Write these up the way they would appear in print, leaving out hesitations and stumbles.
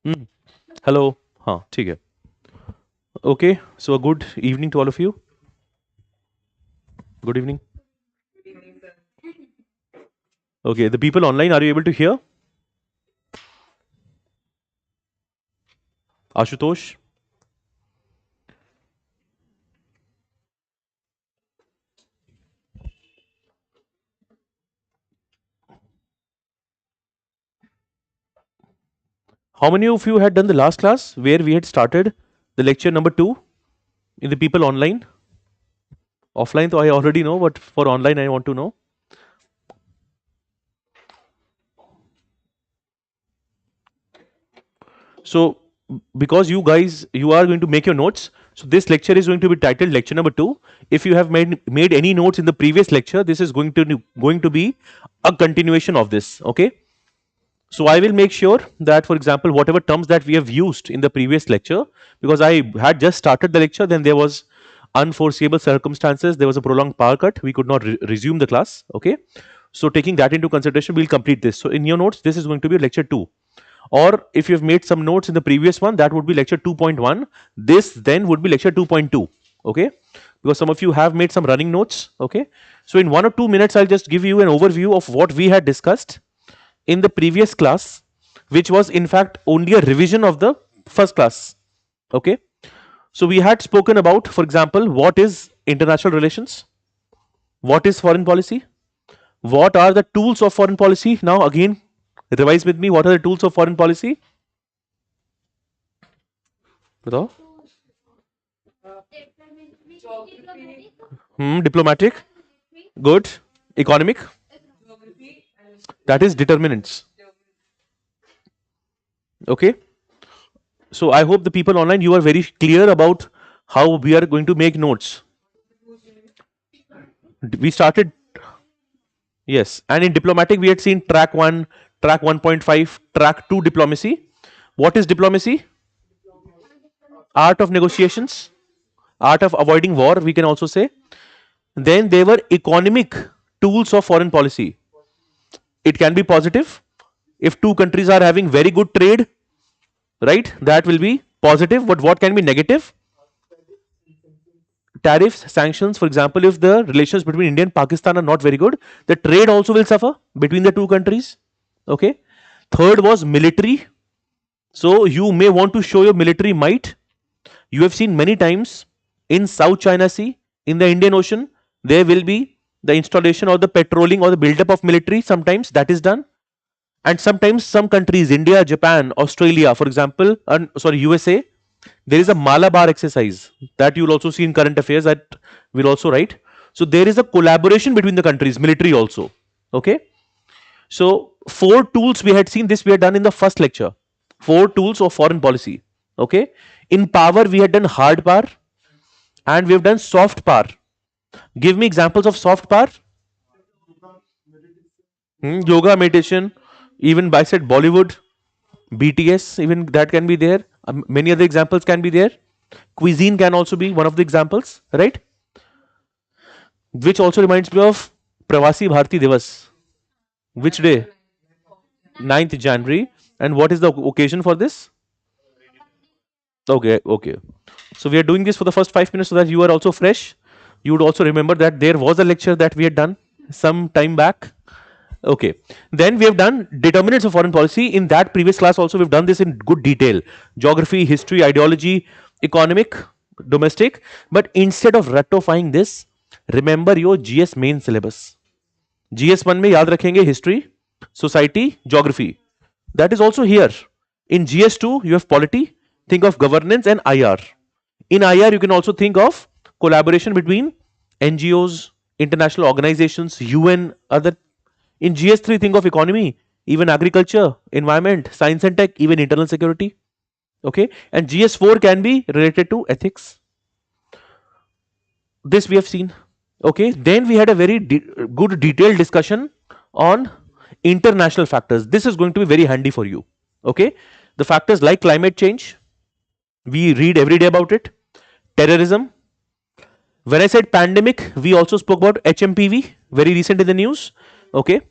Hmm. Hello. हाँ ठीक है. Okay. So a good evening to all of you. Good evening. Okay. The people online, are you able to hear? Ashutosh. How many of you had done the last class where we had started the lecture number 2 in the people online? Offline, so I already know, but for online, I want to know. So, because you guys, you are going to make your notes. So this lecture is going to be titled lecture number 2. If you have made any notes in the previous lecture, this is going to be a continuation of this. Okay. So I will make sure that, for example, whatever terms that we have used in the previous lecture, because I had just started the lecture, then there was unforeseeable circumstances, there was a prolonged power cut, we could not resume the class. Okay. So taking that into consideration, we'll complete this. So in your notes, this is going to be lecture 2. Or if you've made some notes in the previous one, that would be lecture 2.1. This then would be lecture 2.2. Okay. Because some of you have made some running notes. Okay. So in 1 or 2 minutes, I'll just give you an overview of what we had discussed in the previous class, which was in fact only a revision of the first class. Okay. So we had spoken about, for example, what is international relations, what is foreign policy, what are the tools of foreign policy. Now again, revise with me, what are the tools of foreign policy? बताओ. Diplomatic. Good. Economic. That is determinants. Okay. So I hope the people online, you are very clear about how we are going to make notes. We started. Yes, and in diplomatic we had seen track 1, track 1.5, track 2 diplomacy. What is diplomacy? Art of negotiations, art of avoiding war, we can also say. Then there were economic tools of foreign policy. It can be positive. If two countries are having very good trade, right, that will be positive. But what can be negative? Tariffs, sanctions. For example, if the relations between India and Pakistan are not very good, the trade also will suffer between the two countries. Okay. Third was military. So you may want to show your military might. You have seen many times in South China Sea, in the Indian Ocean, there will be the installation or the patrolling or the buildup of military. Sometimes that is done, and sometimes some countries, India, Japan, Australia, for example, and sorry, USA, there is a Malabar exercise that you will also see in current affairs that will also write. So there is a collaboration between the countries, military also. Okay. So 4 tools we had seen, this we had done in the first lecture. 4 tools of foreign policy. Okay. In power we had done hard power and we have done soft power. Give me examples of soft power. Yoga, meditation, even I said Bollywood, BTS, even that can be there. Many other examples can be there. Cuisine can also be one of the examples, right? Which also reminds me of Pravasi Bharati Divas. Which day? 9th January. And what is the occasion for this? Okay, okay. So we are doing this for the first 5 minutes so that you are also fresh. You would also remember that there was a lecture that we had done some time back. Okay. Then we have done determinants of foreign policy. In that previous class also we've done this in good detail. Geography, history, ideology, economic, domestic. But instead of ratifying this, remember your GS main syllabus. GS1 में याद रखेंगे history, society, geography. That is also here. In GS2 you have polity, think of governance and IR. In IR you can also think of collaboration between NGOs, international organizations, UN, other. In GS3 think of economy, even agriculture, environment, science and tech, even internal security. Okay. And GS4 can be related to ethics. This we have seen. Okay. Then we had a very good detailed discussion on international factors. This is going to be very handy for you. Okay. The factors like climate change, we read every day about it. Terrorism. When I said pandemic, we also spoke about HMPV, very recent in the news. Okay.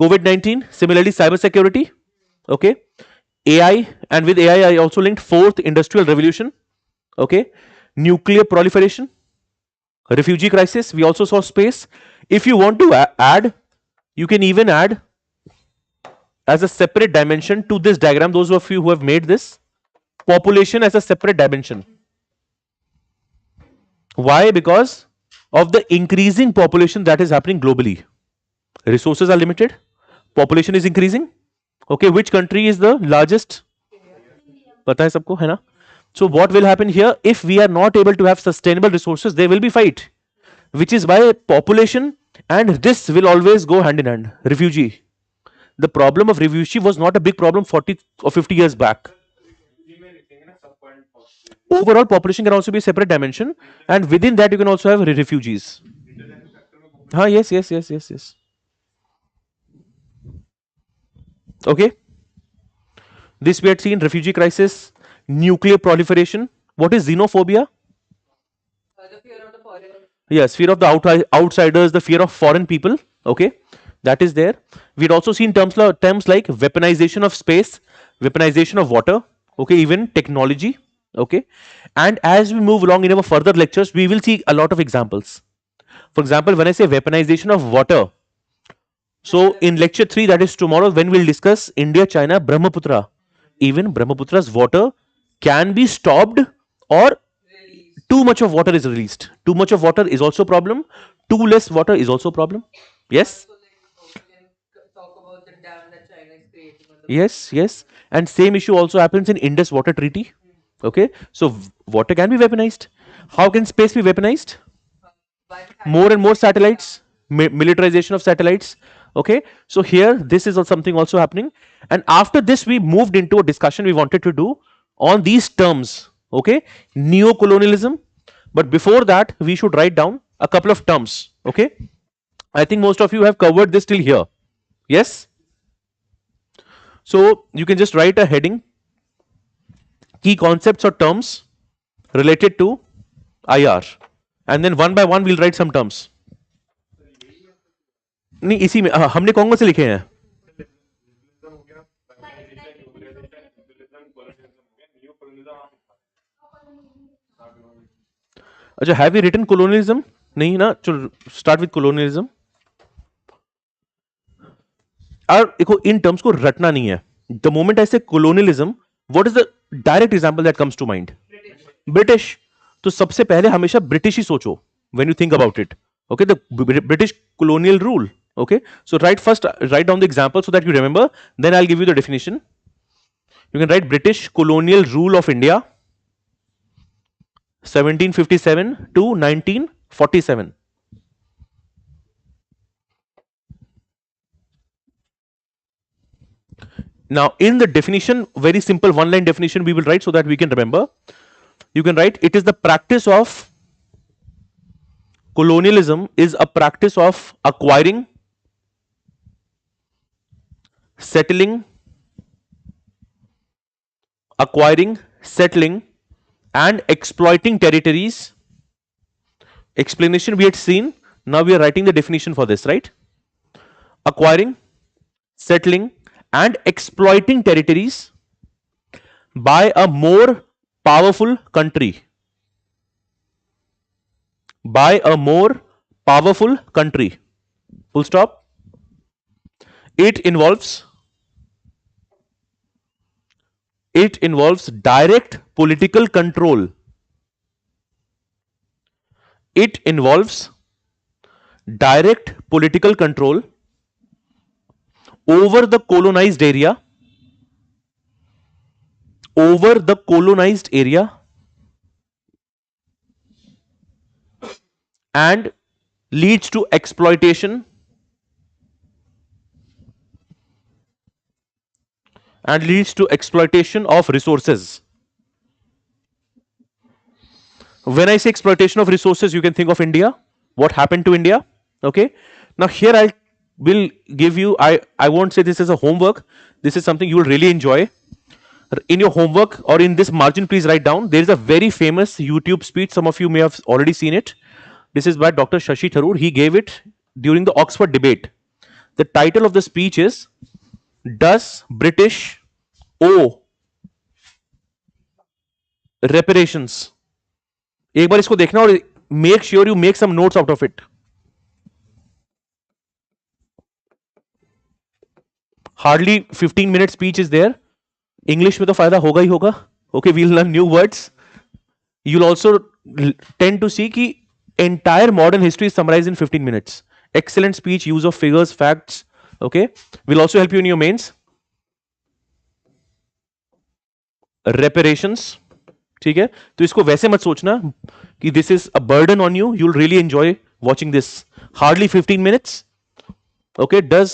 COVID-19, similarly cyber security. Okay. AI, and with AI I also linked fourth industrial revolution, okay, nuclear proliferation, refugee crisis. We also saw space. If you want to add, you can even add as a separate dimension to this diagram, those of you who have made this, population as a separate dimension. Why? Because of the increasing population that is happening globally. Resources are limited, population is increasing. Okay, which country is the largest? पता है सबको, है ना? So what will happen here? If we are not able to have sustainable resources, there will be fight, which is why population and this will always go hand in hand. Refugee. The problem of refugee was not a big problem 40 or 50 years back. Overall population can also be a separate dimension, and within that you can also have refugees. Yes. Okay. This we had seen, refugee crisis, nuclear proliferation. What is xenophobia? The fear of the foreign. Yes, fear of the outsiders, the fear of foreign people. Okay, that is there. We'd also seen terms like weaponization of space, weaponization of water. Okay, even technology. Okay, and as we move along in our further lectures, we will see a lot of examples. For example, when I say weaponization of water, so in lecture 3, that is tomorrow, when we'll discuss India, China, Brahmaputra, even Brahmaputra's water can be stopped, or too much of water is released. Too much of water is also a problem. Too less water is also a problem. Yes. So we can talk about the dam that China is creating on the Yes. And same issue also happens in Indus Water Treaty. Okay. So water can be weaponized. How can space be weaponized? More and more satellites, militarization of satellites. Okay, so here this is something also happening, and after this we moved into a discussion we wanted to do on these terms. Okay, neocolonialism, but before that we should write down a couple of terms. Okay, I think most of you have covered this till here. Yes, so you can just write a heading, key concepts or terms related to IR, and then one by one we'll write some terms. नहीं इसी में हमने कौन से लिखे हैं? अच्छा, have you written colonialism? नहीं ना, चलो स्टार्ट विद कोलोनियलिज्म. और देखो इन टर्म्स को रटना नहीं है. The moment I say colonialism, what is the direct example that comes to mind? British. तो सबसे पहले हमेशा ब्रिटिश ही सोचो when you think about it. Okay, the British colonial rule. Okay, so write down the example so that you remember, then I'll give you the definition. You can write British colonial rule of India 1757 to 1947. Now in the definition, very simple one line definition we will write so that we can remember. You can write, it is the practice of colonialism is a practice of acquiring, settling, and exploiting territories. Explanation we had seen. Now we are writing the definition for this, right? Acquiring, settling, and exploiting territories by a more powerful country. By a more powerful country. Full stop. It involves direct political control. It involves direct political control over the colonized area, and leads to exploitation of resources. When I say exploitation of resources, you can think of India. What happened to India? Okay, now here I will give you, I won't say this is a homework, this is something you will really enjoy. In your homework or in this margin, please write down, there is a very famous YouTube speech, some of you may have already seen it. This is by Dr. Shashi Tharoor. He gave it during the Oxford debate. The title of the speech is, Does British owe, reparations. एक बार इसको देखना और make sure you make some notes out of it. Hardly 15 minute speech is there. English में तो फायदा होगा ही होगा। Okay, we'll learn new words. You'll also tend to see कि entire modern history is summarized in 15 minutes. Excellent speech, use of figures, facts. Okay, will also help you in your mains. Reparations. ठीक है, तो इसको वैसे मत सोचना कि this is a burden on you. You'll really enjoy watching this. Hardly 15 minutes. Okay, does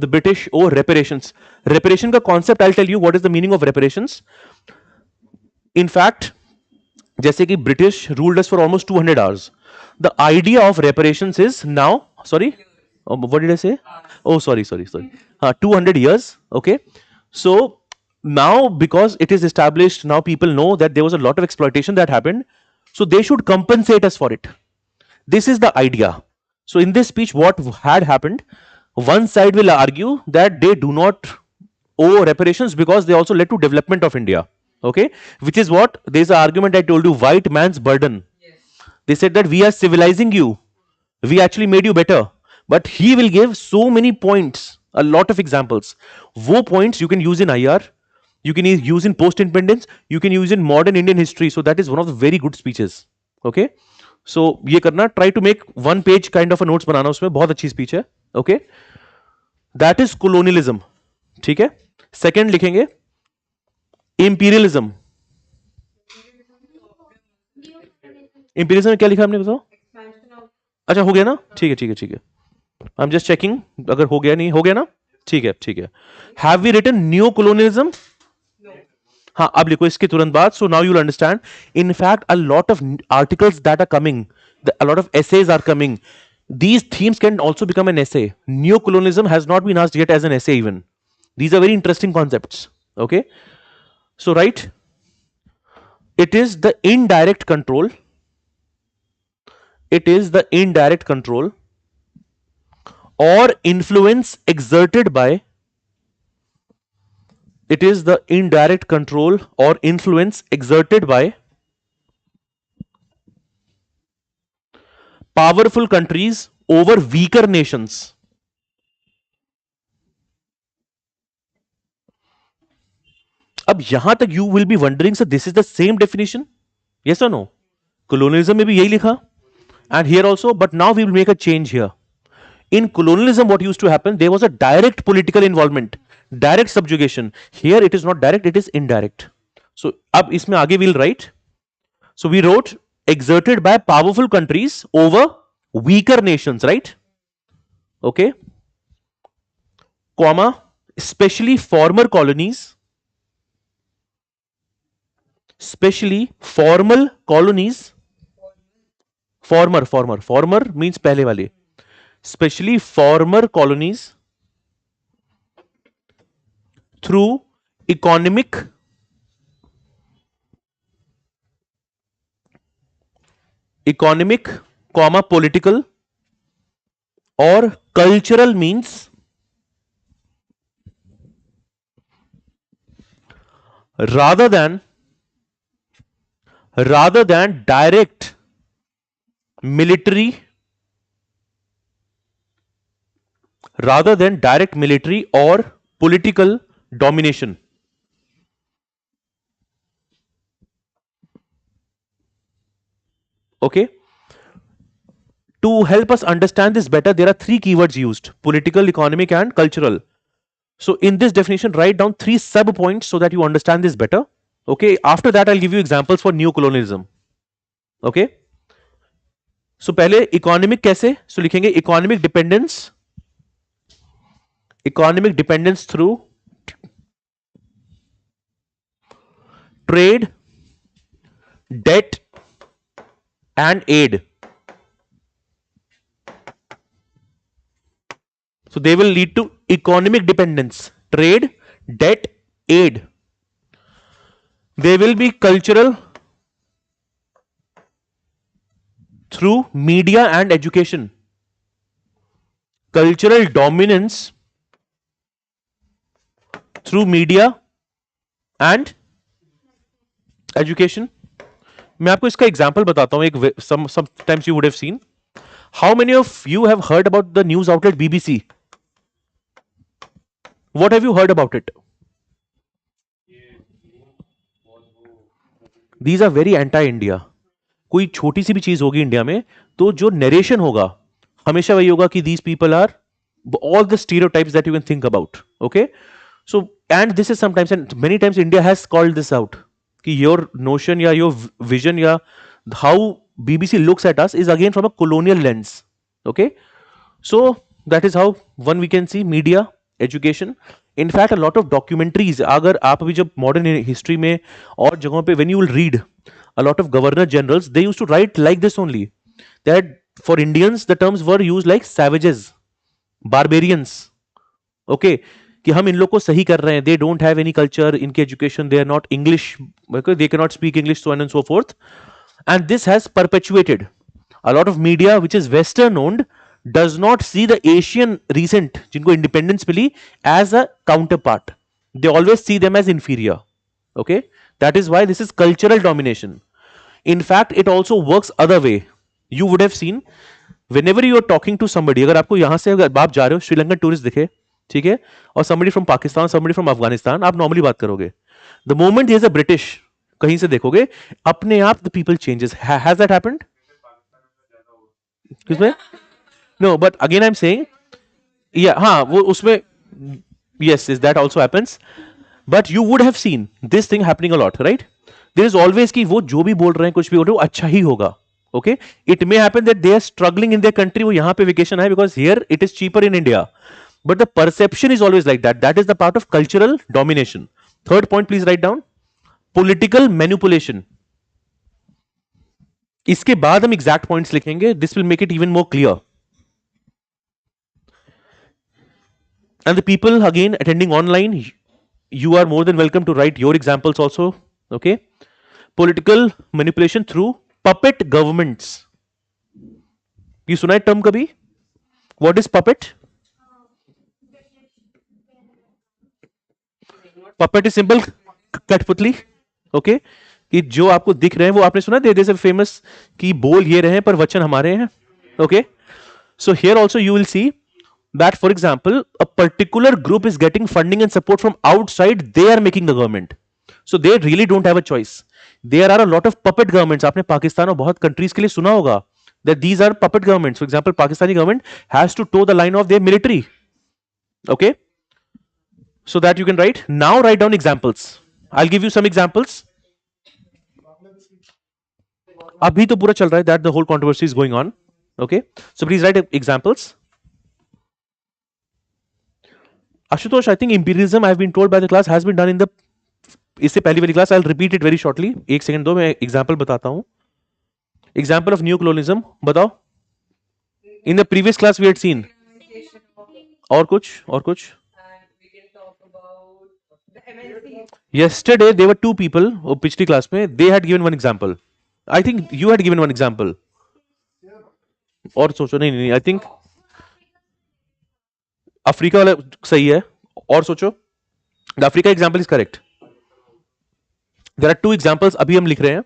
the British owe reparations? Reparation का concept, I'll tell you what is the meaning of reparations. In fact, जैसे कि British ruled us for almost 200 hours. The idea of reparations is now, sorry, what did I से, oh sorry, 200 years. Okay, so now because it is established, now people know that there was a lot of exploitation that happened, so they should compensate us for it. This is the idea. So in this speech, what had happened, one side will argue that they do not owe reparations because they also led to development of India. Okay, which is what, there's an argument I told you, white man's burden. Yes. They said that we are civilizing you, we actually made you better, but he will give so many points, a lot of examples. Wo points you can use in IR, you can use in post independence, you can use in modern Indian history. So that is one of the very good speeches. Okay, so ये करना, try to make one page kind of a notes बनाना, उसमें बहुत अच्छी speech है. Okay, that is colonialism. ठीक है, second लिखेंगे imperialism. Imperialism में क्या लिखा हमने, बताओ. अच्छा, हो गया ना, ठीक है ठीक है ठीक है. आई एम जस्ट चेकिंग अगर हो गया, नहीं हो गया ना, ठीक है ठीक है. Have we written new colonialism? हाँ, अब लिखो इसके तुरंत बाद. So now you'll understand. In fact a lot of articles that are coming, a lot of essays are coming. These themes can also become an essay. Neo-colonialism has not been asked yet as an essay even. These are very interesting concepts. Okay, so right, it is the indirect control. It is the indirect control or influence exerted by. It is the indirect control or influence exerted by powerful countries over weaker nations. अब यहां तक you will be wondering, so this is the same definition? Yes or no? Colonialism में भी यही लिखा, and here also, but now we will make a change here. In colonialism, what used to happen, there was a direct political involvement, direct subjugation. Here it is not direct, it is indirect. So अब इसमें आगे we'll write. So we wrote exerted by powerful countries over weaker nations, right? Okay, comma, especially former colonies, especially formal colonies. Former means पहले वाले. Especially former colonies through economic, comma, political or cultural means, rather than direct military, or political domination. Okay, to help us understand this better, there are three keywords used: political, economic and cultural. So in this definition, write down 3 sub points so that you understand this better. Okay, after that I'll give you examples for neo-colonialism. Okay, so पहले economic कैसे, so लिखेंगे economic dependence through trade, debt and aid. So they will lead to economic dependence, trade, debt, aid. They will be cultural through media and education. Cultural dominance through media and education. मैं आपको इसका example बताता हूं. एक sometimes you would have seen. How many of you have heard about the news outlet BBC? What have you heard about it? These are very anti India. कोई छोटी सी भी चीज होगी इंडिया में तो जो नरेशन होगा हमेशा वही होगा कि these people are all the stereotypes that you can think about. Okay, so and this is sometimes and many times India has called this out कि your notion या your vision या how BBC looks at us is again from a colonial lens. Okay, so that is how one we can see media, education. In fact a lot of documentaries, अगर आप अभी जब modern history में और जगहों पे when you will read a lot of governor generals, they used to write like this only, that for Indians the terms were used like savages, barbarians. Okay, कि हम इन लोग को सही कर रहे हैं. They don't have any culture, इनके education, they are not English, they can not speak English, so on and so forth. And this has perpetuated. A lot of media which is western owned does not see the Asian recent जिनको independence मिली as a counterpart. They always see them as inferior. Okay, that is why this is cultural domination. In fact it also works other way. You would have seen whenever you are talking to somebody, अगर आपको यहां से अगर आप जा रहे हो Sri Lankan tourist दिखे, ठीक है, और somebody from Pakistan, somebody from Afghanistan, आप नॉर्मली बात करोगे. The moment there is a British कहीं से देखोगे अपने आप the people changes. Has that happened? किसमें? No, but again I'm saying, yeah, हाँ वो उसमें yes, is that also happens. But you would have seen this thing happening a lot, right? There is always कि वो जो भी बोल रहे हैं कुछ भी बोल रहे हैं वो अच्छा ही होगा. Okay, it may happen that they are struggling in their country, वो यहाँ पे vacation है because here it is cheaper in India. But the perception is always like that. That is the part of cultural domination. Third point, please write down. Political manipulation. इसके बाद हम exact points लिखेंगे. This will make it even more clear. And the people again attending online, you are more than welcome to write your examples also. Okay, political manipulation through puppet governments. ये सुना है term कभी? What is puppet? Puppet is simple कठपुतली. Okay, कि जो आपको दिख रहे हैं वो आपने सुना दे से फेमस कि बोल ये रहे हैं पर वचन हमारे हैं. Okay, so here also you will see that for example a particular group is getting funding and support from outside, they are making the government, so they really don't have a choice. There are a lot of puppet governments. आपने पाकिस्तान और बहुत countries के लिए सुना होगा that these are puppet governments. For example Pakistani government has to toe the line of their military. Okay, so that you can write. Now write down examples. I'll give you some examples. अभी तो पूरा चल रहा है that the whole controversy is going on. Okay, so please write examples. Ashutosh, I think imperialism, I have been told by the class, has been done in the इससे पहली वाली class. I will repeat it very shortly. एक second दो, मैं example बताता हूं. Example of new colonialism बताओ. In the previous class we had seen. और कुछ और कुछ. Yesterday there were two people, पिछली क्लास में, they had given one example. I think you had given one example. और सोचो. नहीं नहीं, आई थिंक अफ्रीका वाला सही है. और सोचो. The Africa example is correct. There are two examples अभी हम लिख रहे हैं.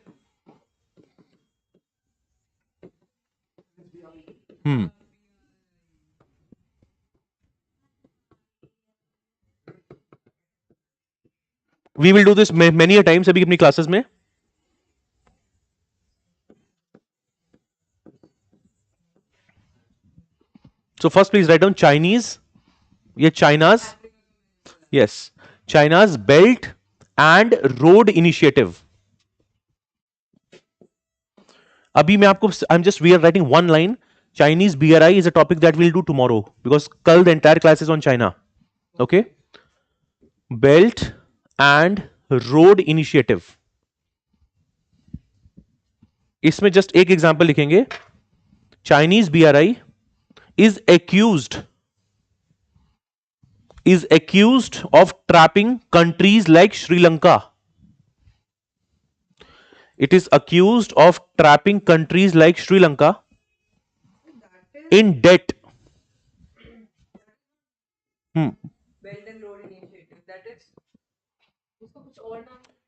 We will do this many a times अभी अपनी क्लासेस में. So first please write down Chinese. ये China's, yes, China's Belt and Road Initiative. अभी मैं आपको I'm just we are writing one line. Chinese BRI is a topic that we'll do tomorrow because कल the entire class is on China. Okay, Belt and Road Initiative. इसमें just एक example लिखेंगे. Chinese BRI is accused of trapping countries like Sri Lanka. It is accused of trapping countries like Sri Lanka in debt. Belt and Road Initiative. That is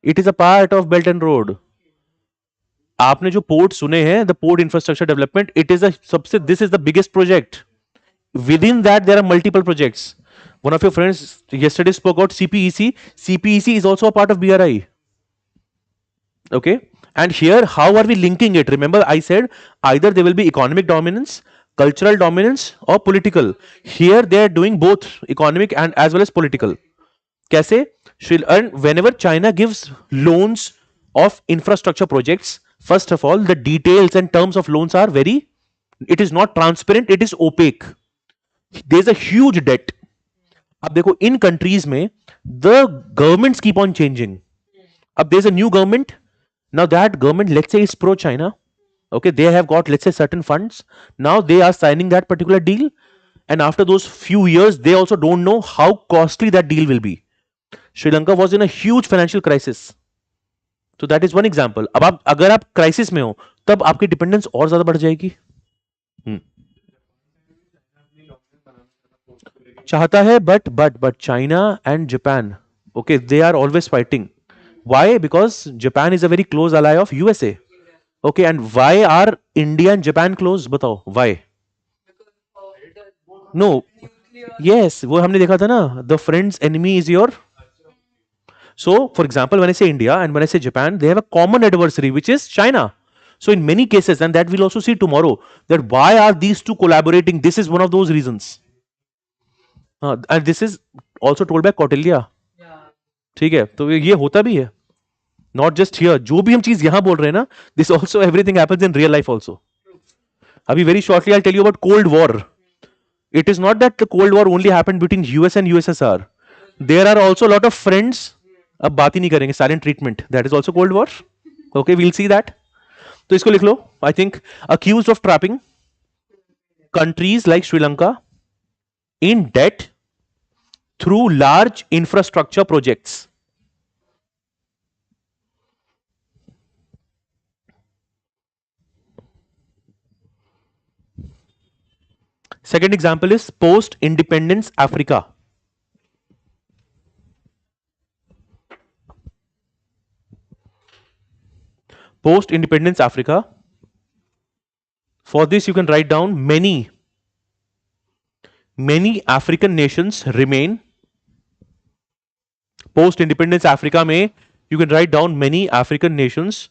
It is a part of Belt and Road. आपने जो port सुने हैं, the port infrastructure development, it is a सबसे, this is the biggest project. Within that, there are multiple projects. One of your friends yesterday spoke about CPEC. CPEC is also a part of BRI. Okay. And here, how are we linking it? Remember, I said either there will be economic dominance, cultural dominance, or political. Here, they are doing both economic and as well as political. Kaise? And whenever China gives loans of infrastructure projects, first of all, the details and terms of loans are very, it is not transparent, it is opaque. There's a huge debt. अब देखो इन countries में the governments keep on changing. अब there is a new government. Now that government, let's say, is pro China. Okay, they have got, let's say, certain funds. Now they are signing that particular deal, and after those few years, they also don't know how costly that deal will be. Sri Lanka was in a huge financial crisis. So that is one example. अब आप अगर आप crisis में हो तब आपकी dependence और ज्यादा बढ़ जाएगी. चाहता है, but China and Japan, okay, they are always fighting. Why? Because Japan is a very close ally of USA. Okay, and why are India and Japan close? बताओ why? No. Yes, वो हमने देखा था ना. The friend's enemy is your. So, for example, when I say India and when I say Japan, they have a common adversary, which is China. So, in many cases, and that we'll also see tomorrow, that why are these two collaborating? This is one of those reasons. And this is also told by Kautilya. ठीक है, तो ये होता भी है. Not just here. जो भी हम चीज यहां बोल रहे हैं ना, this also everything happens in real life also. अभी very shortly I'll tell you about Cold War. It is not that the Cold War only happened between US and USSR. There are also a lot of friends. अब बात ही नहीं करेंगे. Silent treatment. That is also Cold War. Okay, we'll see that. तो इसको लिख लो. I think accused of trapping countries like Sri Lanka in debt through large infrastructure projects. Second example is post-independence Africa. Post-independence Africa. For this, you can write down many African nations remain. Post-independence Africa में you can write down many African nations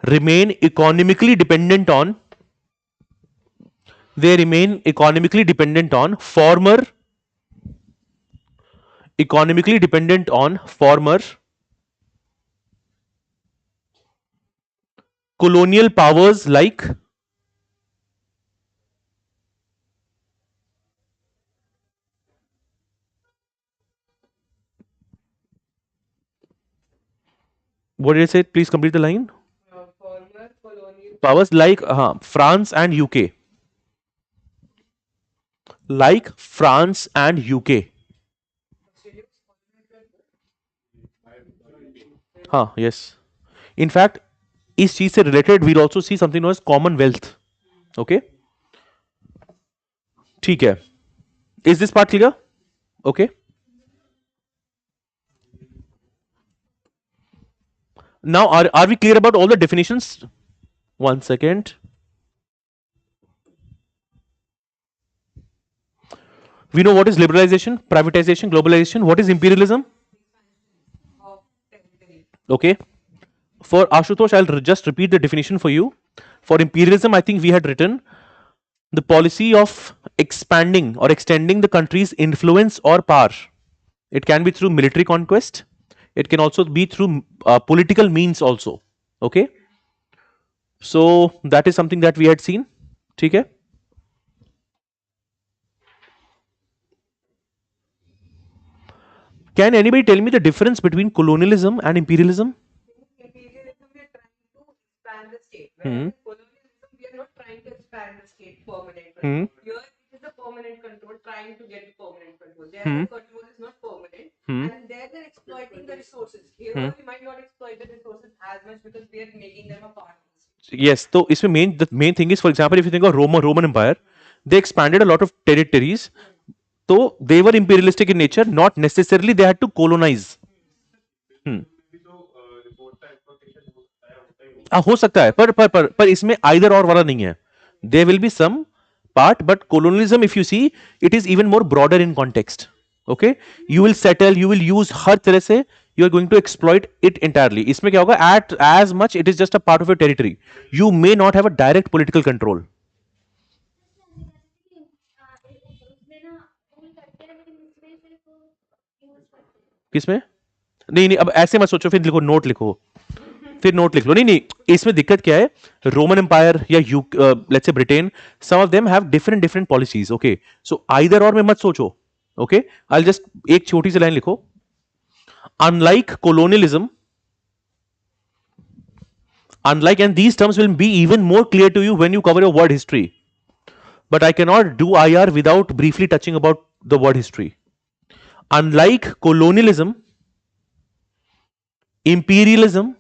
remain economically dependent on. They remain economically dependent on former colonial powers like what did I say? Please complete the line. Former colonial Powers like France and UK. Like France and UK. हाँ, yes. In fact, इस चीज से related we'll also see something known as Commonwealth. Okay. ठीक है. Is this part clear? Okay. Now, are we clear about all the definitions? One second. We know what is liberalization, privatization, globalization. What is imperialism? of territory. Okay. For Ashutosh, I'll just repeat the definition for you. For imperialism, I think we had written the policy of expanding or extending the country's influence or power. It can be through military conquest. It can also be through political means also. Okay. So that is something that we had seen. ठीक है. Can anybody tell me the difference between colonialism and imperialism? Imperialism, we are trying to expand the state. Whereas colonialism, we are not trying to expand the state permanent. Here, it is a permanent control, trying to get permanent control. There, the control is not permanent, and there they're exploiting the resources. Here, we might not exploit the resources as much because we are making them a part of the state. Yes. So इसमें the main thing is, for example, if you think of Roman Empire, they expanded a lot of territories. So they were imperialistic in nature, not necessarily they had to colonize. हो सकता है, पर इसमें either और वाला नहीं है. There will be some part, but colonialism, if you see, it is even more broader in context. Okay, you will settle, you will use हर तरह से you are going to exploit it entirely. इसमें क्या होगा, at as much it is just a part of your territory, you may not have a direct political control. किसमें? नहीं नहीं, अब ऐसे मत सोचो, फिर लिखो नोट लिखो, फिर नोट लिख लो. नहीं नहीं, इसमें दिक्कत क्या है, रोमन एम्पायर या you let's say Britain, some of them have different different policies. Okay, so either और में मत सोचो. ओके, आई जस्ट एक छोटी सी लाइन लिखो. Unlike colonialism, unlike, and these terms will be even more clear to you when you cover your word history, but I cannot do IR without briefly touching about the word history. Unlike colonialism, imperialism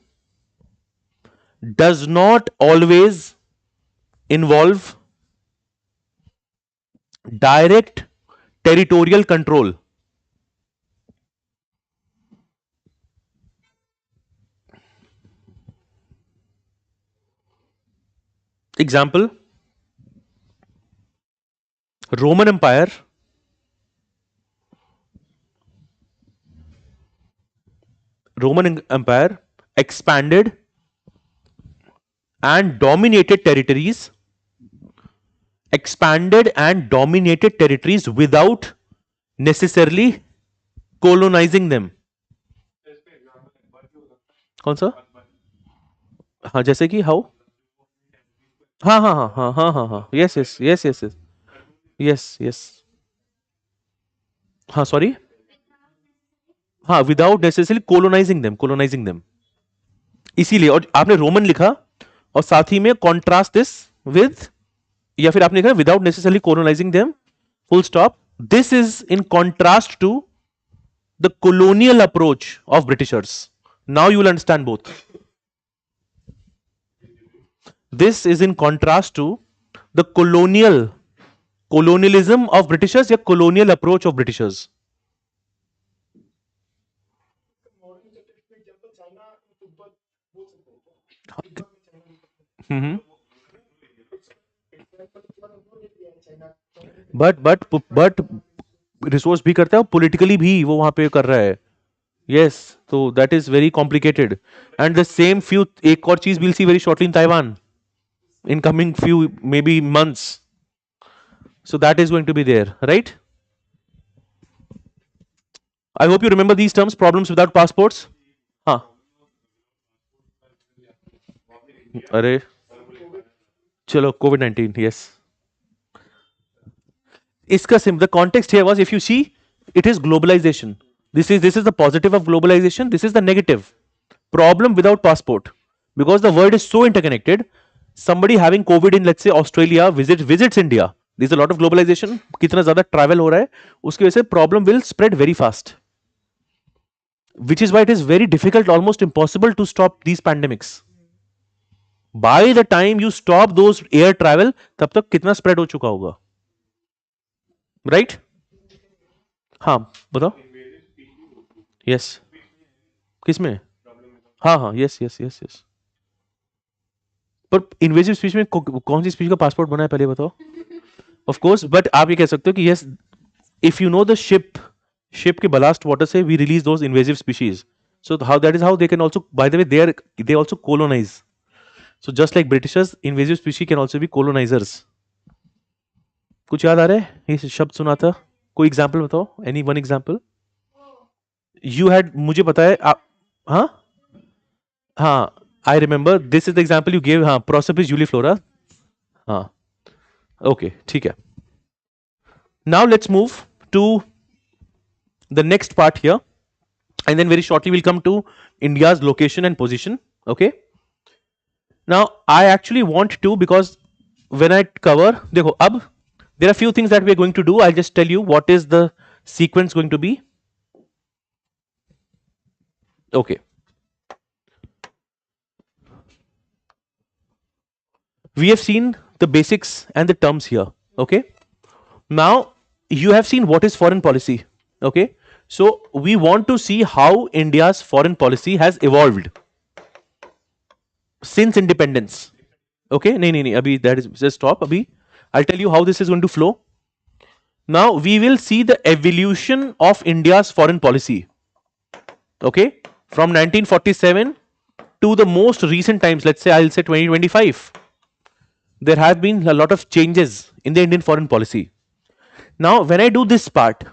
does not always involve direct territorial control. Example, Roman Empire expanded and dominated territories, without necessarily colonizing them. कौन सा? हाँ, जैसे कि how? हाँ हाँ हाँ हाँ हाँ हाँ हाँ, yes yes yes yes yes yes yes. हाँ सॉरी, हाँ, विदाउट नेसेसरली कोलोनाइजिंग देम. इसीलिए, और आपने रोमन लिखा और साथ ही में कॉन्ट्रास्ट दिस विद, या फिर आपने लिखा without necessarily colonising them, full stop. This is in contrast to the colonial approach of Britishers. Now you will understand both. This is in contrast to the colonialism of Britishers या colonial approach of Britishers. But resource भी करता है, politically भी वो वहां पे कर रहा है. यस, तो that is very complicated. And the same few, एक और चीज will see very shortly in Taiwan in coming few maybe months. So that is going to be there, right? I hope you remember these terms. Problems without passports. हाँ, अरे चलो, COVID-19, yes. इसका the context here was, if you see, it is globalization. This is the positive of globalization. This is the negative. Problem without passport, because the world is so interconnected. Somebody having COVID in, let's say, Australia visits India. There's a lot of globalization. कितना ज़्यादा travel हो रहा है, उसकी वजह से problem will spread very fast. Which is why it is very difficult, almost impossible to stop these pandemics. By the time you stop those air travel, तब तक कितना spread हो चुका होगा, right? हाँ बताओ. Yes. किसमें? हाँ हाँ, yes yes yes yes. पर इन्वेजिव स्पीच में कौन सी स्पीच का पासपोर्ट बना है, पहले बताओ. ऑफ कोर्स, बट आप ये कह सकते हो कि yes, if you know the ship के बलास्ट वाटर से we release those invasive species. So how that is how they can also, by the way, they also colonize. So just like Britishers, invasive species can also be colonizers. कुछ याद आ रहा है? ये शब्द सुना था, कोई एग्जांपल बताओ, any one example you had. मुझे पता है आप. हाँ हाँ, I remember, this is the example you gave. हाँ, Prosopis juliflora. हाँ, okay, ठीक है. Now let's move to the next part here, and then very shortly we'll come to India's location and position. Okay. Now I actually want to, because when I cover, देखो अब there are few things that we are going to do. I'll just tell you what is the sequence going to be. Okay. We have seen the basics and the terms here. Okay. Now you have seen what is foreign policy. Okay. So we want to see how India's foreign policy has evolved since independence. Okay, nahi, abhi that is just stop. Abhi, I'll tell you how this is going to flow. Now we will see the evolution of India's foreign policy. Okay, from 1947 to the most recent times. Let's say I'll say 2025. There have been a lot of changes in the Indian foreign policy. Now, when I do this part,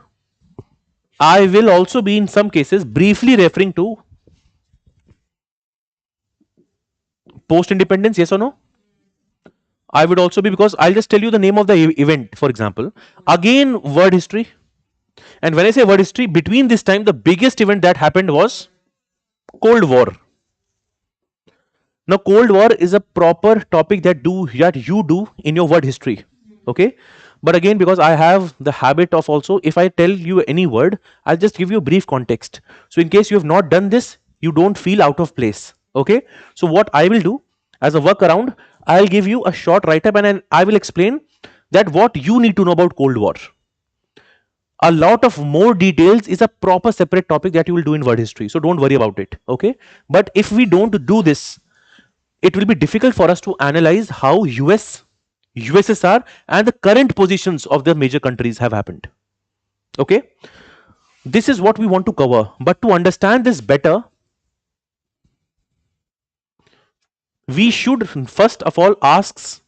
I will also be in some cases briefly referring to post independence, yes or no? I would also be, because I'll just tell you the name of the event, for example. Again, word history. And when I say word history, between this time, the biggest event that happened was Cold War. Now, Cold War is a proper topic that you do in your word history. Okay. But again, because I have the habit of also, if I tell you any word, I'll just give you a brief context. So in case you have not done this, you don't feel out of place. Okay. So what I will do as a workaround, I'll give you a short write-up and I will explain that what you need to know about Cold War. A lot of more details is a proper separate topic that you will do in word history. So don't worry about it. Okay. But if we don't do this, it will be difficult for us to analyze how USSR and the current positions of the major countries have happened. Okay. This is what we want to cover. But to understand this better, we should first of all ask,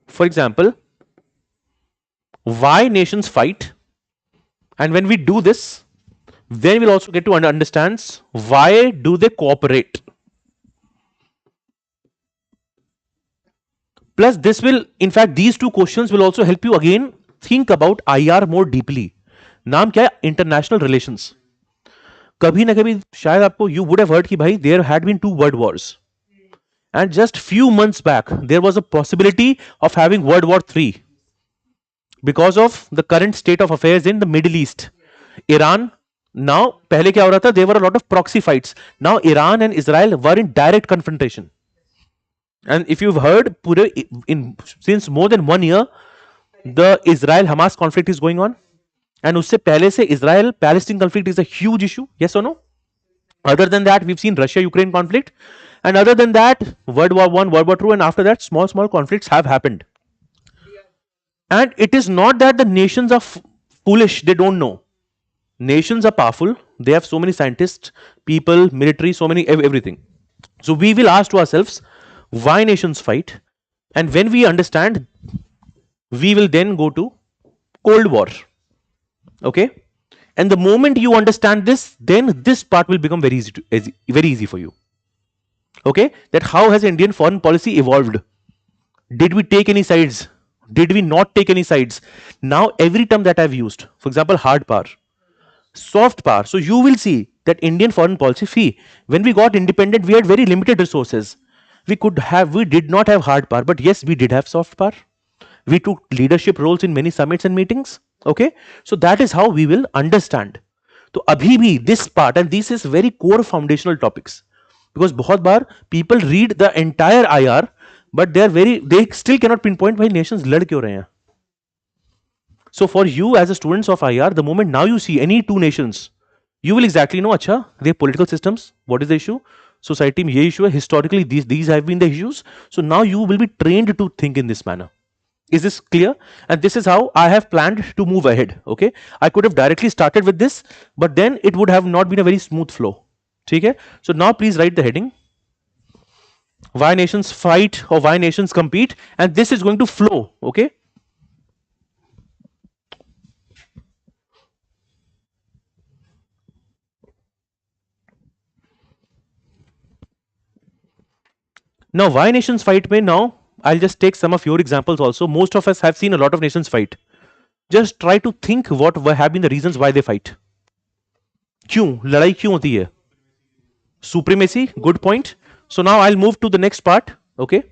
for example, why nations fight. And when we do this, then we'll also get to understand why do they cooperate. Plus, this will, in fact, these two questions will also help you again think about IR more deeply. नाम क्या है? International relations. कभी ना कभी शायद आपको you would have heard कि भाई there had been 2 world wars. And just few months back, there was a possibility of having World War III because of the current state of affairs in the Middle East. Iran, now, पहले क्या हो रहा था? There were a lot of proxy fights. Now, Iran and Israel were in direct confrontation. And if you've heard, since more than 1 year, the Israel-Hamas conflict is going on. And usse pehle se Israel-Palestine conflict is a huge issue. Yes or no? Other than that, we've seen Russia-Ukraine conflict. And other than that, World War I, World War II, and after that, small conflicts have happened. And it is not that the nations are foolish, they don't know. Nations are powerful. They have so many scientists, people, military, so many, everything. So we will ask to ourselves, why nations fight, and when we understand, we will then go to Cold War. Okay, and the moment you understand this, then this part will become very easy for you. Okay, that how has Indian foreign policy evolved? Did we take any sides? Did we not take any sides? Now every term that I've used, for example, hard power, soft power. So you will see that Indian foreign policy, when we got independent, we had very limited resources. We did not have hard power, but yes, we did have soft power. We took leadership roles in many summits and meetings. Okay, so that is how we will understand. So abhi bhi this part, and this is very core foundational topics, because bahut baar people read the entire IR, but they still cannot pinpoint why nations lad kyun rahe hain. So for you as a students of IR, the moment now you see any 2 nations, you will exactly know, acha, their political systems, what is the issue? Society mein ye issue hai, historically these have been the issues. So now you will be trained to think in this manner. Is this clear? And this is how I have planned to move ahead. Okay, I could have directly started with this, but then it would have not been a very smooth flow. Okay, so now please write the heading, why nations fight or why nations compete, and this is going to flow. Okay, now why nations fight mein, now I'll just take some of your examples also. Most of us have seen a lot of nations fight. Just try to think what have been the reasons why they fight. क्यों लड़ाई क्यों होती है? Supremacy, good point. So now I'll move to the next part. Okay,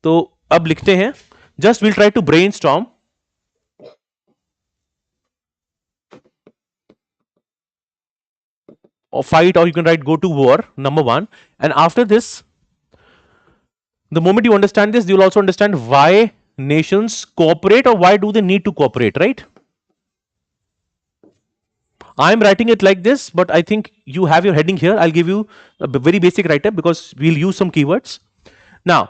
तो अब लिखते हैं, just we'll try to brainstorm. Or fight, or you can write go to war, number 1. And after this, the moment you understand this, you will also understand why nations cooperate or why do they need to cooperate, right? I'm writing it like this, but I think you have your heading here. I'll give you a very basic write up because we'll use some keywords. Now,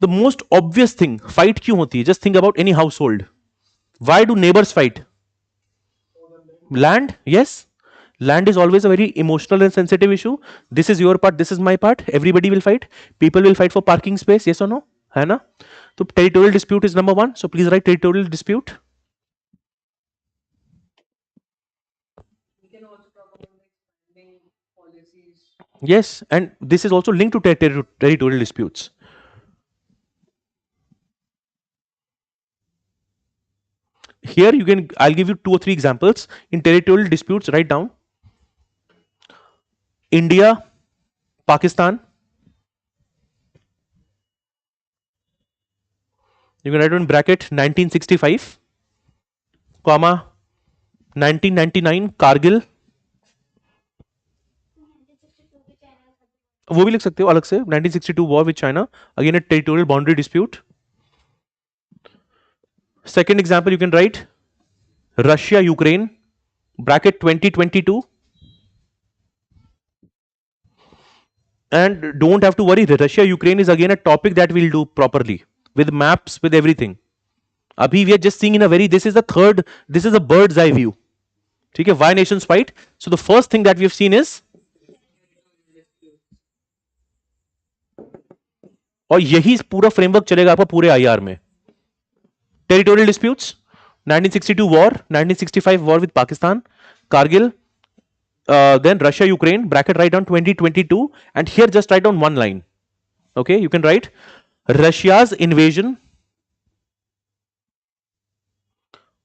the most obvious thing, fight क्यों होती है? Just think about any household. Why do neighbors fight? Land, yes. Land is always a very emotional and sensitive issue. This is your part, this is my part. Everybody will fight. People will fight for parking space, yes or no? है ना? So territorial dispute is number one. So please write territorial dispute. We can also talk about expanding policies. Yes, and this is also linked to territorial disputes. Here you can, I'll give you 2 or 3 examples. In territorial disputes, write down India, Pakistan. You can write in bracket 1965, comma 1999 Kargil. वो भी लिख सकते हो अलग से. 1962 war with China, again a territorial boundary dispute. Second example you can write Russia Ukraine bracket 2022, and don't have to worry, Russia Ukraine is again a topic that we'll do properly with maps, with everything. Abhi we are just seeing in a very, this is a bird's eye view. ठीक है, why nations fight? So the first thing that we have seen is, और यही पूरा framework चलेगा आपका पूरे IR में. Territorial disputes, 1962 war, 1965 war with Pakistan, Kargil, then Russia Ukraine bracket write down 2022, and here just write down one line. Okay, you can write Russia's invasion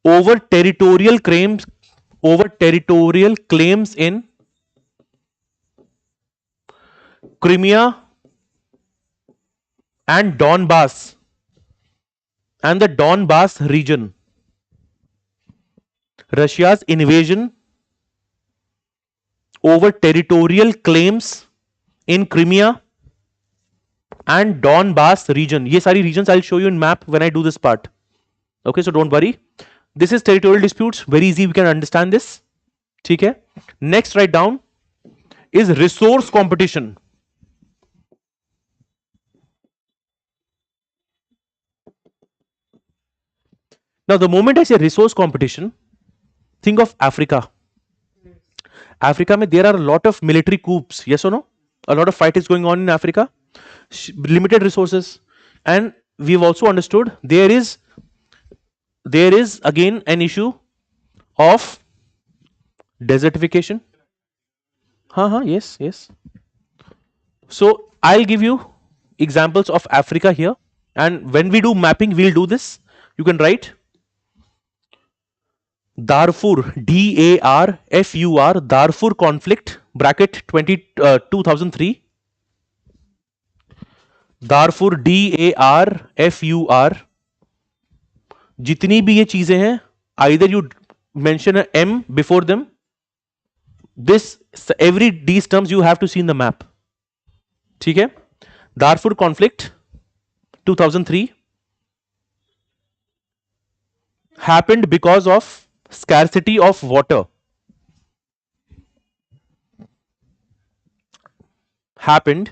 over territorial claims in Crimea and Donbass and the Donbass region. Russia's invasion over territorial claims in Crimea and Donbass region. ये सारी regions I'll show you in map when I do this part. Okay, so don't worry. This is territorial disputes. Very easy, we can understand this. ठीक है. Next write down is resource competition. Now the moment I say resource competition, think of Africa. Africa mein there are a lot of military coups, yes or no? A lot of fight is going on in Africa. Limited resources, and we've also understood there is again an issue of desertification. Yes. So I'll give you examples of Africa here, and when we do mapping we'll do this. You can write Darfur, DARFUR, Darfur conflict bracket 2003. Darfur, DARFUR. जितनी भी ये चीजें हैं, either you mention a M before them. This every these terms you have to see in the map. ठीक है? Darfur conflict 2003 happened because of scarcity of water. Happened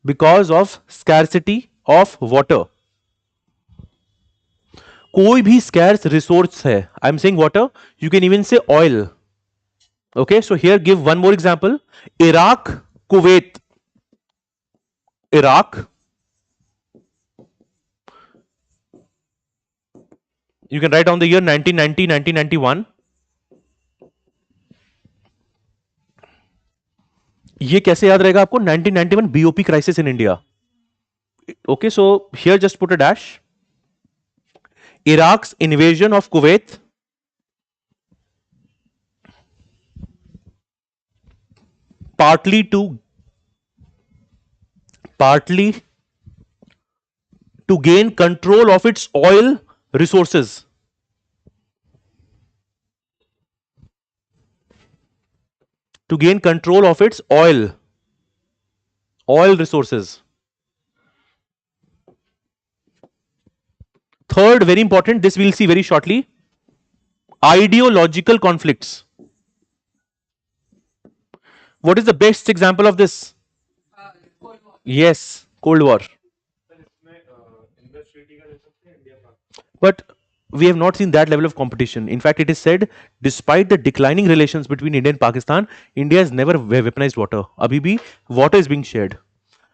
because of scarcity of water. कोई भी scarce resource है. I'm saying water. You can even say oil. Okay, so here give one more example. Iraq, Kuwait. Iraq. You can write down the year 1990, 1991. ये कैसे याद रहेगा आपको? 1991 BOP crisis in India. Okay, so here just put a dash. Iraq's invasion of Kuwait partly to gain control of its oil resources. To gain control of its oil resources. Third, very important, this we'll see very shortly. Ideological conflicts. What is the best example of this? Cold War. Yes, Cold War. But we have not seen that level of competition. In fact, it is said, despite the declining relations between India and Pakistan, India has never weaponized water. Abhi bhi water is being shared.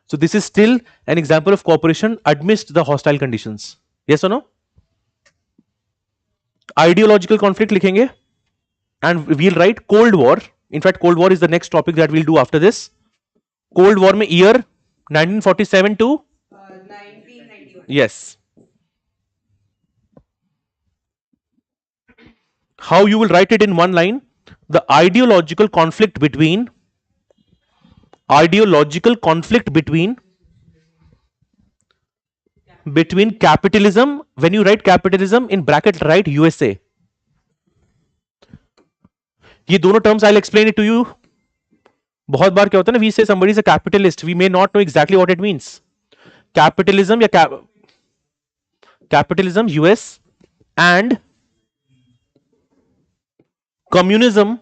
So this is still an example of cooperation amidst the hostile conditions. Yes or no? Ideological conflict likhenge, and we'll write Cold War. In fact, Cold War is the next topic that we'll do after this. Cold War mein year 1947 to 1991. yes. How you will write it in one line? The ideological conflict between capitalism. When you write capitalism in bracket, write USA. ये दोनों terms I'll explain it to you. बहुत बार क्या होता है ना, we say somebody is a capitalist, we may not know exactly what it means. Capitalism या capitalism US and communism,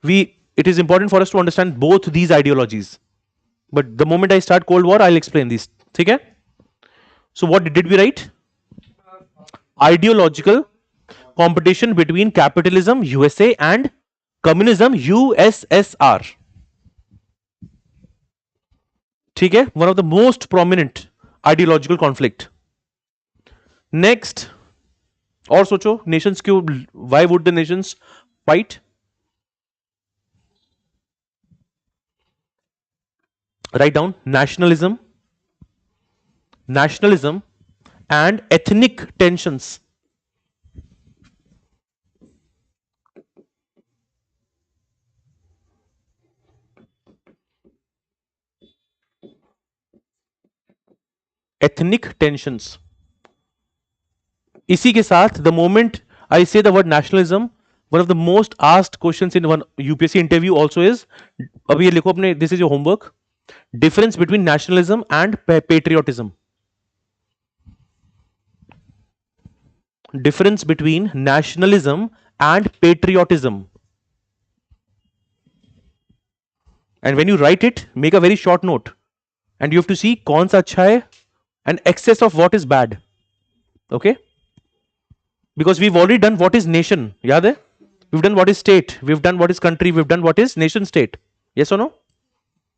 it is important for us to understand both these ideologies. But the moment I start Cold War, I'll explain these. Okay? So what did we write? Ideological competition between capitalism USA and communism USSR. ठीक है? One of the most prominent ideological conflict. Next, और सोचो nations क्यों, why would the nations fight? Write down nationalism and ethnic tensions. Ethnic tensions. इसी के साथ the moment I say the word nationalism, one of the most asked questions in one UPSC interview also is, अभी ये लिखो अपने, this is your homework, difference between nationalism and patriotism. Difference between nationalism and patriotism. And when you write it, make a very short note, and you have to see कौन सा अच्छा है and excess of what is bad. Okay? Because we've already done what is nation. याद है? We've done what is state, we've done what is country, we've done what is nation state. Yes or no?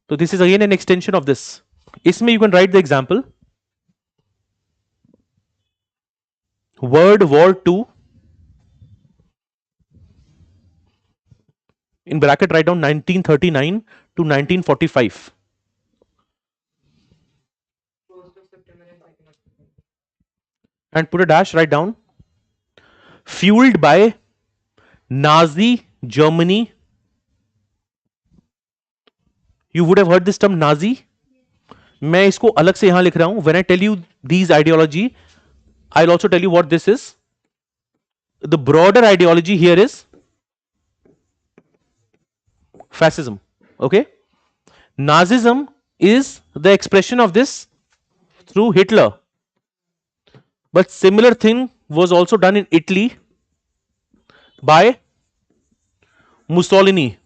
So this is again an extension of this. इसमें you can write the example. World War II. In bracket write down 1939 to 1945. And put a dash, write down. Fueled by Nazi Germany. You would have heard this term Nazi. मैं इसको अलग से यहां लिख रहा हूं. When I tell you these ideology, I'll also tell you what this is. The broader ideology here is fascism. Okay? Nazism is the expression of this through Hitler. But similar thing was also done in Italy by Mussolini.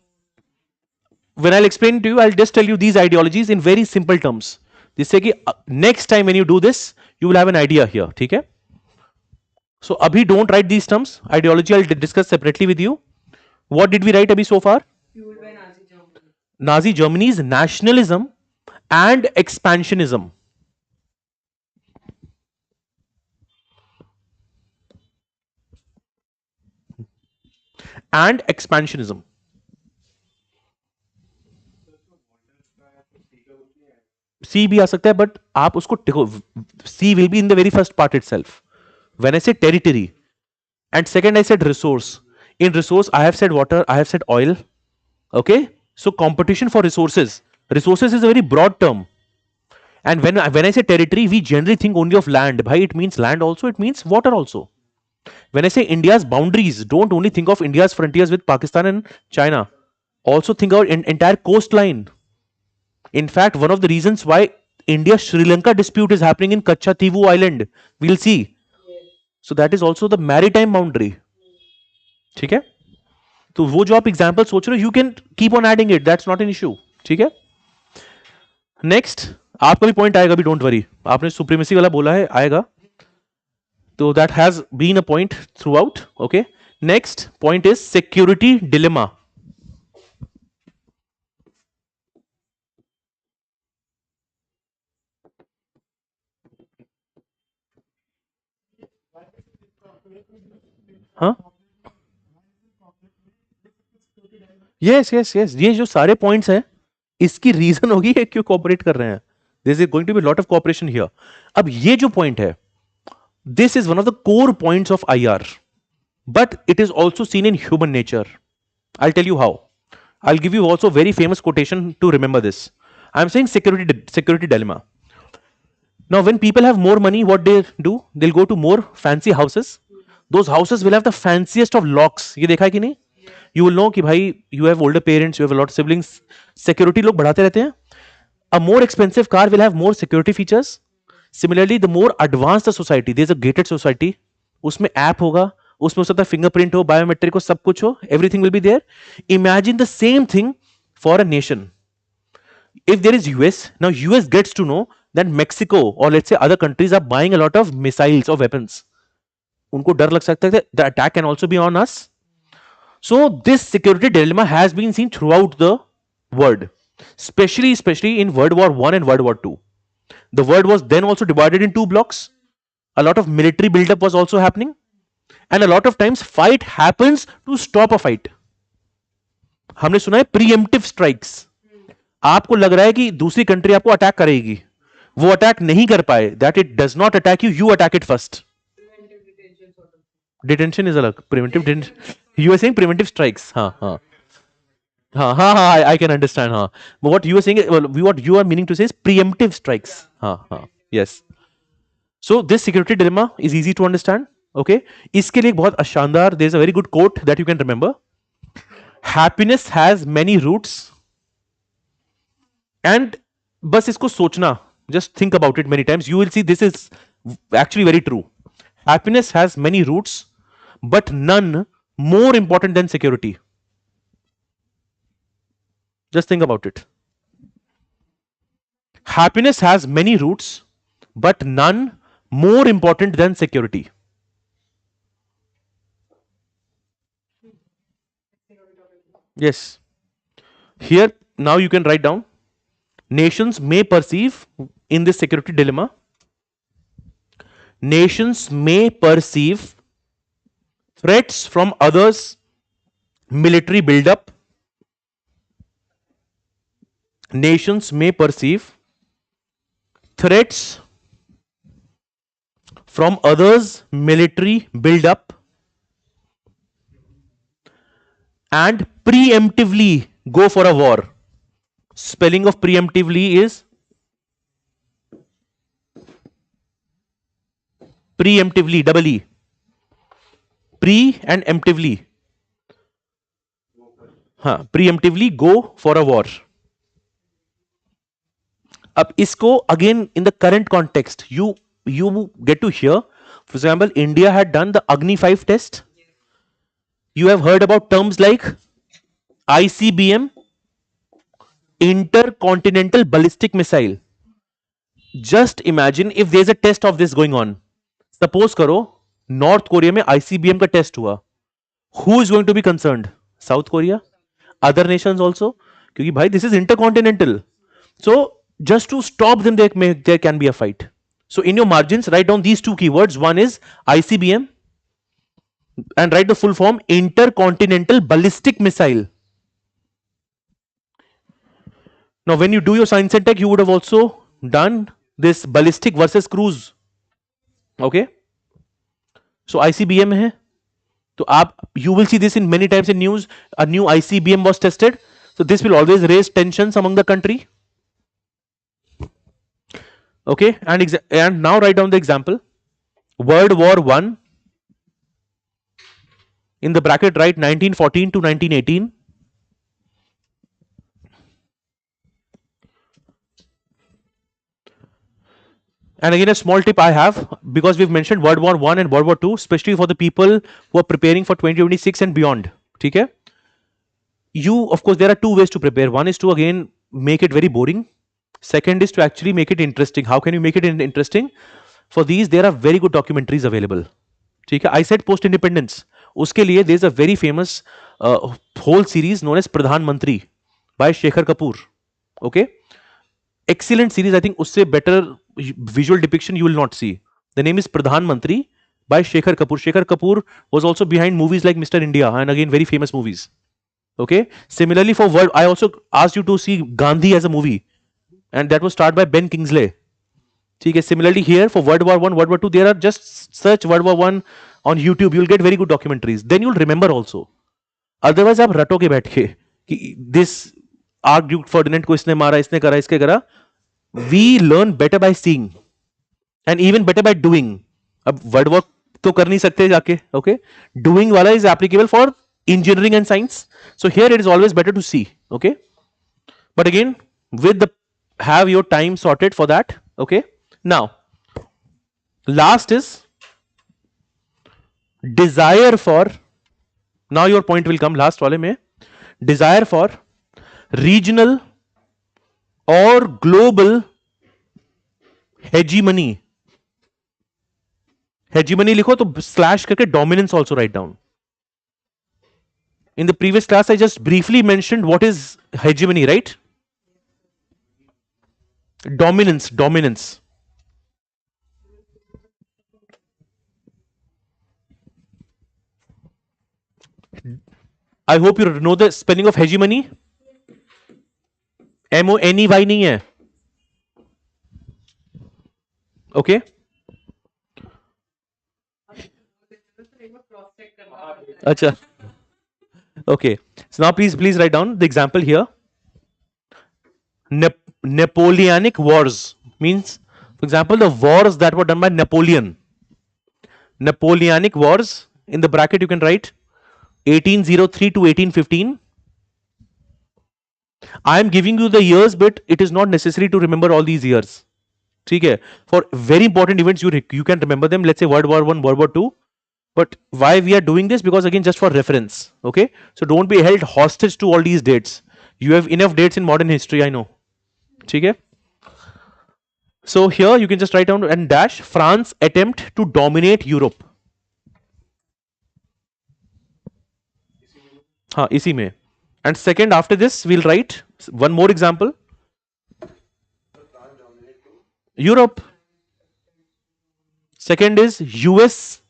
When I'll explain to you, I'll just tell you these ideologies in very simple terms. जिससे कि next time when you do this, you will have an idea here. ठीक है? So abhi don't write these terms. Ideology I'll discuss separately with you. What did we write abhi so far? Fueled by Nazi Germany. Nazi Germany's nationalism and expansionism. And expansionism. C भी आ सकता है, but आप उसको देखो, C will be in the very first part itself. When I say territory, and second I said resource. In resource I have said water, I have said oil. Okay, so competition for resources. Resources is a very broad term. And when I say territory, we generally think only of land. Bhai, it means land also, it means water also. When I say India's boundaries, don't only think of India's frontiers with Pakistan and China. Also think about entire coastline. In fact, one of the reasons why India-Sri Lanka dispute is happening in Kachativu Island, we'll see. So that is also the maritime boundary. ठीक है, तो वो जो आप example सोच रहे हो, you can keep on adding it, that's not an issue. ठीक है, नेक्स्ट आपका भी पॉइंट आएगा, भी डोंट वरी. आपने सुप्रीमेसी वाला बोला है, आएगा, तो that has been a point throughout. Okay, next point is security dilemma. हाँ, यस यस यस, ये जो सारे पॉइंट्स हैं, इसकी रीजन होगी ये क्यों कोऑपरेट कर रहे हैं. This is going to be lot of cooperation here. अब ये जो पॉइंट है, this is one of the core points of IR, but it is also seen in human nature. I'll tell you how. I'll give you also very famous quotation to remember this. I'm saying security dilemma. Now when people have more money, what they do, they'll go to more fancy houses. Those houses will have the fanciest of locks. ये देखा है कि नहीं? You will know कि भाई you have older parents, you have a lot of siblings, security लोग बढ़ाते रहते हैं. A more expensive car will have more security features. Similarly, the more advanced the society, there is a gated society, उसमें app होगा, उसमें हो सकता है फिंगरप्रिंट हो, बायोमेट्रिक हो, सब कुछ हो, everything will be there. Imagine the same thing for a nation. If there is US, now US gets to know that Mexico or let's say other countries are buying a lot of missiles or weapons. उनको डर लग सकता है the attack can also be on us. So this security dilemma has been seen throughout the world, especially in World War I and World War II. The world was then also divided in two blocks. A lot of military buildup was also happening, and a lot of times fight happens to stop a fight. हमने सुना है preemptive strikes. आपको लग रहा है कि दूसरी country आपको अटैक करेगी, वो अटैक नहीं कर पाए, that it does not attack you, you attack it first. Detention is अलग, preventive, you are saying preventive strikes. हाँ हाँ हाँ हाँ हाँ, आई कैन अंडरस्टैंड. हाँ, what you are saying, what you are meaning to say is preemptive strikes. हाँ हाँ, yes. So this security dilemma is easy to understand. Okay, इसके लिए एक बहुत शानदार, there is a very good quote that you can remember. Happiness has many roots. And बस इसको सोचना, just think about it many times, you will see this is actually very true. Happiness has many roots, but none more important than security. Just think about it. Happiness has many roots, but none more important than security. Yes, here now you can write down, nations may perceive in this security dilemma, nations may perceive threats from others, military buildup. Nations may perceive threats from others, military buildup, and preemptively go for a war. Spelling of preemptively is preemptively, double E. Pre and emptively. हाँ, preemptively go for a war. अब इसको again in the current context, you get to hear, for example, India had done the Agni 5 test. You have heard about terms like ICBM, intercontinental ballistic missile. Just imagine if there's a test of this going on. Suppose करो north Korea में ICBM का test हुआ. Who is going to be concerned? South Korea, other nations also, क्योंकि भाई this is intercontinental. So just to stop them, there can be a fight. So in your margins, write down these two keywords. One is ICBM, and write the full form, intercontinental ballistic missile. Now when you do your science and tech, you would have also done this ballistic versus cruise. Okay, so ICBM है, तो आप, you will see this in many times in news. A new ICBM was tested, so this will always raise tensions among the country. Okay, and now write down the example. World War I, in the bracket write 1914 to 1918. And again, a small tip I have, because we've mentioned World War I and World War II, especially for the people who are preparing for 2026 and beyond. Okay? You, of course, there are two ways to prepare. One is to again make it very boring. Second is to actually make it interesting. How can you make it interesting? For these, there are very good documentaries available. ठीक है, I said post independence. उसके लिए there is a very famous whole series known as Pradhan Mantri by Shekhar Kapoor. Okay, excellent series. I think उससे better visual depiction you will not see. The name is Pradhan Mantri by Shekhar Kapoor. Shekhar Kapoor was also behind movies like Mr. India and again very famous movies. Okay, similarly for World, I also asked you to see Gandhi as a movie, and that was starred by Ben Kingsley. ठीक है, similarly here for World War I, World War II, there are just search World War I on YouTube, you'll get very good documentaries. Then you'll remember also. Otherwise आप रटोगे बैठ के कि this Archduke Ferdinand को इसने मारा, इसने करा, इसके करा. We learn better by seeing and even better by doing. अब वर्ड वर्क तो कर नहीं सकते जाके. Okay, doing वाला is applicable for engineering and science. So here it is always better to see. Okay, but again with the have your time sorted for that. Okay, now last is desire for, now your point will come last वाले में, desire for regional or global hegemony. Hegemony लिखो तो slash करके dominance also write down. In the previous class I just briefly mentioned what is hegemony, right? Dominance. I hope you know the spelling of hegemony. MONEY नहीं है. Okay. अच्छा. Okay. So now please write down the example here. Napoleonic Wars means, for example, the wars that were done by Napoleon. Napoleonic Wars, in the bracket you can write 1803 to 1815. I am giving you the years, but it is not necessary to remember all these years. Okay, for very important events you can remember them. Let's say World War I, World War II. But why we are doing this? Because again, just for reference. Okay, so don't be held hostage to all these dates. You have enough dates in modern history, I know. Okay, so here you can just write down and dash France attempt to dominate Europe. हाँ, इसी में. And second, after this we'll write one more example. Europe. Second is US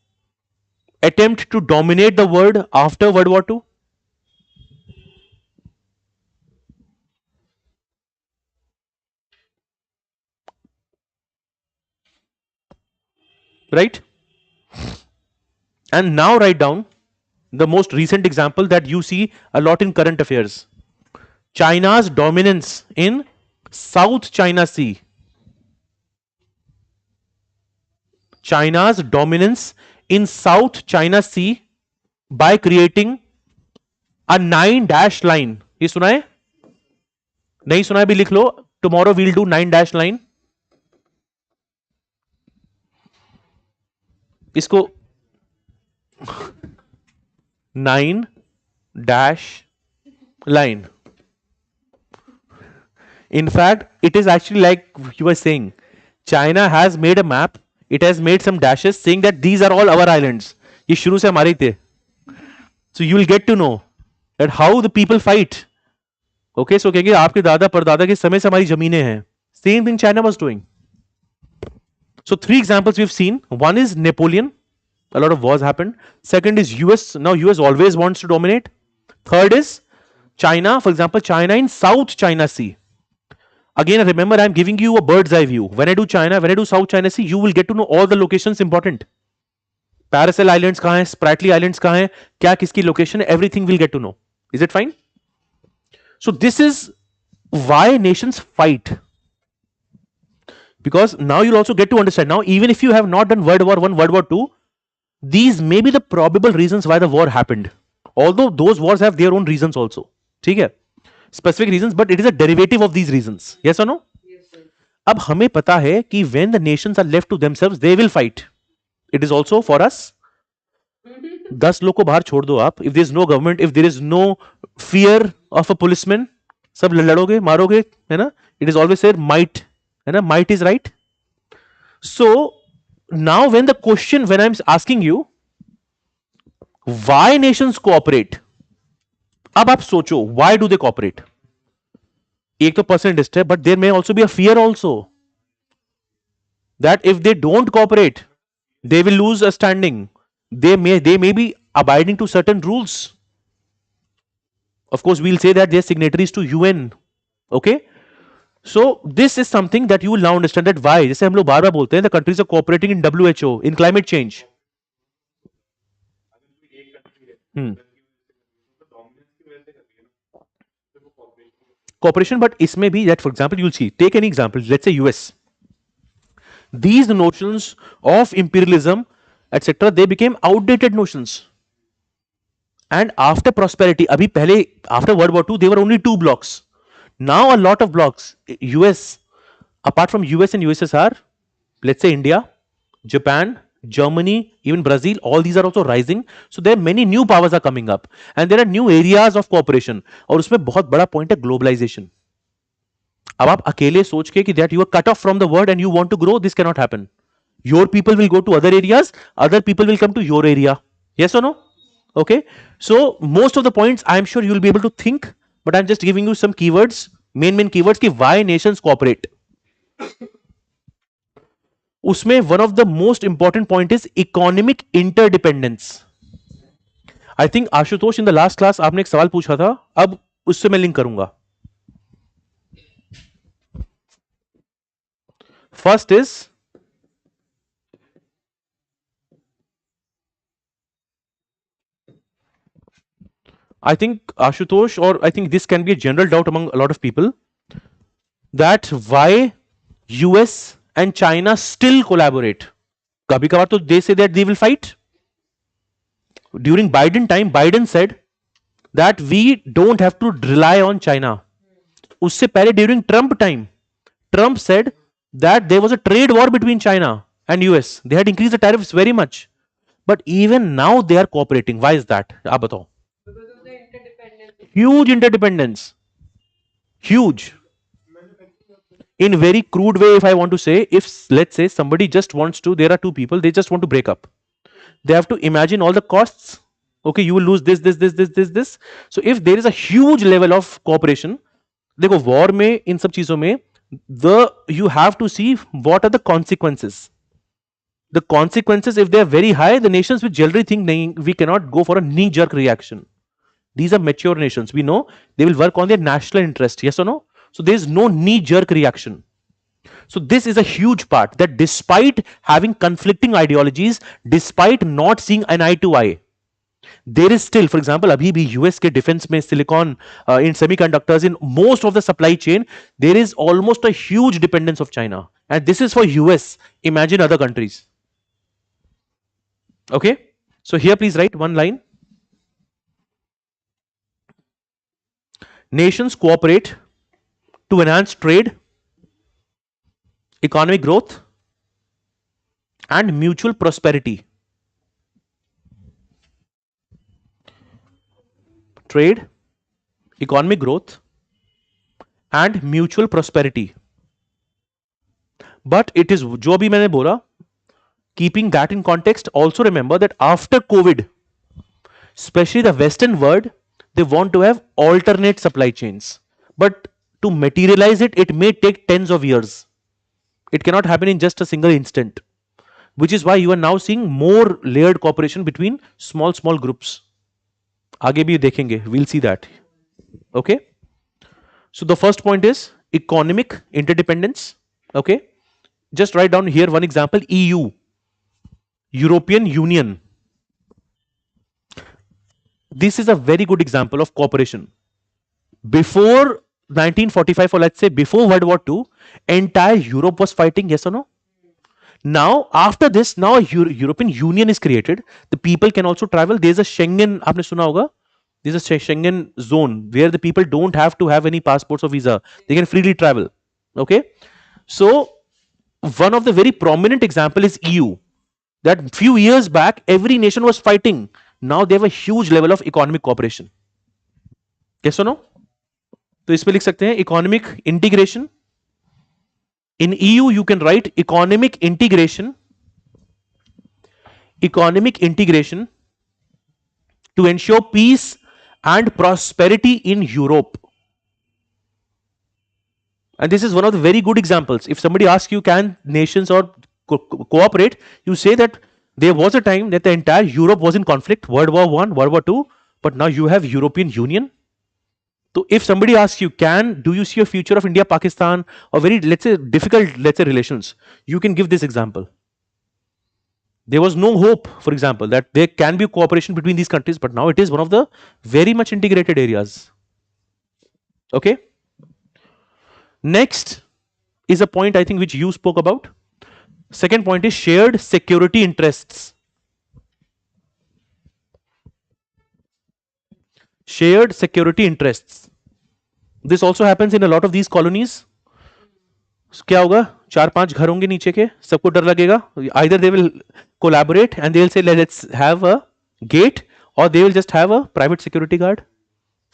attempt to dominate the world after World War II. Right? And now write down the most recent example that you see a lot in current affairs. China's dominance in South China Sea. China's dominance in South China Sea by creating a 9-dash line. ये सुना है? नहीं सुना है भी लिख लो. Tomorrow we'll do 9-dash line. इसको 9-dash line. In fact, it is actually like you were saying, China has made a map. It has made some dashes saying that these are all our islands. ये शुरू से हमारे थे. So you will get to know that how the people fight. Okay, so कहेंगे आपके दादा परदादा के समय से हमारी जमीनें हैं. Same thing China was doing. So 3 examples we've seen. One is Napoleon. A lot of wars happened. Second is US. Now US always wants to dominate. Third is China. For example, China in South China Sea. Again, remember, I'm giving you a bird's eye view. When I do China, when I do South China Sea, you will get to know all the locations important. Paracel Islands कहाँ हैं, Spratly Islands कहाँ हैं, क्या किसकी location है, everything will get to know. Is it fine? So this is why nations fight. Because now you'll also get to understand. Now, even if you have not done World War I, World War II, these may be the probable reasons why the war happened. Although those wars have their own reasons also. ठीक है? Specific reasons, but it is a derivative of these reasons. Yes or no? Yes, sir. अब हमें पता है कि when the nations are left to themselves they will fight. It is also for us. 10 लोग को बाहर छोड़ दो आप. If there is no government, if there is no fear of a policeman, सब लड़ोगे मारोगे, है ना? It is always said might, है ना? Might is right. So now when the question, when I'm asking you why nations cooperate, अब आप सोचो why do they cooperate? एक तो पर्सनलिस्ट है, but there may also be a fear also that if they don't cooperate they will lose a standing. They may be abiding to certain rules. Of course we'll say that they're signatories to UN. Okay, so this is something that you will now understand that why, जैसे हम लोग बार बार बोलते हैं the countries are cooperating in WHO in climate change. Cooperation, but इसमें भी that for example you'll see, take any example, let's say US. These notions of imperialism etc they became outdated notions. And after prosperity, abhi pehle after World War II there were only 2 blocks. Now a lot of blocks. US, apart from US and USSR, let's say India, Japan, Germany, even Brazil, all these are also rising. So there are many new powers are coming up and there are new areas of cooperation. और उसमें बहुत बड़ा point है globalization. अब आप अकेले सोच के कि that you are cut off from the world and you want to grow, this cannot happen. Your people will go to other areas, other people will come to your area. Yes or no? Okay, so most of the points I'm sure you'll be able to think, but I'm just giving you some keywords, main keywords ki why nations cooperate. उसमें one of the most important point is economic interdependence. I think Ashutosh in the last class आपने एक सवाल पूछा था, अब उससे मैं link करूंगा. First is I think Ashutosh, or I think this can be a general doubt among a lot of people, that why US and China still collaborate. Kabhi kabhar to they say that they will fight. During Biden time, Biden said that we don't have to rely on China. Usse pehle during Trump time, Trump said that there was a trade war between China and US. They had increased the tariffs very much. But even now they are cooperating. Why is that? Aap batao. Because of the interdependence. Huge interdependence. Huge. In very crude way, if I want to say, if let's say somebody just wants to, there are two people, they just want to break up. They have to imagine all the costs. Okay, you will lose this. So if there is a huge level of cooperation, देखो war में इन सब चीजों में you have to see what are the consequences. The consequences, if they are very high, the nations will generally think we cannot go for a knee-jerk reaction. These are mature nations. We know they will work on their national interest. Yes or no? So there is no knee-jerk reaction. So this is a huge part, that despite having conflicting ideologies, despite not seeing an eye to eye, there is still, for example, abhi bhi US ke defense mein silicon, in semiconductors, in most of the supply chain, there is almost a huge dependence of China. And this is for US. Imagine other countries. Okay, so here please write one line. Nations cooperate to enhance trade, economic growth, and mutual prosperity. Trade, economic growth, and mutual prosperity. But it is जो भी मैंने बोला, keeping that in context, also remember that after COVID, especially the Western world, they want to have alternate supply chains. But to materialize it, it may take tens of years. It cannot happen in just a single instant, which is why you are now seeing more layered cooperation between small groups. आगे भी देखेंगे, we'll see that. Okay, so the first point is economic interdependence. Okay, just write down here one example. EU, European Union. This is a very good example of cooperation. Before 1945, or let's say before World War II, entire Europe was fighting. Yes or no? Now after this, now a European Union is created. The people can also travel. There's a Schengen, आपने सुना होगा? There's a Schengen zone where the people don't have to have any passports or visa. They can freely travel. Okay, So one of the very prominent example is EU. That few years back, every nation was fighting. Now they have a huge level of economic cooperation. Yes or no? तो इसमें लिख सकते हैं economic integration. In EU, you can write economic integration to ensure peace and prosperity in Europe. And this is one of the very good examples. If somebody asks you, can nations or cooperate, you say that there was a time that the entire Europe was in conflict, World War I, World War II, but now you have European Union. So if somebody asks you, do you see a future of India, Pakistan, or very, let's say, difficult, relations, you can give this example. There was no hope, for example, that there can be cooperation between these countries, but now it is one of the very much integrated areas. Okay. Next is a point I think which you spoke about. Second point is shared security interests. Shared security interests. This also happens in a lot of these colonies. क्या होगा 4-5 घर होंगे नीचे के सबको डर लगेगा either they will collaborate and they will say let's have a gate or they will just have a private security guard.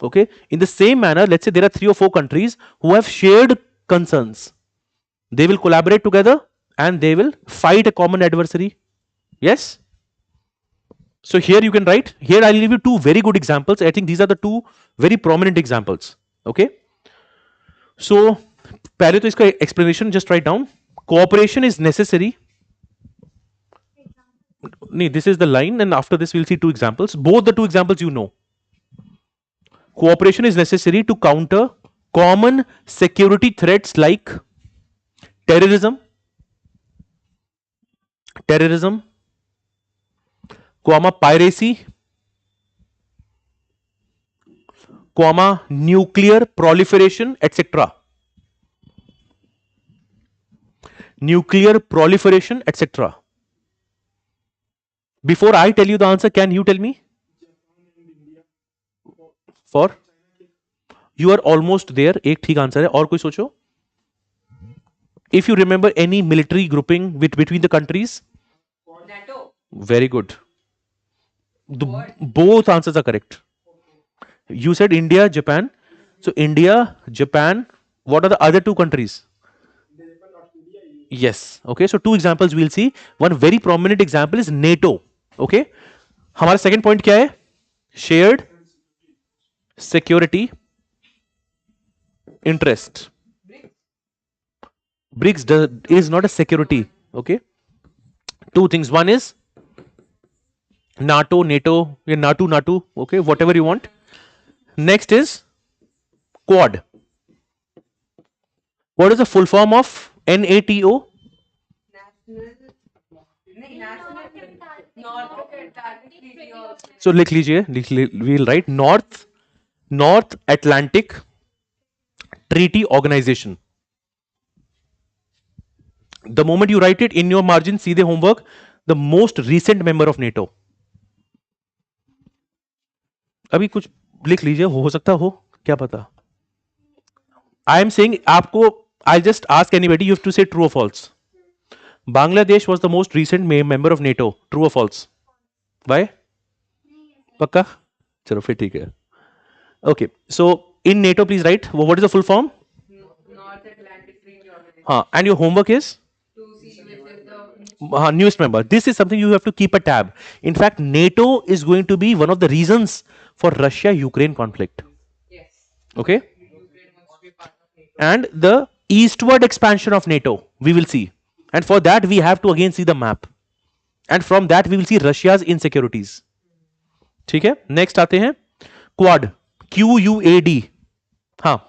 Okay, in the same manner, let's say there are 3 or 4 countries who have shared concerns. They will collaborate together and they will fight a common adversary. Yes. So here you can write, here I'll give you 2 very good examples. I think these are the 2 very prominent examples. Okay. So पहले तो इसका explanation just write down. Cooperation is necessary. No, this is the line, and after this we'll see 2 examples. Both the 2 examples you know. Cooperation is necessary to counter common security threats like terrorism, piracy, nuclear proliferation, etc. Nuclear proliferation, etc. Before I tell you the answer, can you tell me? For? You are almost there. एक ठीक answer है और कोई सोचो. If you remember any military grouping between the countries. NATO. Very good. Both answers are correct. You said India, Japan. So India, Japan. What are the other 2 countries? Yes. Okay. So 2 examples we'll see. One very prominent example is NATO. Okay. हमारा second point क्या है? Shared security interest. BRICS is not a security. Okay. 2 things. One is NATO, NATO. Okay. Whatever you want. Next is Quad. What is the full form of NATO? So लिख लीजिए. We'll write North Atlantic Treaty Organization. The moment you write it in your margin, see the homework, the most recent member of NATO. अभी कुछ लिख लीजिए, हो सकता हो, क्या पता. I am saying आपको, I'll just ask anybody, you have to say true or false. Bangladesh was the most recent member of NATO. True or false? Why? पक्का? चलो फिर ठीक है. Okay, so in NATO, please write. What is the full form? North Atlantic Treaty Organization. And your homework is? To see which is the newest member. This is something you have to keep a tab. In fact, NATO is going to be one of the reasons for Russia-Ukraine conflict. Yes. Okay. Ukraine wants to be part of NATO. And the eastward expansion of NATO, we will see. And for that, we have to again see the map. And from that, we will see Russia's insecurities. ठीक है. Next आते हैं Quad. QUAD. हाँ.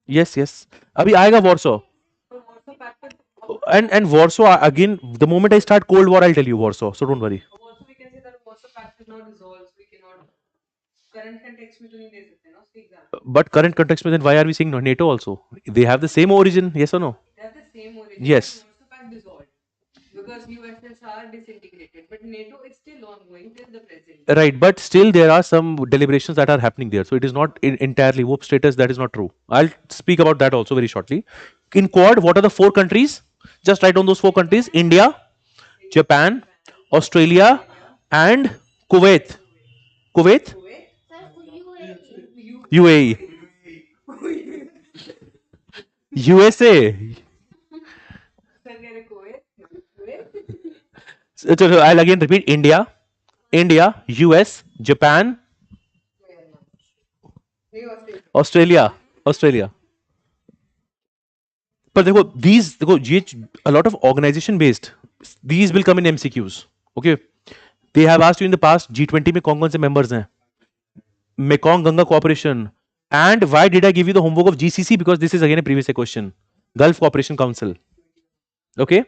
Yes. अभी आएगा Warsaw. And Warsaw again. The moment I start Cold War, I'll tell you Warsaw. So don't worry. Also, we can say that Warsaw Pact is not resolved. We cannot. Current context में तो नहीं दे सकते ना उसके example. But current context में then why are we saying NATO also? They have the same origin. Yes or no? They have the same origin. Yes. Warsaw Pact dissolved because USS are disintegrated, but NATO is still ongoing till the present. Right, but still there are some deliberations that are happening there. So it is not entirely whoop status. That is not true. I'll speak about that also very shortly. In Quad, what are the 4 countries? Just write down those 4 countries: India, Japan, Australia, and Kuwait. Kuwait, UAE, USA. So I'll again repeat: India, US, Japan, Australia, Australia. पर देखो देखो ये a lot of organization based, these will come in MCQs. Okay, they have asked you in the past G20 में कौन कौन से members हैं, Mekong Ganga Cooperation, and why did I give you the homework of GCC, because this is again a previous question, Gulf Cooperation Council. Okay,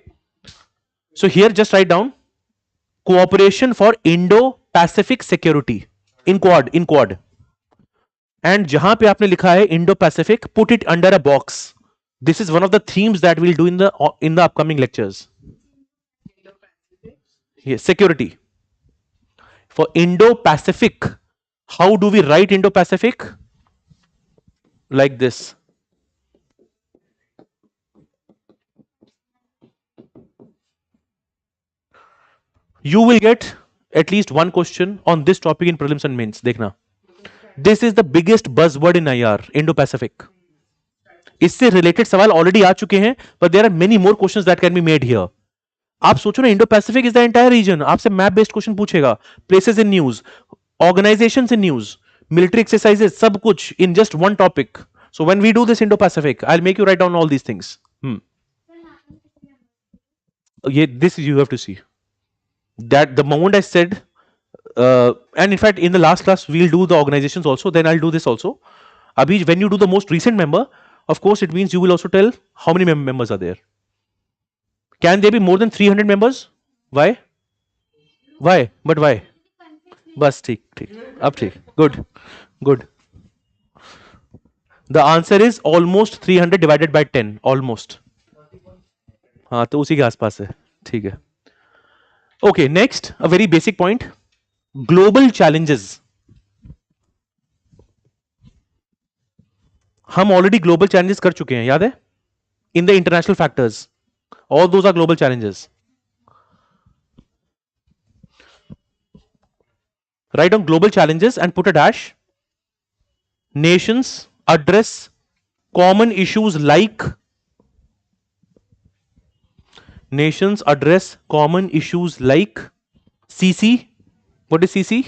so here just write down cooperation for Indo-Pacific security in Quad. And जहां पे आपने लिखा है Indo-Pacific, put it under a box. This is one of the themes that we'll do in the upcoming lectures. Yes, security for Indo-Pacific. How do we write Indo-Pacific? Like this. You will get at least one question on this topic in prelims and mains. देखना. This is the biggest buzzword in IR, Indo-Pacific. इससे related सवाल already आ चुके हैं, but there are many more questions that can be made here. आप सोचो ना, Indo Pacific is the entire region. आपसे map based question पूछेगा, places in news, organisations in news, military exercises, सब कुछ in just one topic. So when we do this Indo Pacific, I will make you write down all these things. ये this you have to see that the moment I said, and in fact in the last class we'll do the organizations also, then I'll do this also. Abhi, when you do the most recent member, of course it means you will also tell how many members are there. Can there be more than 300 members? Why? But why? बस ठीक ठीक, अब ठीक, good. The answer is almost 300 divided by 10, almost. हाँ तो उसी के आसपास है. ठीक है. Okay, next, a very basic point. Global challenges. हम ऑलरेडी ग्लोबल चैलेंजेस कर चुके हैं, याद है? In the international factors, all those are global challenges. Write down global challenges and put a dash. Nations address common issues like. Nations address common issues like CC. What is CC?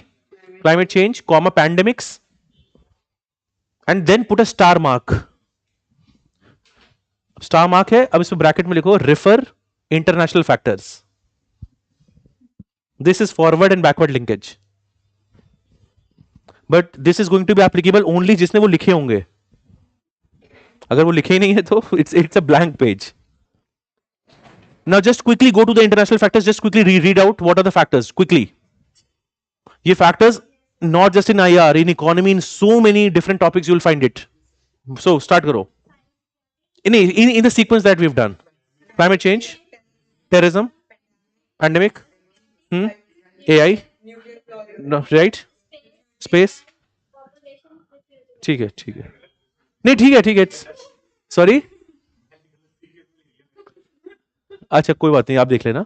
Climate change, comma pandemics. And then put a star mark. Star mark है, अब इसमें bracket में लिखो refer international factors. This is forward and backward linkage, but this is going to be applicable only जिसने वो लिखे होंगे. अगर वो लिखे ही नहीं है तो it's a blank page. Now just quickly go to the international factors, just quickly read out what are the factors quickly. ये factors not just in IR, in economy, in so many different topics you will find it. So start करो. In the sequence that we've done: climate change, terrorism, pandemic, AI, no, right? Space. ठीक है नहीं ठीक है sorry. अच्छा कोई बात नहीं, आप देख लेना.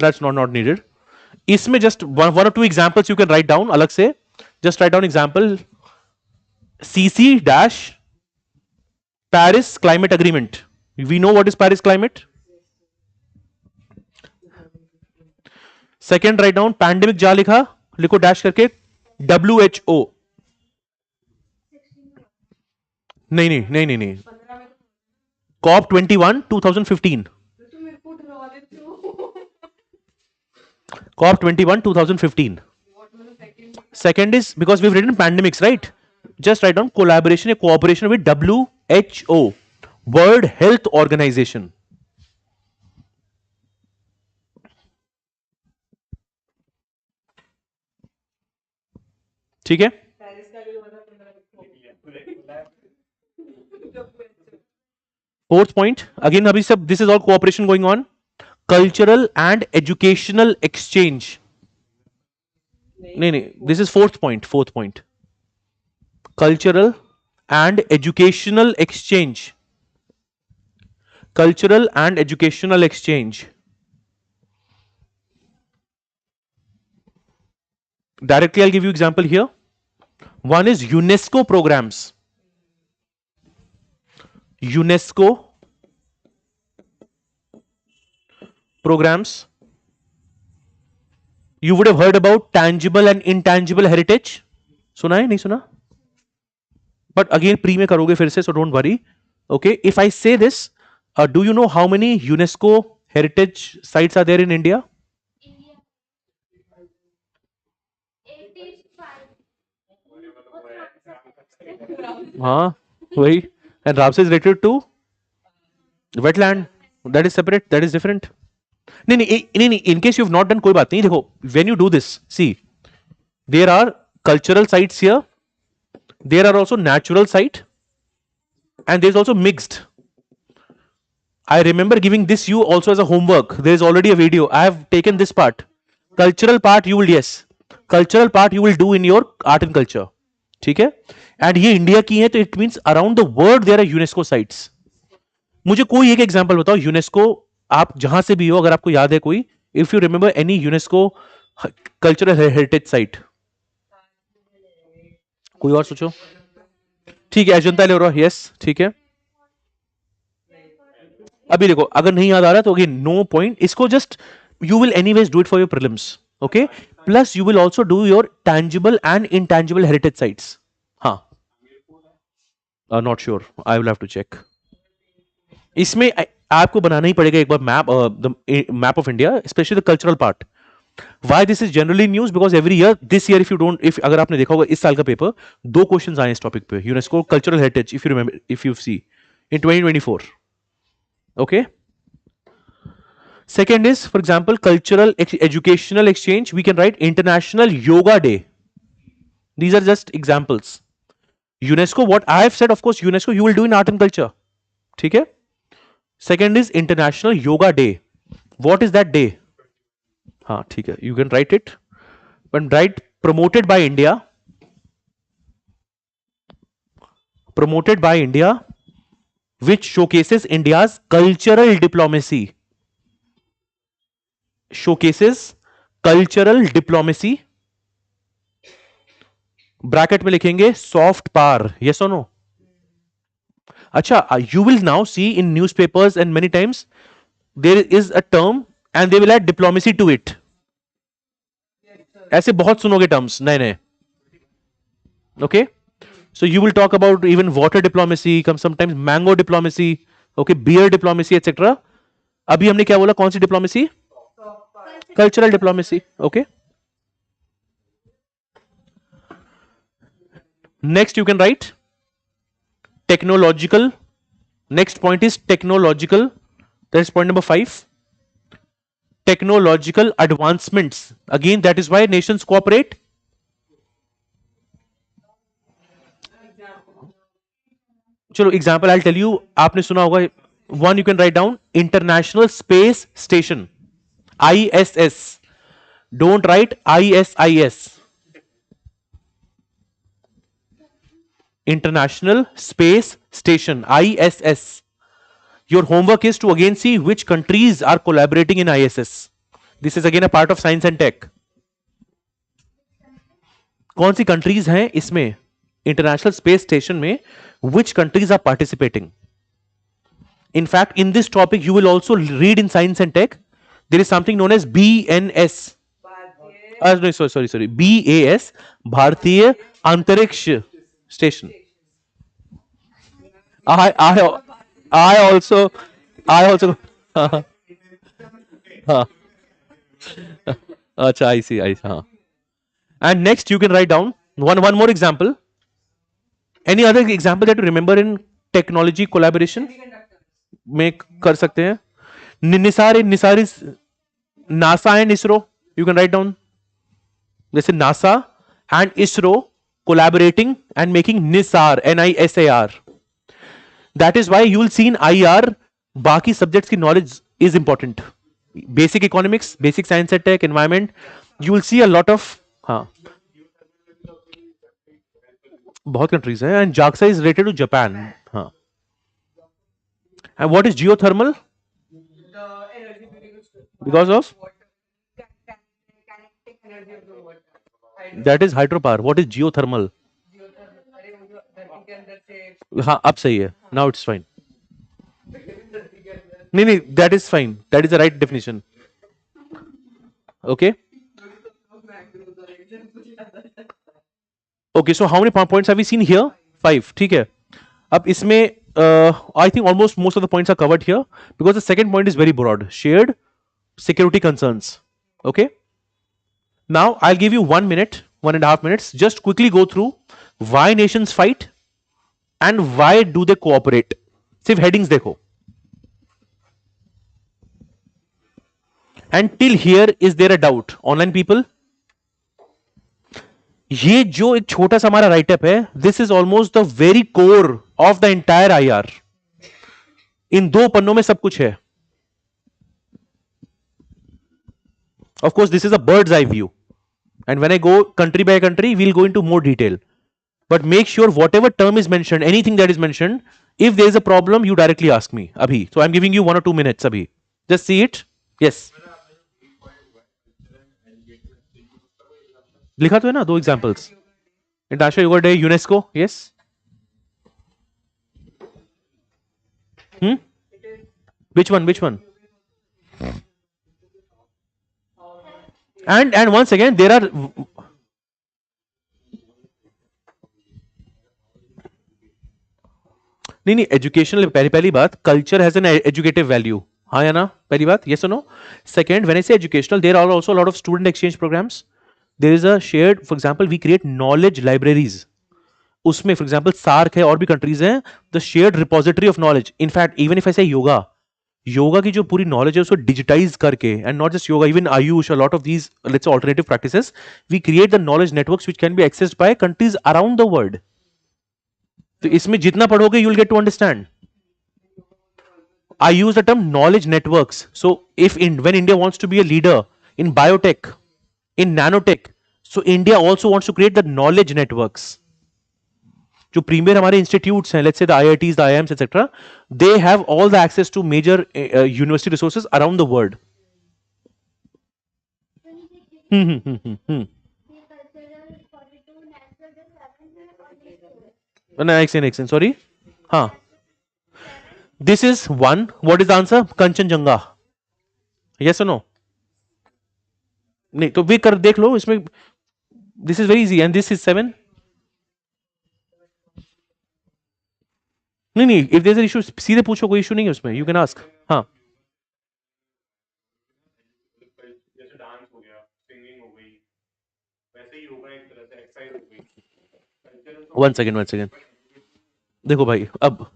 That's not needed. इसमें just one or two examples you can write down अलग से. Just write down example CC dash Paris Climate Agreement. We know what is Paris Climate. Second, write down pandemic जा लिखा, लिखो dash करके WHO. नहीं COP21 2015. COP21 2015. Second is, because we've written pandemics, right? Just write down collaboration, cooperation with WHO, World Health Organization. ठीक है. Fourth point, again abhi sab, this is all cooperation going on. Cultural and educational exchange. नहीं, this is fourth point. Cultural and educational exchange. Cultural and educational exchange. Directly I'll give you example here. One is UNESCO programs. UNESCO programs. You would have heard about tangible and intangible heritage. सुना है नहीं सुना? But again pre में करोगे फिर से, so don't worry. Okay, if I say this, do you know how many UNESCO heritage sites are there in India? हाँ वही. And Ramsar is related to wetland. That is separate, that is different. नहीं, in case you have not done, कोई बात नहीं. देखो, when you do this, see, there are cultural sites here, there are also natural site, and there is also mixed. I remember giving this you also as a homework. There is already a video. I have taken this part. Cultural part you will, yes, cultural part you will do in your art and culture. ठीक है? And ये India की है, तो it means around the world there are UNESCO sites. मुझे कोई एक example बताओ यूनेस्को, आप जहां से भी हो, अगर आपको याद है कोई, if you remember any UNESCO cultural heritage site. कोई और सोचो. ठीक है, अजंता एलोरा, यस, ठीक है. अभी देखो, अगर नहीं याद आ रहा तो अगेन नो पॉइंट. इसको just you will anyways do it for your prelims. Okay, plus you will also do your tangible and intangible heritage sites. हाँ, not sure, I will have to check. इसमें आपको बनाना ही पड़ेगा एक बार map, the map of India, specially the cultural part. Why this is generally news? Because every year, this year, if you don't, if अगर आपने देखा होगा इस साल का पेपर, 2 क्वेश्चंस आए इस टॉपिक पे, UNESCO cultural heritage, if you remember, if you see in 2024. Okay. Second is, for example, cultural educational exchange. We can write International Yoga Day. These are just examples. UNESCO, what I have said, of course, UNESCO you will do in art and culture. ठीक है? Second is International Yoga Day. What is that day? हाँ ठीक है, you can write it, but write promoted by India. Promoted by India, which showcases India's cultural diplomacy. Showcases cultural diplomacy. Bracket में लिखेंगे soft power. yes or no? अच्छा, you will now see in newspapers and many times there is a term and they will add diplomacy to it. ऐसे बहुत सुनोगे terms नए नए. Okay, so you will talk about even water diplomacy, sometimes mango diplomacy, okay, beer diplomacy, etc. अभी हमने क्या बोला, कौन सी diplomacy? Cultural diplomacy. Okay, next you can write technological. Next point is technological. That is point number 5. Technological advancements. Again, that is why nations cooperate. चलो example I tell you, आपने सुना होगा, one you can write down international space station, ISS. Don't write ISIS. International Space Station, ISS. Your homework is to again see which countries are collaborating in ISS. This is again a part of science and tech. कौन सी countries हैं इसमें International Space Station में, which countries are participating? In fact, in this topic you will also read in science and tech. There is something known as BNS. No, sorry, BAS, भारतीय अंतरिक्ष station. I also हाँ, अच्छा, I see, हाँ. And next you can write down one more example. Any other example that you remember in technology collaboration में कर सकते हैं? Nisar is NASA and ISRO. You can write down, जैसे NASA and ISRO collaborating and making NISAR, NISAR. That is why you will see in IR बाकी subjects की knowledge is important. Basic economics, basic science and tech, environment, you will see a lot of हाँ बहुत countries हैं, and JAXA is related to Japan. हाँ. And what is geothermal? The energy Because of kinetic energy of the water. that is hydropower. What is geothermal? अरे वो जो धरती के अंदर से हाँ अब सही है. Now it's fine. नहीं नहीं, that is fine. That is the right definition. Okay. Okay, so how many points have we seen here? 5. ठीक है. अब इसमें I think almost most of the points are covered here because the second point is very broad. Shared security concerns. Okay. Now I'll give you 1 minute, 1.5 minutes. Just quickly go through why nations fight and why do they cooperate. सिर्फ headings देखो. And till here is there a doubt? Online people? ये जो एक छोटा सा हमारा write up है, this is almost the very core of the entire IR. इन 2 पन्नों में सब कुछ है. Of course, this is a bird's eye view. And when I go country by country, we'll go into more detail. But make sure whatever term is mentioned, anything that is mentioned, if there is a problem, you directly ask me. Abhi. So I'm giving you 1 or 2 minutes. Abhi. Just see it. Yes. लिखा तो है ना 2 examples. International Yoga Day, UNESCO. Yes. Which one? Which one? And once again there are नहीं educational. पहली बात, culture has an educative value. हाँ या ना? पहली बात, yes or no? Second, when I say educational, there are also a lot of student exchange programs. There is a shared, for example, we create knowledge libraries. उसमें for example SAARC है और भी countries हैं. The shared repository of knowledge. In fact even if I से योगा की जो पूरी knowledge है उसको डिजिटाइज करके, and not just yoga, even Ayush, a lot of these let's say alternative practices, we create the knowledge networks which can be accessed by countries around the world. तो इसमें जितना पढ़ोगे you will get to understand. I use the term knowledge networks. So if when India wants to be a leader in biotech, in nanotech, so India also wants to create the knowledge networks. जो premiere हमारे institutes हैं, let's say the IITs, the IIMs, etc., they have all the access to major university resources around the world. Excellent. Sorry. हाँ. This is 1. What is the answer? Kanchenjunga. Yes or no? नहीं तो भी कर देख लो इसमें. This is very easy. And this is 7. नहीं, if there's an issue सीधे पूछो, कोई इशू नहीं है उसमें. You can ask. हाँ. One second. देखो भाई, अब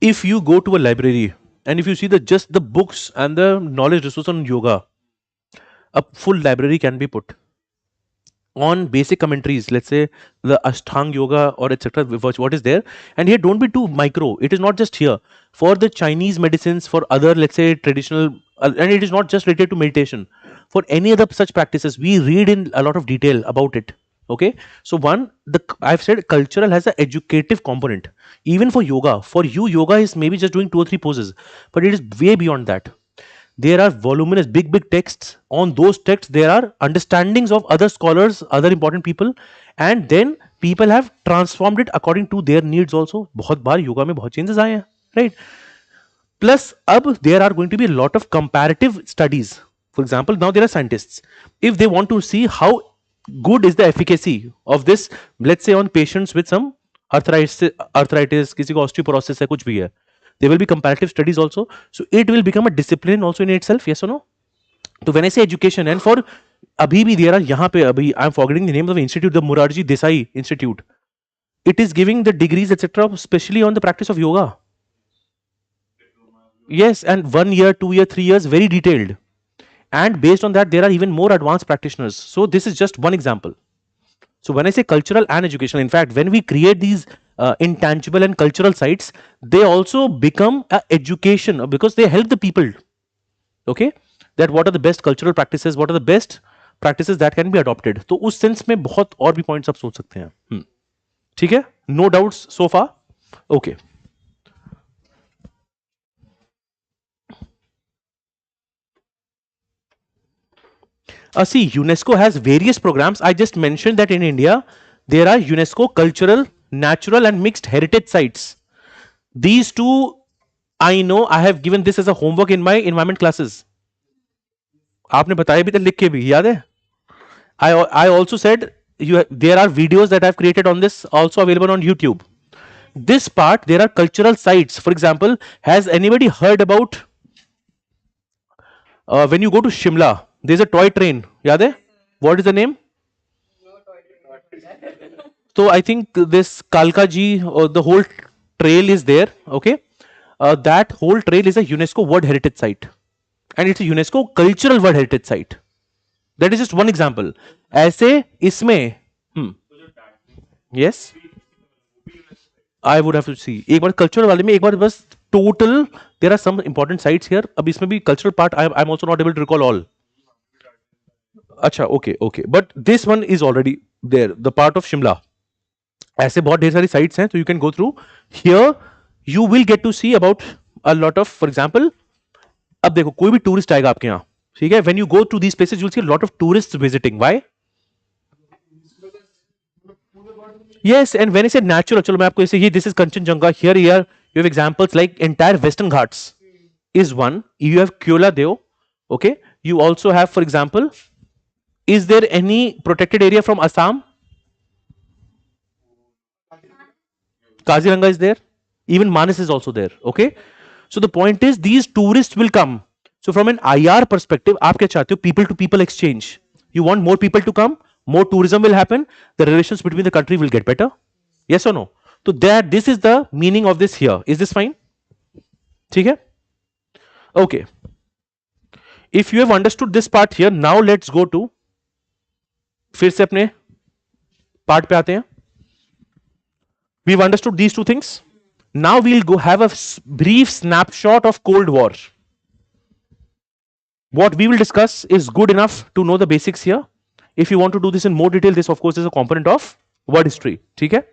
if you go to a library and if you see just the books and the knowledge resource on yoga, a full library can be put on basic commentaries, let's say the Ashtang yoga or etc., what is there. And here don't be too micro. It is not just here for the Chinese medicines, for other, let's say, traditional, and it is not just related to meditation. For any other such practices, we read in a lot of detail about it. Okay, so I've said cultural has an educative component. Even for yoga, yoga is maybe just doing 2 or 3 poses, but it is way beyond that. There are voluminous big texts. On those texts there are understandings of other scholars, other important people, and then people have transformed it according to their needs also. बहुत बार योगा में बहुत changes आए हैं, right? Plus अब there are going to be a lot of comparative studies. For example, now there are scientists. If they want to see how good is the efficacy of this, let's say on patients with some arthritis, किसी को osteoporosis है, कुछ भी है, there will be comparative studies also. So it will become a discipline also in itself. Yes or no? So when I say education, and for abhi bhi there are यहाँ पे अभी I'm forgetting the name of the institute, the Morarji Desai Institute. It is giving the degrees etc., especially on the practice of yoga. Yes, and 1 year, 2 year, 3 years, very detailed. And based on that, there are even more advanced practitioners. So this is just one example. So when I say cultural and educational, in fact, when we create these intangible and cultural sites, they also become a education because they help the people. Okay, that what are the best cultural practices, what are the best practices that can be adopted. तो उस sense में बहुत और भी points आप सोच सकते हैं. ठीक है, no doubts so far. Okay, see, UNESCO has various programs. I just mentioned that in India there are UNESCO cultural, natural and mixed heritage sites. These two, I know I have given this as a homework in my environment classes. आपने बताया भी था लिख के भी, याद है? I also said there are videos that I've created on this also available on YouTube. This part, there are cultural sites. For example, has anybody heard about when you go to Shimla, there's a toy train, yaad hai? What is the name? So I think this Kalka ji, the whole trail is there. Okay, that whole trail is a UNESCO World Heritage Site, and it's a UNESCO Cultural World Heritage Site. That is just one example. ऐसे इसमें yes, I would have to see. एक बार cultural वाले में एक बार बस total. There are some important sites here. अब इसमें भी cultural part I'm also not able to recall all. अच्छा, okay, okay. But this one is already there. The part of Shimla. ऐसे बहुत ढेर सारी sites हैं, so you can go through. Here you will get to see about a lot of, for example, अब देखो कोई भी tourist आएगा आपके यहाँ, ठीक है? When you go to these places, you'll see a lot of tourists visiting. Why? Yes, and when I say natural, चलो मैं आपको ऐसे ये this is Kanchenjunga. Here you have examples like entire Western Ghats is one. You have Kyola Deo. Okay. You also have, for example, is there any protected area from Assam? Kaziranga is there. Even Manas is also there. Okay. So the point is these tourists will come. So from an IR perspective, आप क्या चाहते हो? People to people exchange. You want more people to come, more tourism will happen, the relations between the country will get better. Yes or no? So that this is the meaning of this here. Is this fine? ठीक है? Okay. If you have understood this part here, now let's go to फिर से अपने part पे आते हैं. We've understood these two things. Now we'll go have a brief snapshot of Cold War. What we will discuss is good enough to know the basics here. If you want to do this in more detail, this of course is a component of world history. ठीक है?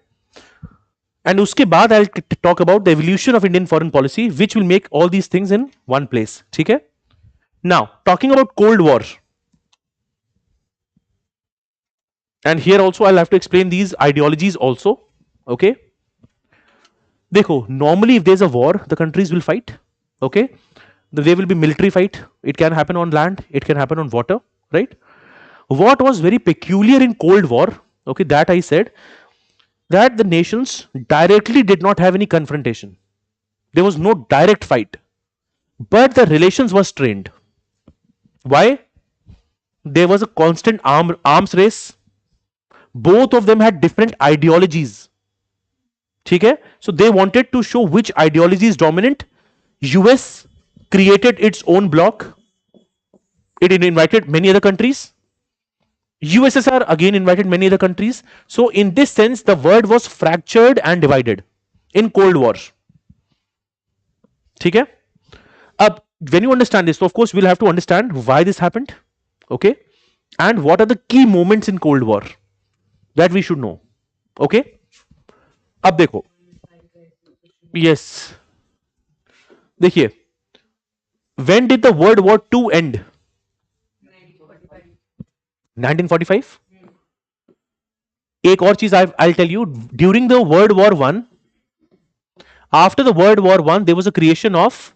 And उसके बाद I'll talk about the evolution of Indian foreign policy, which will make all these things in one place. ठीक है? Now, talking about Cold War. And here also I'll have to explain these ideologies also. Okay? देखो, normally if there's a war, the countries will fight. Okay? There will be military fight. It can happen on land. It can happen on water. Right? What was very peculiar in Cold War, okay, that I said, that the nations directly did not have any confrontation. There was no direct fight. But the relations were strained. Why? There was a constant arms race. Both of them had different ideologies. ठीक है? So they wanted to show which ideology is dominant. US created its own bloc. It invited many other countries. USSR again invited many other countries. So in this sense, the world was fractured and divided in Cold War. ठीक है? अब when you understand this, so of course we'll have to understand why this happened, okay, and what are the key moments in Cold War that we should know. Okay, अब देखो, yes, देखिए, when did the World War II end? 1945. एक और चीज I'll tell you, during the World War I, after the World War I, there was a creation of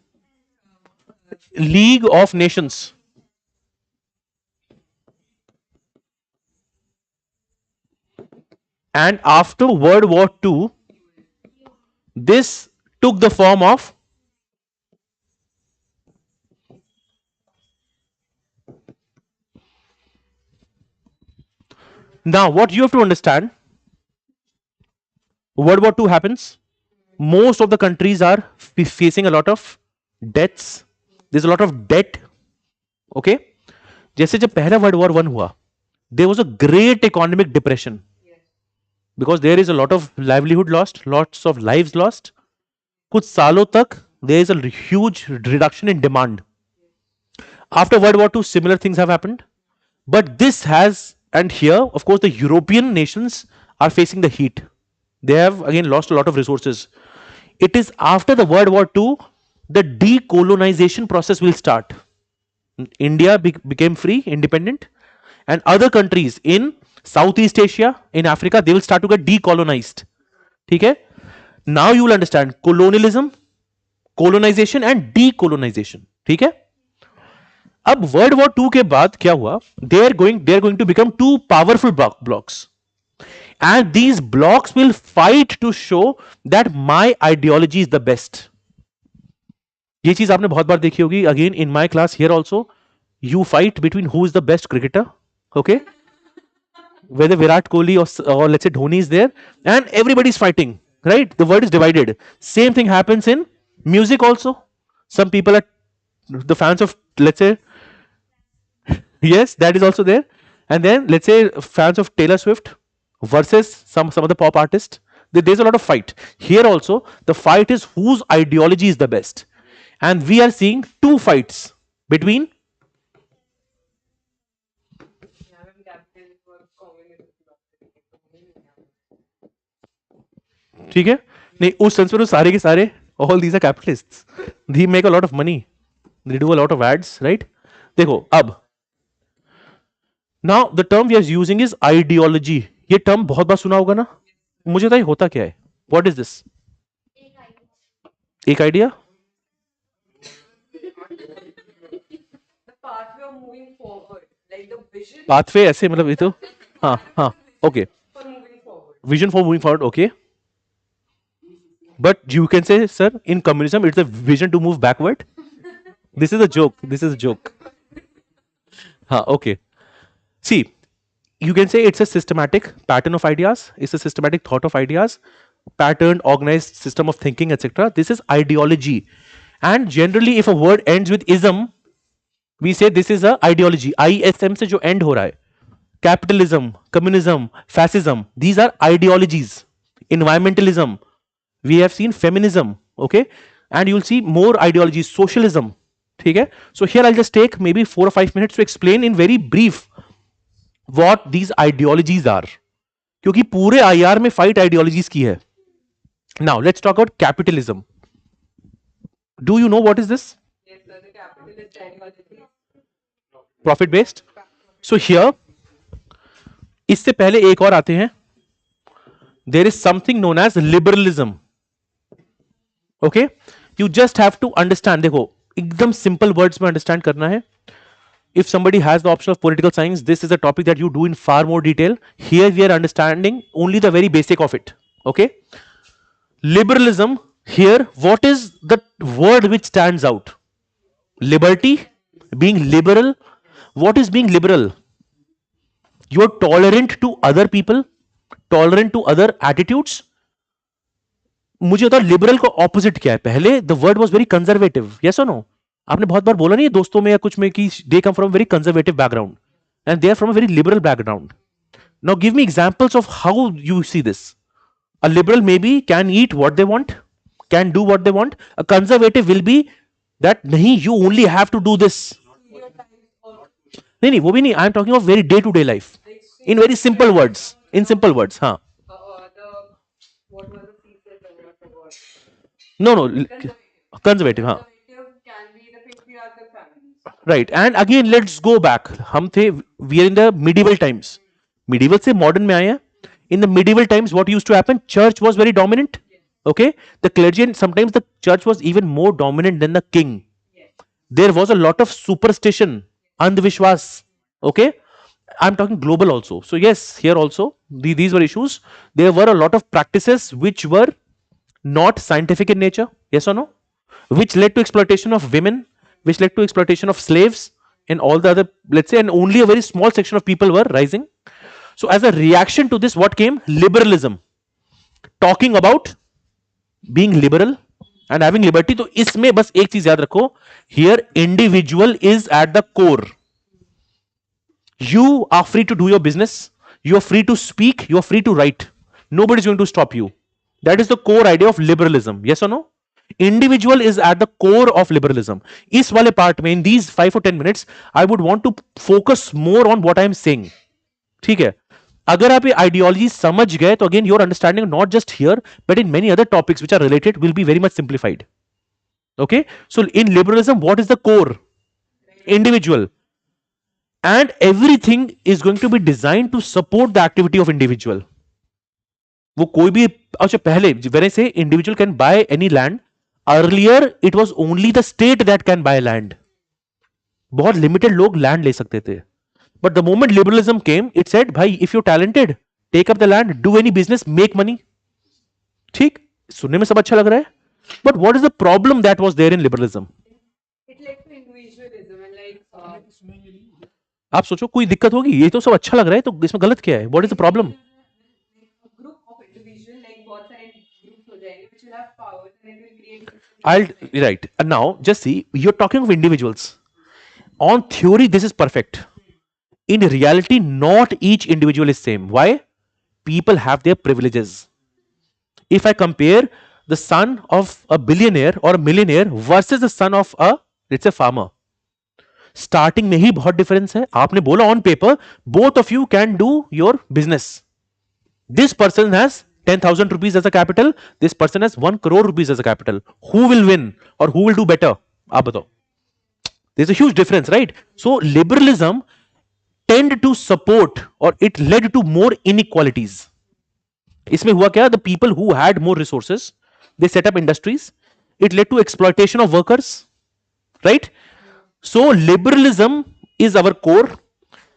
League of Nations. And after World War II, this took the form of now what you have to understand, World War II happens, most of the countries are facing a lot of debts, there's a lot of debt. Okay, जैसे जब पहला world war 1 हुआ, there was a great economic depression because there is a lot of livelihood lost, lots of lives lost. कुछ सालों तक there is a huge reduction in demand. After World War II, similar things have happened. But this has, and here, of course, the European nations are facing the heat. They have again lost a lot of resources. It is after the World War II, the decolonization process will start. India became free, independent, and other countries in Southeast Asia, in Africa, they will start to get decolonized. Okay? Now you will understand colonialism, colonization and decolonization. ठीक है? अब world war 2 के बाद क्या हुआ? They are going to become two powerful blocks. And these blocks will fight to show that my ideology is the best. ये चीज आपने बहुत बार देखी होगी. Again in my class here also, you fight between who is the best cricketer. Okay? Whether Virat Kohli or let's say Dhoni is there, and everybody is fighting, right? The world is divided. Same thing happens in music also. Some people are the fans of, let's say, yes, that is also there. And then let's say fans of Taylor Swift versus some of the pop artists. There's a lot of fight. Here also, the fight is whose ideology is the best. And we are seeing two fights between. ठीक है नहीं उस sense में तो सारे के सारे all these are capitalists. They make a lot of money. They do a lot of ads, right? देखो अब now the term we are using is ideology. ये term बहुत बार सुना होगा ना. मुझे बताइए होता क्या है? What is this? एक idea? Pathway of moving forward, like the vision. Pathway ऐसे मतलब ये तो हाँ हाँ okay. For moving forward. Vision for moving forward, okay. But you can say, sir, in communism, it's a vision to move backward. This is a joke. This is a joke. Okay. See, you can say it's a systematic pattern of ideas. It's a systematic thought of ideas, patterned, organized system of thinking, etc. This is ideology. And generally, if a word ends with ism, we say this is a ideology. ISM से जो end हो रहा है. Capitalism, communism, fascism. These are ideologies. Environmentalism. We have seen feminism, okay, and you'll see more ideologies, socialism. Okay, so here I'll just take maybe 4 or 5 minutes to explain in very brief what these ideologies are, क्योंकि पूरे IR में 5 ideologies की है. Now let's talk about capitalism. Do you know what is this? Yes, sir, the capitalist ideology. Profit based. So here, इससे पहले एक और आते हैं. There is something known as liberalism. Okay, you just have to understand. देखो एकदम simple words में understand करना है. If somebody has the option of political science, this is a topic that you do in far more detail. Here we are understanding only the very basic of it. Okay, liberalism. Here, what is the word which stands out? Liberty, being liberal. What is being liberal? You are tolerant to other people, tolerant to other attitudes. मुझे बता liberal का opposite क्या है. पहले the word was very conservative. Yes और no? आपने बहुत बार बोला नहीं दोस्तों में या कुछ में कि they come from very conservative background and they are from a very liberal background. Now give me examples of how you see this. A liberal may be can eat what they want, can do what they want. A conservative will be that नहीं you only have to do this. नहीं वो भी नहीं. I am talking of very day to day life in very simple words. In simple words. हाँ. No, conservative. हाँ. Right. And again, let's go back. हम थे, we are in the medieval times. Medieval से modern में आए हैं. In the medieval times, what used to happen? Church was very dominant. Okay. The clergy and sometimes the church was even more dominant than the king. There was a lot of superstition, andvishwas. Okay. I'm talking global also. So yes, here also these were issues. There were a lot of practices which were not scientific in nature, yes or no, which led to exploitation of women, which led to exploitation of slaves and all the other, let's say, and only a very small section of people were rising. So as a reaction to this, what came? Liberalism, talking about being liberal and having liberty. तो इसमें बस एक चीज याद रखो, here individual is at the core. You are free to do your business, you are free to speak, you are free to write. Nobody is going to stop you. That is the core idea of liberalism. Yes or no? Individual is at the core of liberalism. इस वाले part में in these 5 or 10 minutes I would want to focus more on what I am saying. ठीक है. अगर आप ये ideology समझ गए तो again your understanding not just here but in many other topics which are related will be very much simplified. Okay, so in liberalism what is the core? Individual, and everything is going to be designed to support the activity of individual. वो कोई भी, अच्छा पहले when I say individual can buy any land, earlier it was only the state that can buy land. बहुत limited लोग land ले सकते थे. But the moment liberalism came, it said, भाई if you're talented, take up the land, do any business, make money. ठीक, सुनने में सब अच्छा लग रहा है. But what is the problem that was there in liberalism? It led to individualism and आप सोचो कोई दिक्कत होगी, ये तो सब अच्छा लग रहा है, तो इसमें गलत क्या है? What is the problem? group of individual, like बहुत सारे groups हो जाएंगे which will have powers and it will create. I'll right. And now just see, you're talking of individuals. On theory, this is perfect. In reality, not each individual is same. Why? People have their privileges. If I compare the son of a billionaire or a millionaire versus the son of a, let's say, farmer, starting में ही बहुत difference है. आपने बोला on paper, both of you can do your business. This person has 10,000 rupees as a capital. This person has 1 crore rupees as a capital. Who will win or who will do better? आप बताओ. There's a huge difference, right? So liberalism tend to support or it led to more inequalities. इसमें हुआ क्या? The people who had more resources, they set up industries. It led to exploitation of workers, right? So liberalism is our core.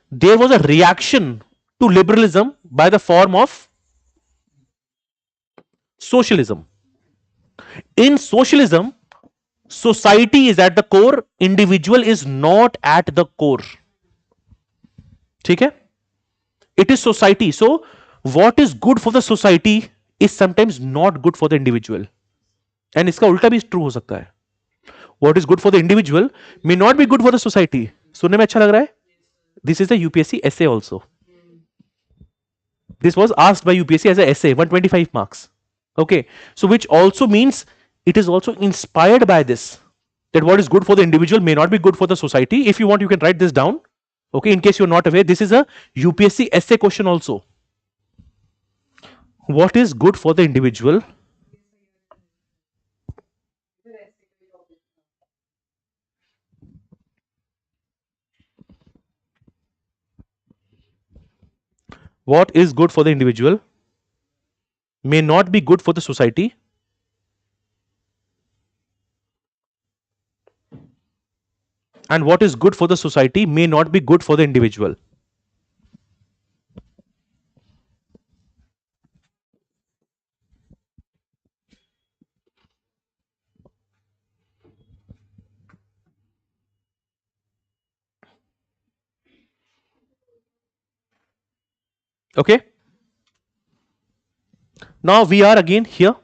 There was a reaction to liberalism by the form of socialism. In socialism, society is at the core, individual is not at the core. ठीक है? It is society. So what is good for the society is sometimes not good for the individual. And इसका उल्टा भी true हो सकता है. What is good for the individual may not be good for the society. सुनने में अच्छा लग रहा है? This is a UPSC essay also. This was asked by UPSC as an essay, 125 marks. Okay, so which also means it is also inspired by this, that what is good for the individual may not be good for the society. If you want, you can write this down. Okay, in case you're not aware, this is a UPSC essay question also. What is good for the individual? What is good for the individual may not be good for the society. And what is good for the society may not be good for the individual. Okay, now we are again here.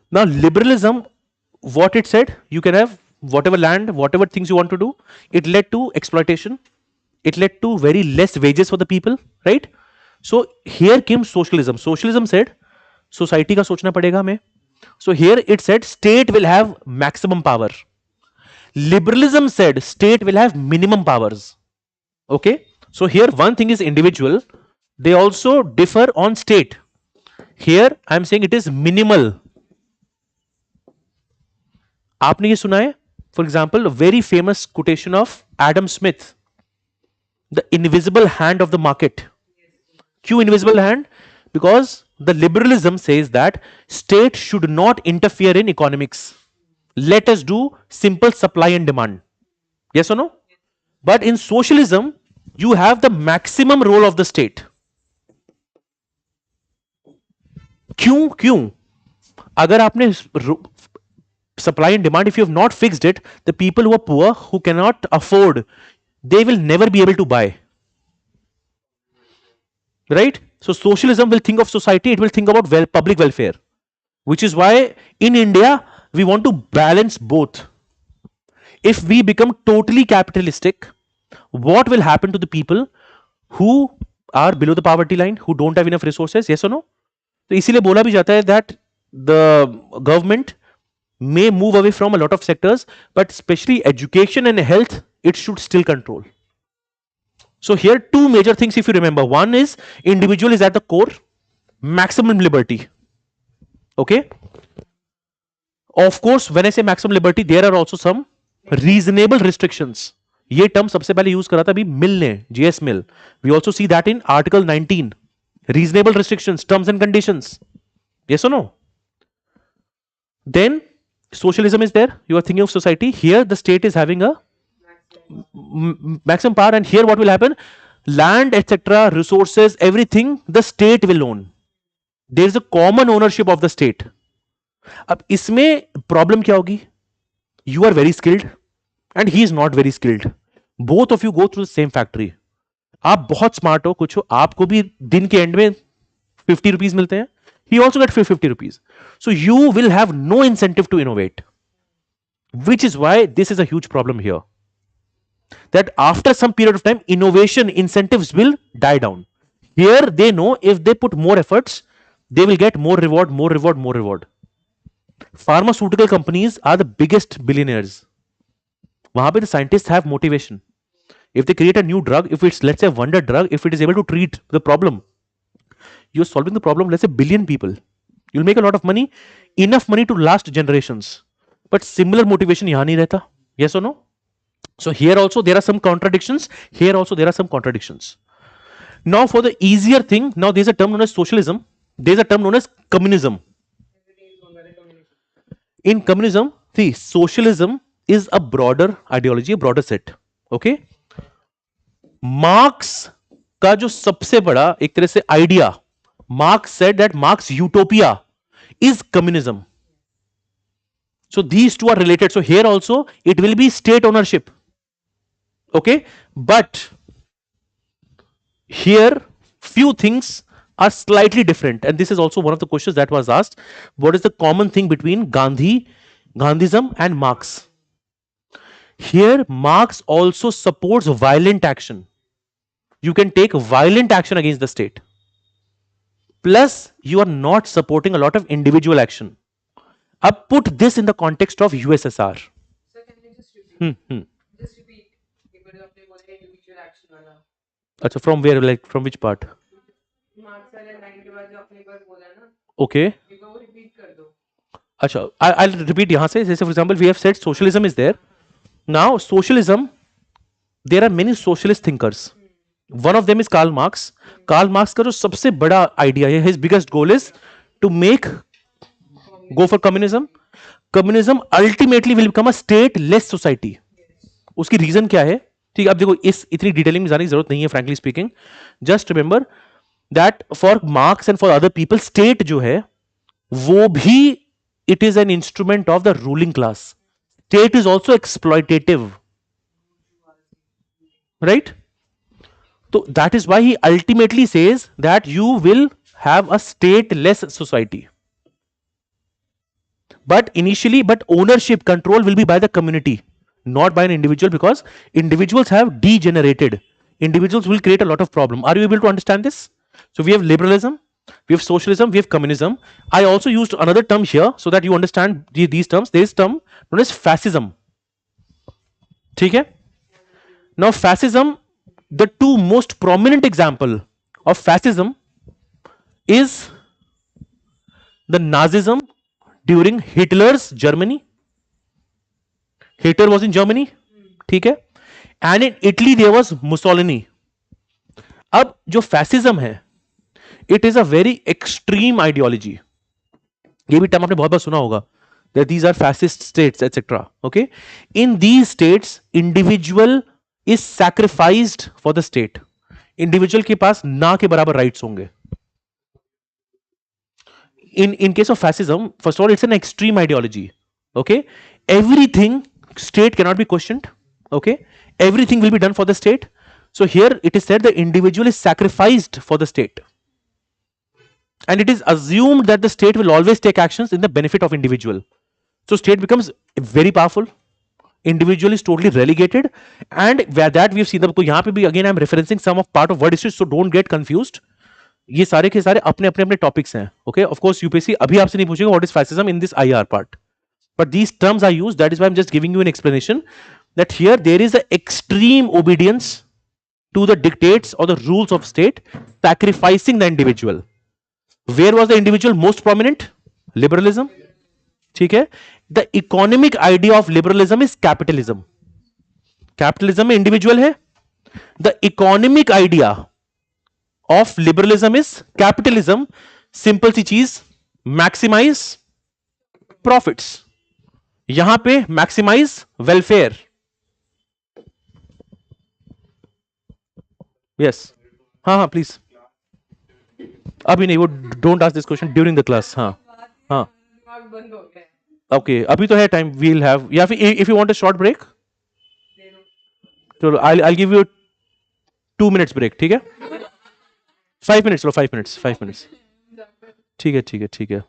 Now liberalism, what it said, you can have whatever land, whatever things you want to do. It led to exploitation, it led to very less wages for the people, right? So here came socialism. Socialism said society का सोचना पड़ेगा हमें. So here it said state will have maximum power. Liberalism said state will have minimum powers. Okay, so here one thing is individual, they also differ on state. Here I am saying it is minimal. आपने ये सुना है? For example, a very famous quotation of Adam Smith, the invisible hand of the market. क्यों invisible hand? Because the liberalism says that state should not interfere in economics. Let us do simple supply and demand. Yes or no? But in socialism, you have the maximum role of the state. क्यों? क्यों? अगर आपने supply and demand, if you have not fixed it, the people who are poor, who cannot afford, they will never be able to buy. Right? So socialism will think of society, it will think about public welfare, which is why in India we want to balance both. If we become totally capitalistic, what will happen to the people who are below the poverty line, who don't have enough resources? Yes or no? तो इसीलिए बोला भी जाता है that the government may move away from a lot of sectors, but especially education and health, it should still control. So here two major things if you remember. One is individual is at the core, maximum liberty. Okay. Of course, when I say maximum liberty, there are also some reasonable restrictions. ये term सबसे पहले use करा था अभी मिल ने, JS Mill. We also see that in Article 19. Reasonable restrictions, terms and conditions. Yes or no? Then socialism is there. You are thinking of society. Here the state is having a maximum power, and here what will happen? Land, etc., resources, everything the state will own. There is a common ownership of the state. अब इसमें problem क्या होगी? You are very skilled and he is not very skilled. Both of you go through the same factory. आप बहुत smart हो, कुछ हो, आपको भी दिन के एंड में 50 रुपीज मिलते हैं. He also got 50 rupees. So you will have no incentive to innovate, which is why this is a huge problem here. That after some period of time, innovation incentives will die down. Here they know if they put more efforts, they will get more reward, more reward, more reward. Pharmaceutical companies are the biggest billionaires. Wahan pe the scientists have motivation. If they create a new drug, if it's let's say a wonder drug, if it is able to treat the problem, you're solving the problem, let's say billion people. You'll make a lot of money, enough money to last generations. But similar motivation yahan nahi rehta. Yes or no? So here also there are some contradictions. Here also there are some contradictions. Now for the easier thing, now there's a term known as socialism. There's a term known as communism. In communism, see, socialism is a broader ideology, a broader set. Okay? Marx का जो सबसे बड़ा एक तरह से idea, Marx said that Marx utopia is communism. So these two are related. So here also it will be state ownership. Okay, but here few things are slightly different, and this is also one of the questions that was asked. What is the common thing between Gandhism and Marx? Here Marx also supports violent action. You can take violent action against the state. Plus, you are not supporting a lot of individual action. Up put this in the context of USSR. Sir, can you just repeat? Just repeat. Individual action wala. Achha, from where? Like from which part? Marx वाले line के बाद जो आपने एक बार बोला ना. Okay. एक बार वो repeat कर दो. Achha, I'll repeat यहाँ से. Say for example, we have said socialism is there. Now, socialism, there are many socialist thinkers. One of them is Karl Marx. Karl Marx का जो सबसे बड़ा idea है, his biggest goal is to go for communism. Communism ultimately will become a state-less society. उसकी reason क्या है? ठीक है, अब देखो इस इतनी डिटेलिंग में जाने की जरूरत नहीं है, frankly speaking. Just remember that for Marx and for other people, state जो है वो भी it is an instrument of the ruling class. State is also exploitative, right? So that is why he ultimately says that you will have a state-less society. But initially, ownership control will be by the community, not by an individual, because individuals have degenerated. Individuals will create a lot of problem. Are you able to understand this? So we have liberalism, we have socialism, we have communism. I also used another term here so that you understand these terms. There is term known as fascism. Okay? Now fascism, the two most prominent example of fascism is the Nazism during Hitler's Germany. Hitler was in Germany, ठीक है, and in Italy there was Mussolini. अब जो fascism है, it is a very extreme ideology. ये भी term आपने बहुत बार सुना होगा, that these are fascist states, etc. Okay, in these states, individual is sacrificed for the state. Individual के पास ना के बराबर rights होंगे. In case of fascism, first of all, it's an extreme ideology. Okay, everything state cannot be questioned. Okay, everything will be done for the state. So here it is said the individual is sacrificed for the state, and it is assumed that the state will always take actions in the benefit of individual. So state becomes very powerful, individual is totally relegated, and where that we have seen. तो यहाँ पे भी again I am referencing some of part of word history, so don't get confused. ये सारे के सारे अपने अपने अपने टॉपिक्स हैं. ओके, ऑफ कोर्स यूपीएससी अभी आपसे नहीं पूछेगा what is fascism in this IR part, but these terms are used. That is why I'm just giving you an explanation that here there is an extreme obedience to the dictates or the rules of state, sacrificing the individual. Where was the individual most prominent? Liberalism. ठीक है. The economic idea of liberalism is capitalism. Capitalism में individual है. The economic idea of liberalism is capitalism. Simple सी चीज, maximize profits. यहां पे maximize welfare. Yes. हाँ हाँ please. अभी नहीं, वो don't ask this question during the class. हाँ हाँ दिमाग बंद हो गया है। ओके, अभी तो है टाइम, वील हैव, या फिर if you want a short break, दे दो। चलो I give you 2 minutes break. ठीक है, 5 मिनट्स, चलो 5 मिनट्स, 5 मिनट्स. ठीक है ठीक है ठीक है.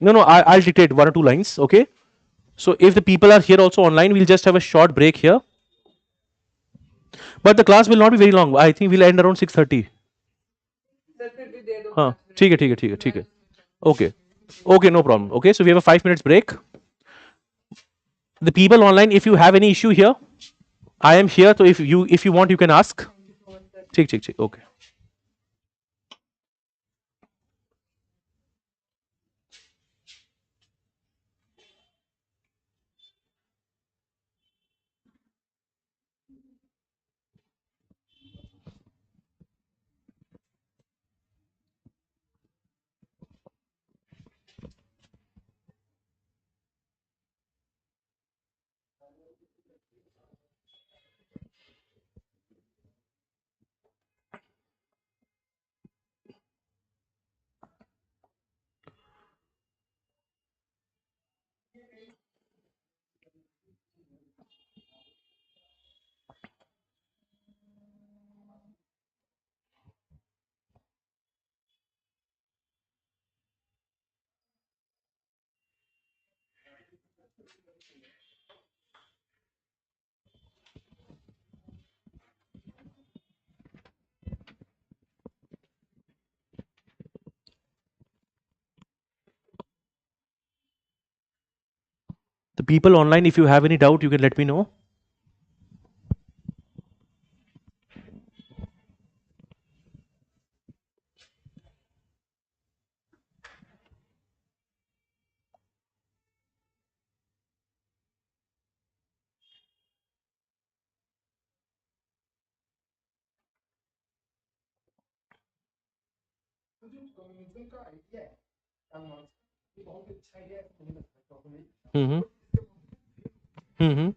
No, no, I'll dictate 1 or 2 lines. Okay. So if the people are here also online, we'll just have a short break here. But the class will not be very long. I think we'll end around 6:30. Sir फिर भी दे दो। हाँ ठीक है ठीक है ठीक है ठीक है. Okay. Okay, no problem. Okay, so we have a 5 minutes break. The people online, if you have any issue here, I am here. So if you want, you can ask. ठीक ठीक ठीक. Okay. The people online, if you have any doubt, you can let me know. Hmm hmm.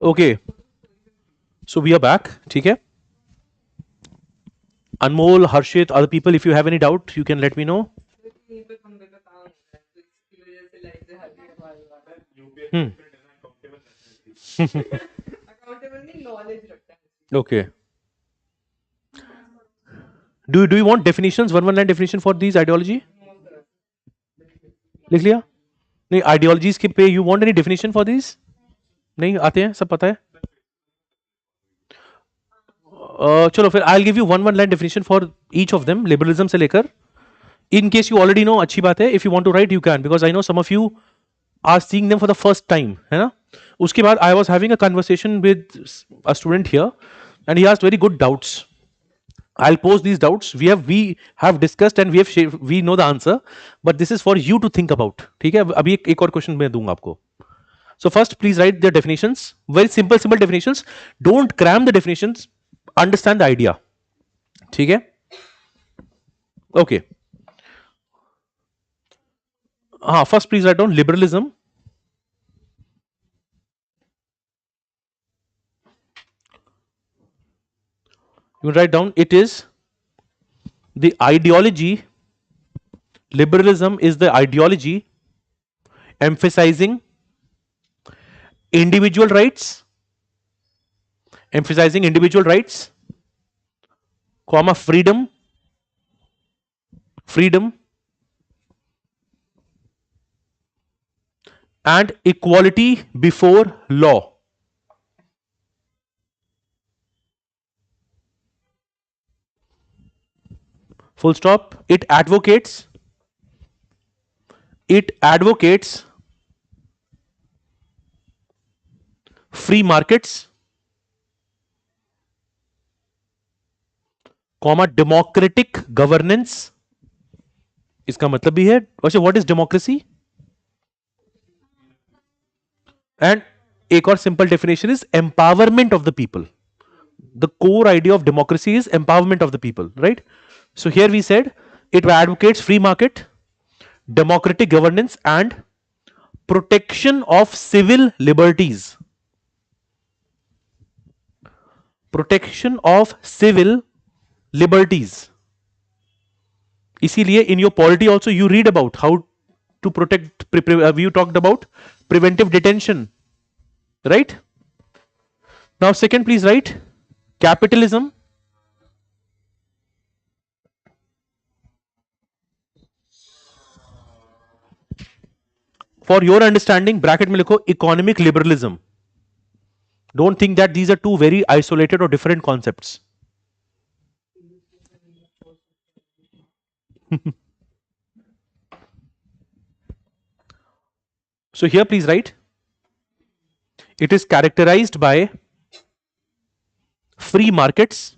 Okay, so we are back. ठीक है. Anmol, Harshit, other people, if you have any doubt, you can let me know. Hmm. Okay. Do you want definitions? One line definition for these ideology? लिख लिया? नहीं, ideologies के पे you want any definition for these? नहीं आते हैं, सब पता है. चलो फिर I'll give you one line definition for each of them, liberalism से लेकर. In case you already know, अच्छी बात है. If you want to write, you can, because I know some of you are seeing them for the first time, है ना? उसके बाद I was having a conversation with a student here, and he asked very good doubts. I'll pose these doubts. We have discussed and we know the answer, but this is for you to think about. ठीक है? अभी एक और question मैं दूंगा आपको. So first, please write the definitions. Very simple definitions. Don't cram the definitions. Understand the idea. ठीक है? Okay. हाँ, first please write down liberalism. You can write down it is the ideology. Liberalism is the ideology emphasizing individual rights, comma freedom, and equality before law. Full stop. It advocates free markets, comma democratic governance. इसका मतलब भी है. अच्छा, what is democracy? And एक और simple definition is empowerment of the people. The core idea of democracy is empowerment of the people, right? So here we said it advocates free market, democratic governance, and protection of civil liberties. Protection of civil liberties. इसीलिए in your polity also you read about how to protect. You talked about preventive detention, right? Now second, please write capitalism. For your understanding, bracket में लिखो economic liberalism. Don't think that these are two very isolated or different concepts. So here please write it is characterized by free markets.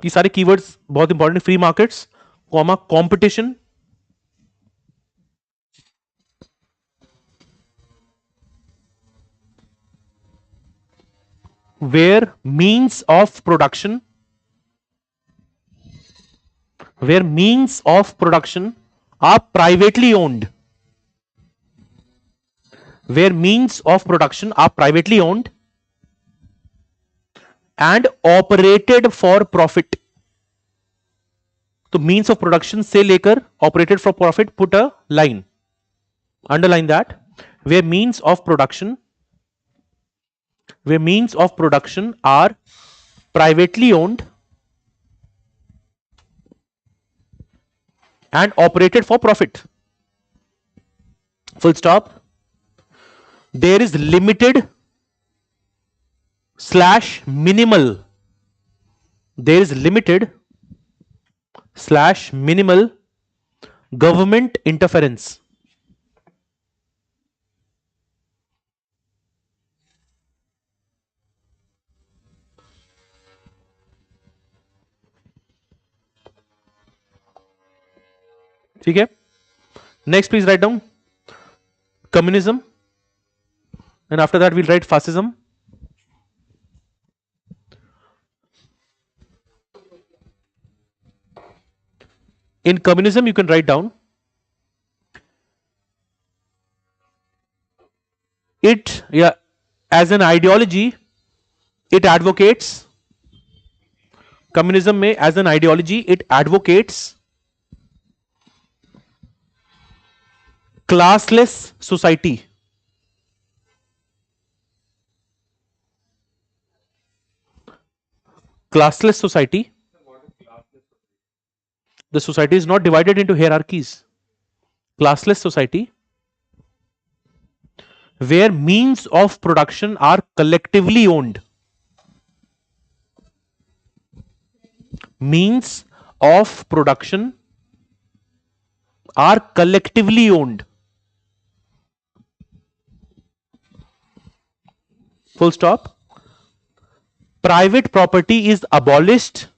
ये सारे keywords बहुत important. Free markets, comma competition, where means of production are privately owned. Where means of production are privately owned and operated for profit. तो means of production से लेकर operated for profit, put a line, underline that. Where means of production are privately owned and operated for profit, full stop. There is limited / minimal. There is limited / minimal government interference. ठीक है? Next, please write down communism, and after that we'll write fascism. In communism, you can write down it, yeah, as an ideology, it advocates, communism में as an ideology it advocates classless society. Classless society. The society is not divided into hierarchies. Classless society where means of production are collectively owned. Means of production are collectively owned. Full stop. Private property is abolished.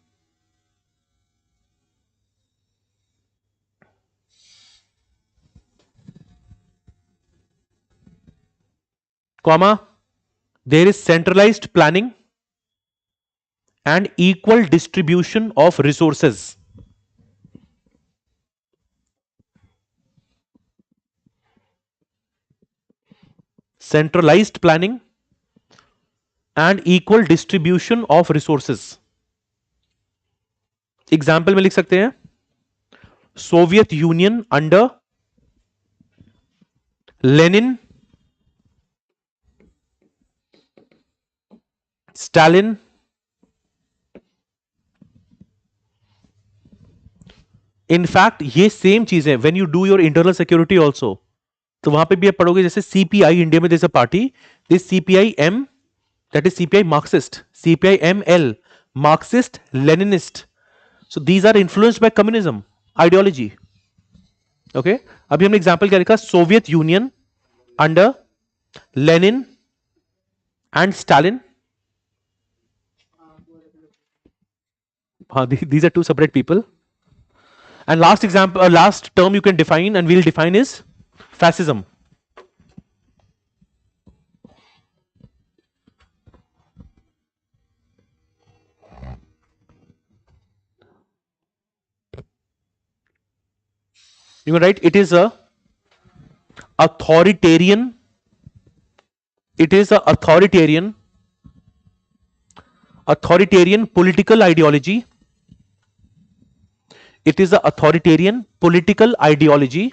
Comma. There is centralized planning and equal distribution of resources. Centralized planning and equal distribution of resources. Example में लिख सकते हैं Soviet Union under Lenin, Stalin, in fact ये same चीज है when you do your internal security also, तो वहां पे भी आप पढ़ोगे जैसे सीपीआई इंडिया में जैसे party, this CPI M that is CPI Marxist, CPI M L Marxist Leninist. So these are influenced by communism ideology. Okay, अभी हमने एग्जांपल क्या लिखा, Soviet Union under Lenin and Stalin. These are two separate people. And last example, last term you can define and we'll define is fascism. You can write it is a authoritarian. It is a authoritarian political ideology. It is an authoritarian political ideology.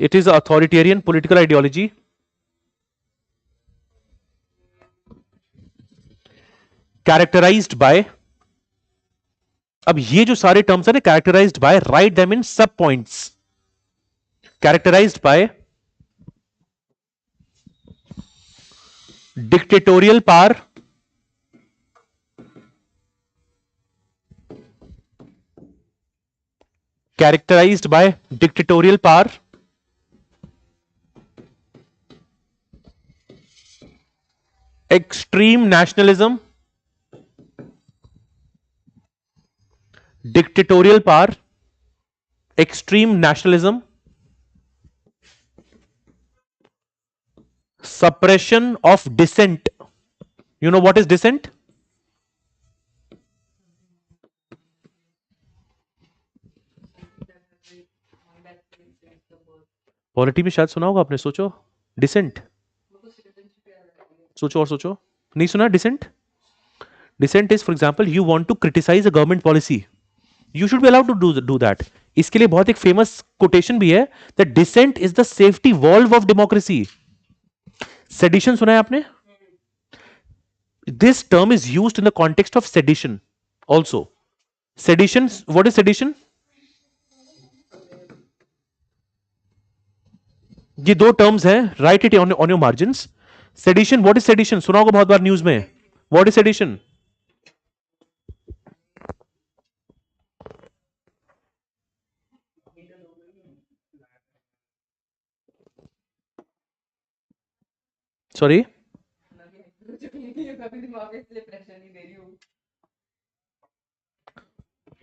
It is an authoritarian political ideology characterized by, अब ये जो सारे terms है ना, characterized by, write them in sub points. Characterized by dictatorial power, characterized by dictatorial power, extreme nationalism, dictatorial power, extreme nationalism, suppression of dissent. You know what is dissent? Polity में शायद सुना होगा आपने, सोचो decent, सोचो और सोचो, नहीं सुना dissent? Dissent is for example you want to criticise a government policy, you should be allowed to do that. इसके लिए बहुत एक फेमस कोटेशन भी है, that dissent is the safety valve of democracy. Sedition सुना है आपने? This term is used in the context of sedition also. Sedition, what is sedition? ये दो टर्म्स हैं, right it on your margins. Sedition, what is sedition? सुना होगा बहुत बार न्यूज में. What is sedition? Sorry,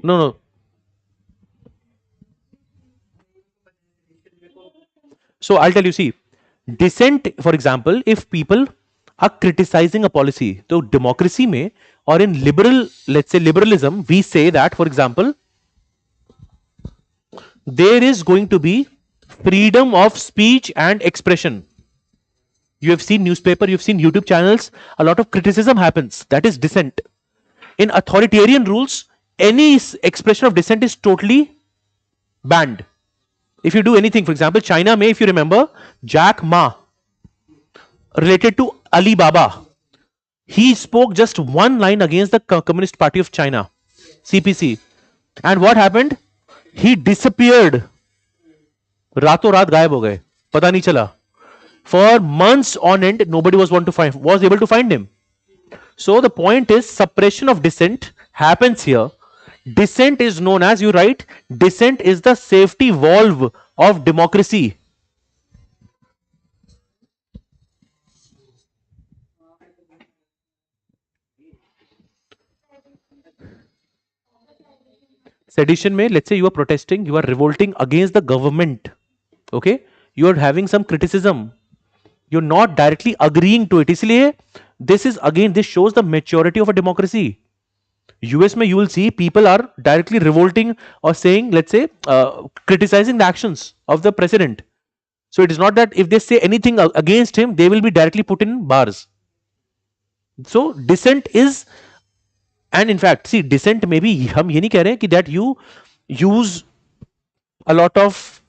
no no. So I'll tell you, see, dissent, for example, if people are criticizing a policy, तो democracy में or in liberal, let's say liberalism, we say that, for example, there is going to be freedom of speech and expression. You have seen newspaper, you've seen YouTube channels, a lot of criticism happens, that is dissent. In authoritarian rules, any expression of dissent is totally banned. If you do anything, for example, China may, if you remember, Jack Ma, related to Ali Baba, he spoke just one line against the Communist Party of China, CPC. And what happened? He disappeared. रातों रात गायब हो गए, पता नहीं चला. For months on end, nobody was able to find him. So the point is, suppression of dissent happens here. Dissent is known as, you write, dissent is the safety valve of democracy. Sedition में, let's say you are protesting, you are revolting against the government. Okay, you are having some criticism, you're not directly agreeing to it. इसलिए this is again, this shows the maturity of a democracy. US में you will see people are directly revolting or saying, let's say, criticizing the actions of the president. So it is not that if they say anything against him, they will be directly put in bars. So dissent is, and in fact, see, dissent में भी हम ये नहीं कह रहे हैं कि that you use a lot of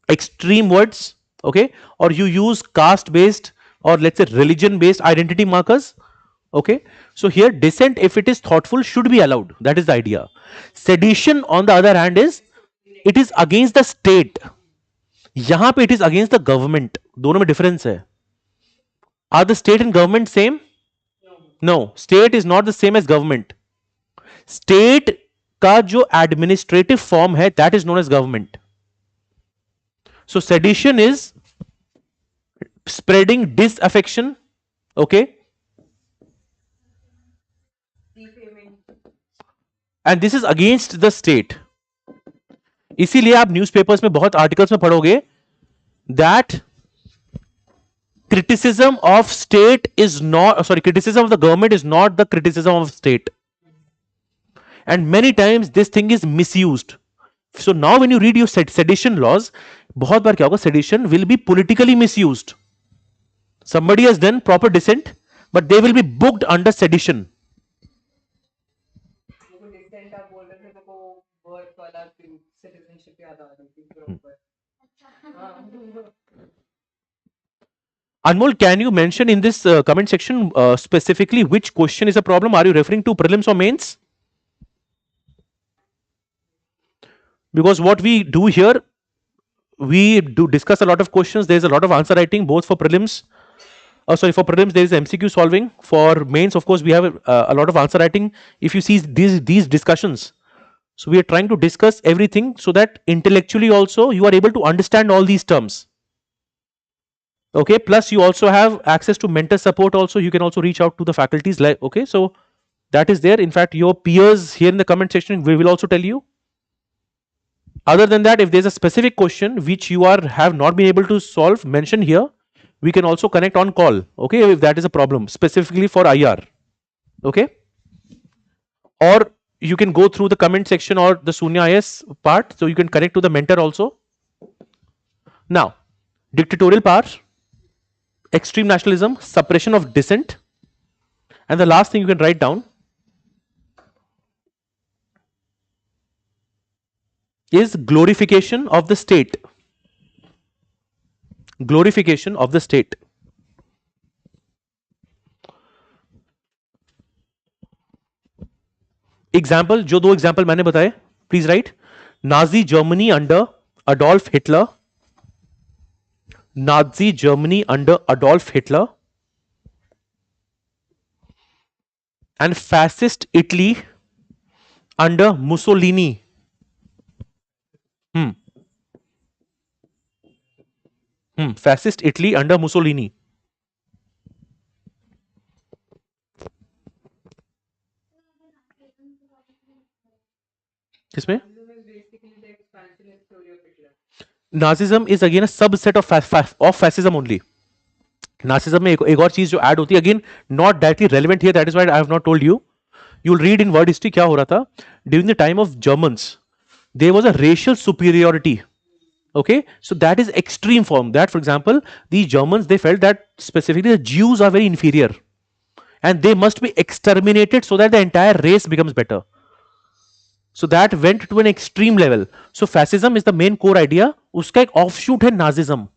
extreme words, okay, or you use caste based or let's say religion based identity markers. Okay, so here dissent, if it is thoughtful, should be allowed. That is the idea. Sedition on the other hand is, it is against the state. यहां पे it is against the government. दोनों में difference है. Are the state and government same? No, state is not the same as government. State का जो administrative form है, that is known as government. So sedition is spreading disaffection, okay, and this is against the state. इसीलिए आप newspapers में बहुत articles में पढ़ोगे that criticism of state is not, criticism of the government is not the criticism of state, and many times this thing is misused. So now when you read your sedition laws, बहुत बार क्या होगा, sedition will be politically misused. Somebody has done proper dissent, but they will be booked under sedition. Anmol, can you mention in this comment section specifically which question is a problem? Are you referring to prelims or mains? Because what we do here, we do discuss a lot of questions. There is a lot of answer writing both for prelims. For prelims there is MCQ solving. For mains, of course, we have a lot of answer writing. If you see these discussions, so we are trying to discuss everything so that intellectually also you are able to understand all these terms. Okay, plus you also have access to mentor support also. You can also reach out to the faculties, like, okay, so that is there. In fact, your peers here in the comment section will also tell you. Other than that, if there's a specific question which you have not been able to solve, mention here. We can also connect on call, okay, if that is a problem specifically for IR. Okay, or you can go through the comment section or the Sunya IAS part, so you can connect to the mentor also. Now, dictatorial power, extreme nationalism, suppression of dissent, and the last thing you can write down is glorification of the state. Glorification of the state. Example, जो दो example मैंने बताए, please write. Nazi Germany under Adolf Hitler. Nazi Germany under Adolf Hitler. And fascist Italy under Mussolini. Fascist Italy under Mussolini. किसमें? Nazism is again a subset of fascism only. Nazism में एक और चीज जो add होती है, again not directly relevant here, that is why I have not told you. You'll read in word history क्या हो रहा था during the time of Germans. there was a racial superiority. Okay, so that is extreme form. That, for example, the Germans, they felt that specifically the Jews are very inferior and they must be exterminated so that the entire race becomes better. So that went to an extreme level. So fascism is the main core idea. Uska ek offshoot hai Nazism.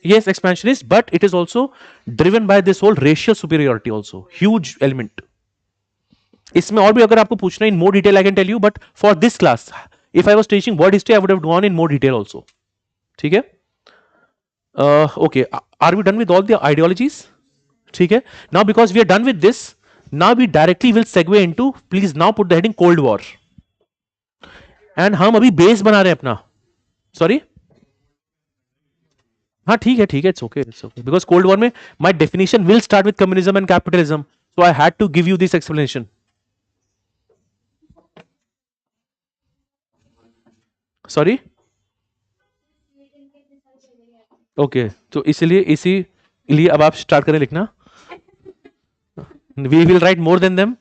Yes, expansionist, but it is also driven by this whole racial superiority also. Huge element. इसमें और भी अगर आपको पूछना in more detail I can tell you, but for this class, if I was teaching world history, I would have gone in more detail also. ठीक है? Okay, are we done with all the ideologies? ठीक है? Now because we are done with this, now we directly will segue into, please now put the heading Cold War. And हम अभी base बना रहे हैं अपना. Sorry? हाँ ठीक है it's okay because Cold War में my definition will start with communism and capitalism, so I had to give you this explanation. Sorry? Okay, तो इसीलिए अब आप स्टार्ट करें लिखना. We will write more than them.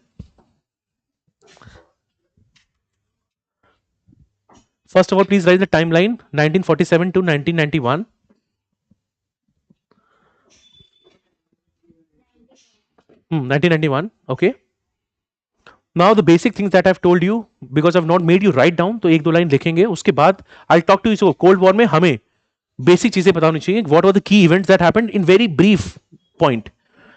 First of all, please write the timeline 1947 to 1991. Hmm, 1991. Okay. Now the basic things that I've told you, because I've not made you write down, तो एक दो line लिखेंगे. उसके बाद I'll talk to you. So Cold War में हमें basic चीजें पता होनी चाहिए. What were the key events that happened in very brief point?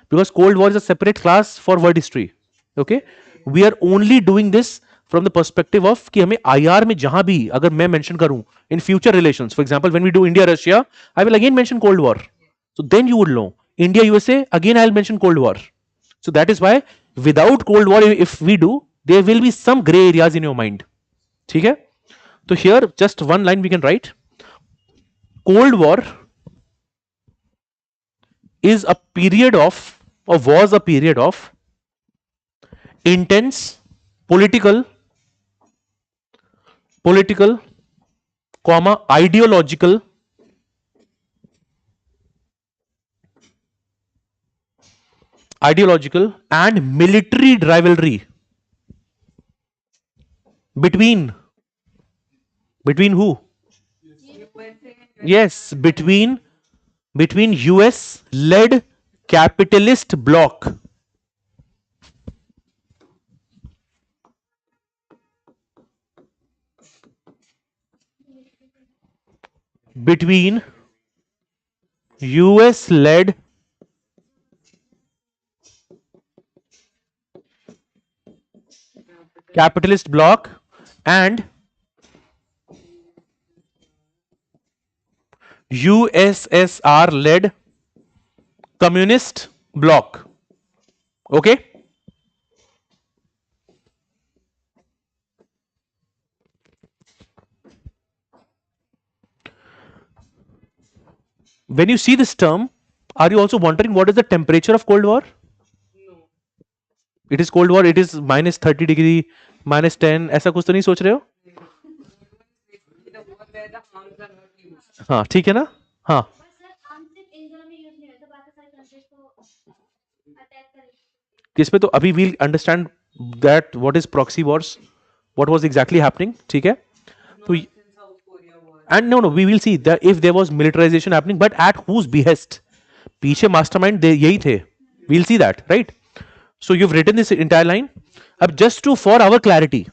Because Cold War is a separate class for world history. Okay. We are only doing this from the perspective of कि हमें IR में जहां भी अगर मैं mention करूं in future relations, for example, when we do India Russia, I will again mention Cold War. So then you would know. India USA, again I'll mention Cold War. So that is why without Cold War, if we do, there will be some gray areas in your mind. ठीक है? So here just one line we can write. Cold War is a period of, or was a period of, intense political, comma, ideological, and military rivalry between who? Yes, between US led capitalist bloc. Between US led capitalist bloc and USSR led communist bloc. Okay. When you see this term, are you also wondering what is the temperature of Cold War? No. It is Cold War, it is -30 degree, -10, ऐसा कुछ तो नहीं सोच रहे हो? हाँ ठीक है ना? हाँ किस पे? तो अभी we'll understand that what is proxy wars, what was exactly happening. ठीक है? तो and no we will see that if there was militarization happening, but at whose behest? पीछे mastermind यही थे. We'll see that, right? So you've written this entire line. अब just to for our clarity,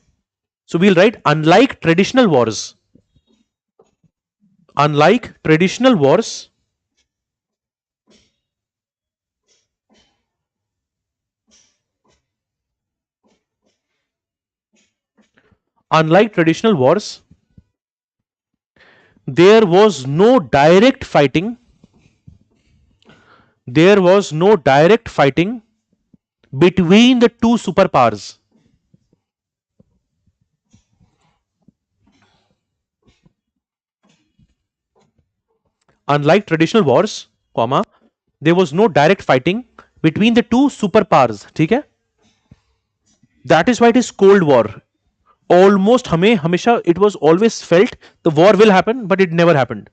so we'll write unlike traditional wars. Unlike traditional wars, there was no direct fighting. There was no direct fighting between the two superpowers. Unlike traditional wars, comma, there was no direct fighting between the two superpowers. ठीक है? That is why it is Cold War. Almost हमेशा it was always felt the war will happen, but it never happened.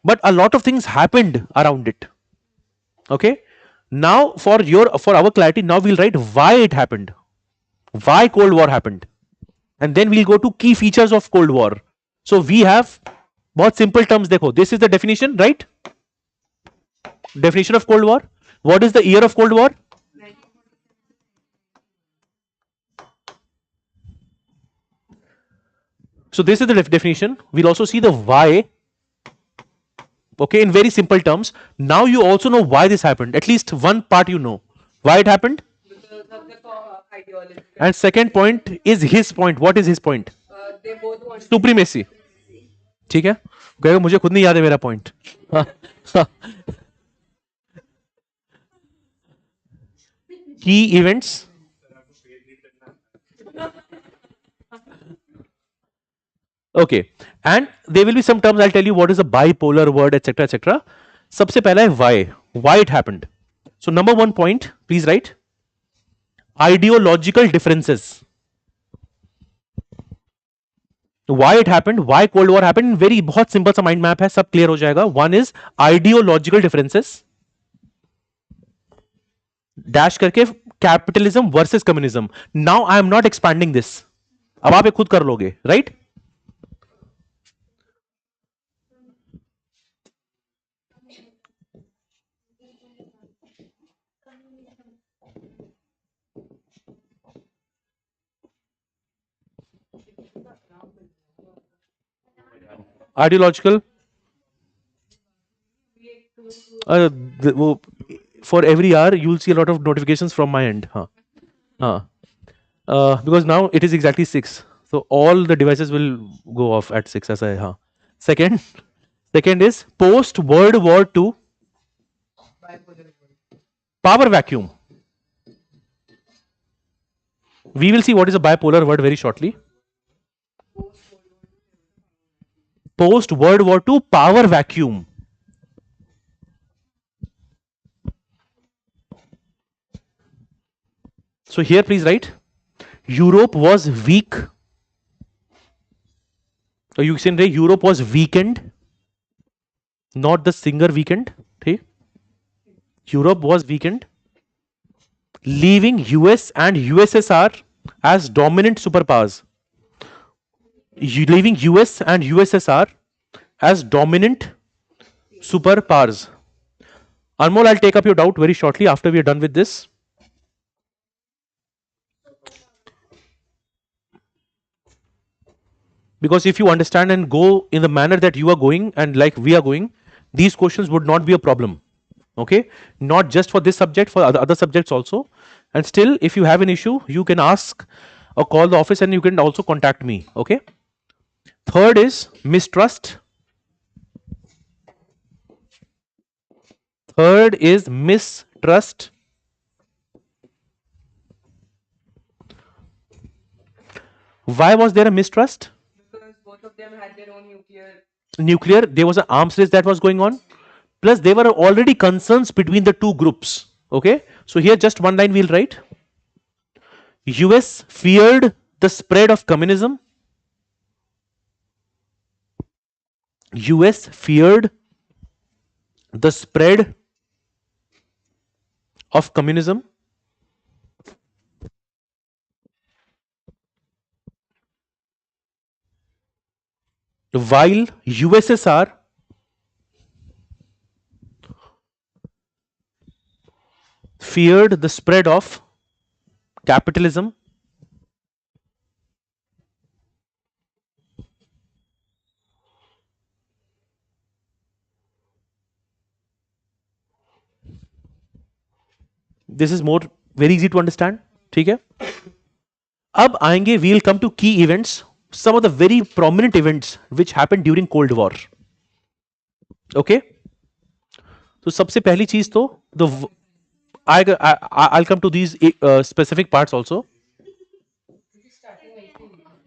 But a lot of things happened around it. Okay? Now for our clarity, now we'll write why it happened. Why Cold War happened. And then we'll go to key features of Cold War. So we have बहुत simple terms देखो. This is the definition, right? Definition of Cold War. What is the year of Cold War? So this is the definition. We'll also see the why. Okay, in very simple terms. Now you also know why this happened. At least one part you know. Why it happened? Because of the ideology. And second point is his point. What is his point? They both want Supremacy. ठीक है कहेगा मुझे खुद नहीं याद है मेरा point की events okay and there will be some terms I'll tell you what is a bipolar word etc सबसे पहला है why it happened. So number one point please write ideological differences. Why it happened, why Cold War happened, very बहुत simple सा mind map है, सब clear हो जाएगा. One is ideological differences dash करके capitalism versus communism. Now I am not expanding this. अब आप ये खुद कर लोगे, right? Ideological for every hour you'll see a lot of notifications from my end. Because now it is exactly 6, so all the devices will go off at 6 as I second is post World War II power vacuum. We will see what is a bipolar word very shortly. Post World War II power vacuum. So here please write Europe was weak. So you can say Europe was weakened, not the singer weekend. Okay? Europe was weakened, leaving US and USSR as dominant superpowers. Leaving US and USSR as dominant superpowers. Anmol, I'll take up your doubt very shortly after we are done with this. Because if you understand and go in the manner that you are going and like we are going, these questions would not be a problem. Okay, not just for this subject, for other subjects also. And still, if you have an issue, you can ask or call the office and you can also contact me. Okay. Third is mistrust. Third is mistrust. Why was there a mistrust? Because both of them had their own nuclear. There was an arms race that was going on. Plus, there were already concerns between the two groups. Okay. So here, just one line we'll write. US feared the spread of communism. US feared the spread of communism. While USSR feared the spread of capitalism. This is more very easy to understand. ठीक है. अब आएंगे, we'll come to key events, some of the very prominent events which happened during Cold War. Okay. तो सबसे पहली चीज तो I'll come to these specific parts also.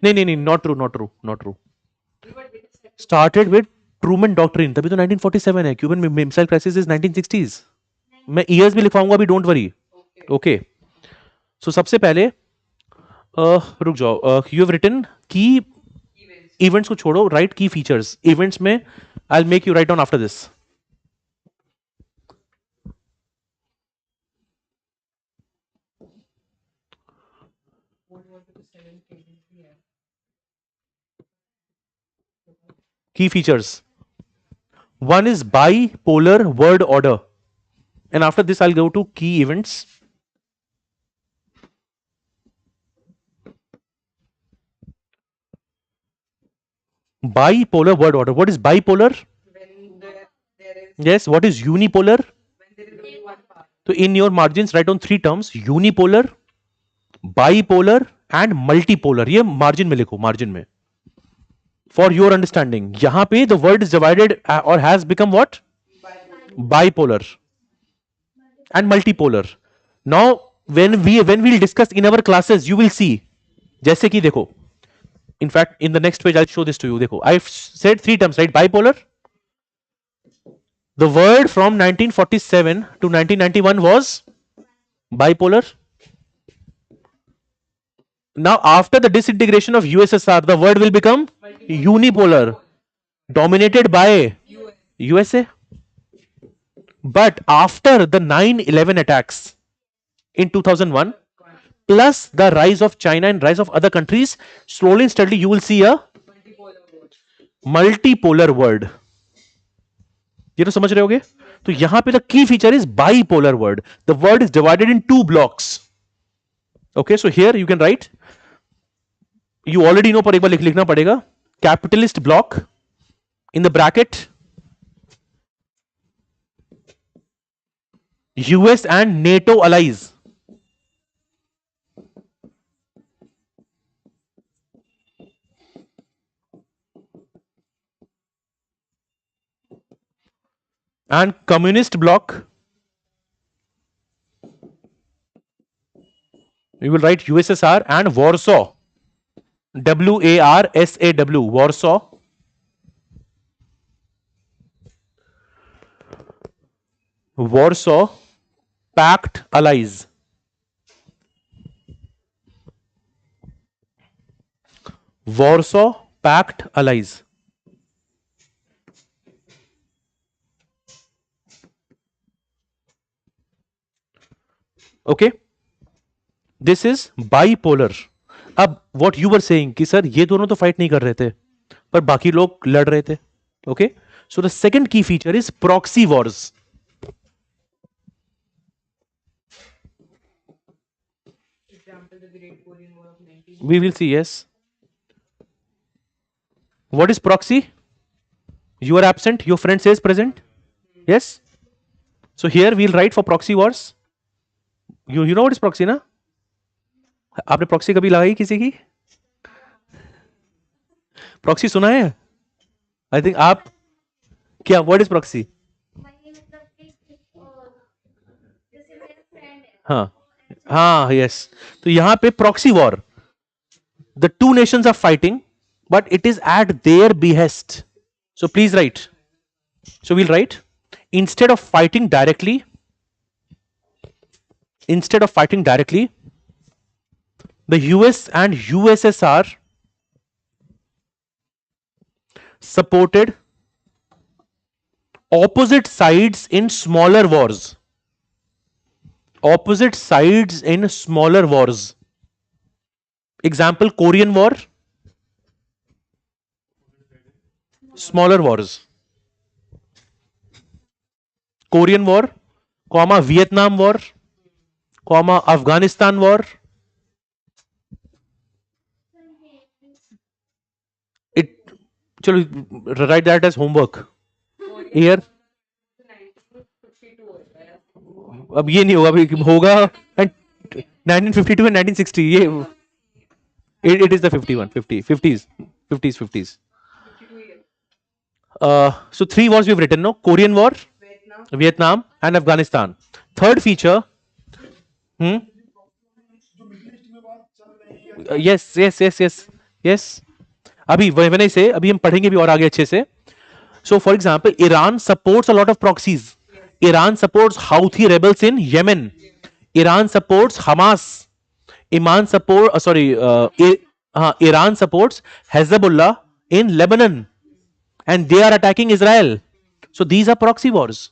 नहीं, not true. Started with Truman Doctrine, तभी तो 1947 है. Cuban Missile Crisis is 1960s. मैं years भी लिखवाऊंगा अभी, don't worry. Okay. So सबसे पहले रुक जाओ. You have written key events को छोड़ो, write key features. Events में I'll make you write down after this. Key features. One is bipolar word order. And after this, I'll go to key events. Bipolar word order. What is bipolar? When there is Yes. What is unipolar? when there is only one part. So in your margins, write down three terms: unipolar, bipolar, and multipolar. ये margin में लिखो, margin में. For your understanding, यहाँ पे the word is divided or has become what? Bipolar and multipolar. Now, when we'll discuss in our classes, you will see. जैसे कि देखो. In fact, in the next page, I'll show this to you. देखो, I've said three terms, right? Bipolar. The word from 1947 to 1991 was bipolar. Now, after the disintegration of USSR, the word will become unipolar, dominated by USA. But after the 9/11 attacks in 2001, plus the rise of China and rise of other countries, slowly and steadily you will see a multipolar word. ये तो समझ रहे होगे? तो यहां पे the key feature is bipolar word. The word is divided in two blocks. Okay, so here you can write. You already know, पर एक बार लिखना पड़ेगा. Capitalist block in the bracket. US and NATO allies. And communist bloc. We will write USSR and Warsaw. WARSAW. Warsaw. Warsaw Pact allies. Warsaw Pact allies. Okay, this is bipolar. अब what you were saying कि sir ये दोनों तो fight नहीं कर रहे थे पर बाकी लोग लड़ रहे थे. Okay, so the second key feature is proxy wars. Example, the Great Korean War of 19. We will see. Yes. What is proxy? You are absent, your friend says present. Yes. So here we'll write for proxy wars. You know what is proxy ना? आपने proxy कभी लगाई किसी की? Proxy सुना है? I think आप क्या? What is proxy? हाँ हाँ yes. तो यहाँ पे proxy war. The two nations are fighting, but it is at their behest. So please write. So we'll write, instead of fighting directly, the US and USSR supported opposite sides in smaller wars. Opposite sides in smaller wars. Example, Korean War, smaller wars. Korean War, comma Vietnam War, comma Afghanistan War. It, chalo, write that as homework. Here. अब ये नहीं होगा, अभी होगा 1952 and 1960. ये it is the 51, 50s. So three wars we've written, no? Korean War, Vietnam and Afghanistan. Third feature. Yes. अभी when I say, अभी हम पढ़ेंगे भी और आगे अच्छे से. So for example, Iran supports a lot of proxies. Iran supports Houthi rebels in Yemen. Iran supports Hamas. Iran supports Hezbollah in Lebanon, and they are attacking Israel. So these are proxy wars.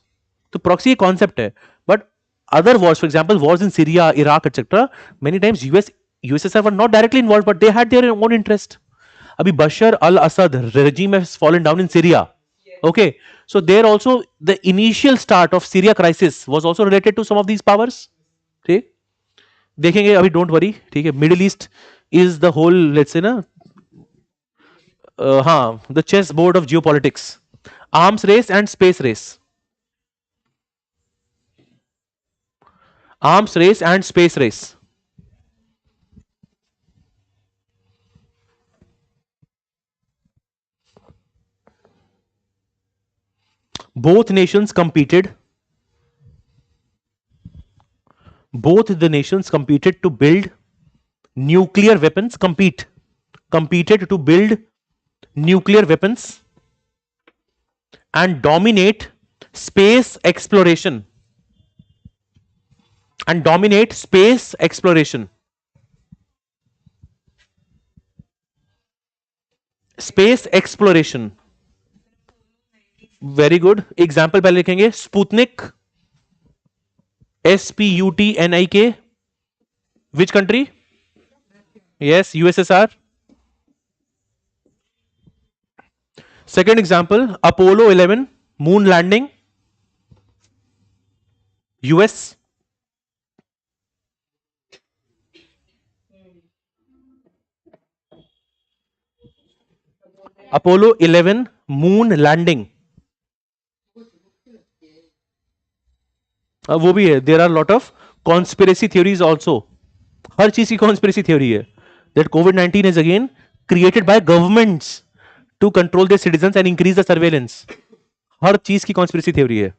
So proxy concept है. But other wars, for example, wars in Syria, Iraq, etc., many times USSR were not directly involved, but they had their own interest. Abhi Bashar al-Assad regime has fallen down in Syria. Okay, so there also the initial start of Syria crisis was also related to some of these powers. ठीक देखेंगे अभी, don't worry, ठीक है. Middle East is the whole, let's say ना, हाँ, the chess board of geopolitics. Arms race and space race. Arms race and space race. Both nations competed. Both the nations competed to build nuclear weapons. Competed to build nuclear weapons and dominate space exploration. And dominate space exploration. Space exploration. Very good. Example पहले लिखेंगे. Sputnik, SPUTNIK, which country? Yes, USSR. Second example, Apollo 11 moon landing, US. Apollo 11 moon landing. वो भी है. There are lot of conspiracy theories also. हर चीज की conspiracy theory है. That COVID-19 is again created by governments to control their citizens and increase the surveillance. हर चीज की कॉन्स्पिरेसी थ्योरी है.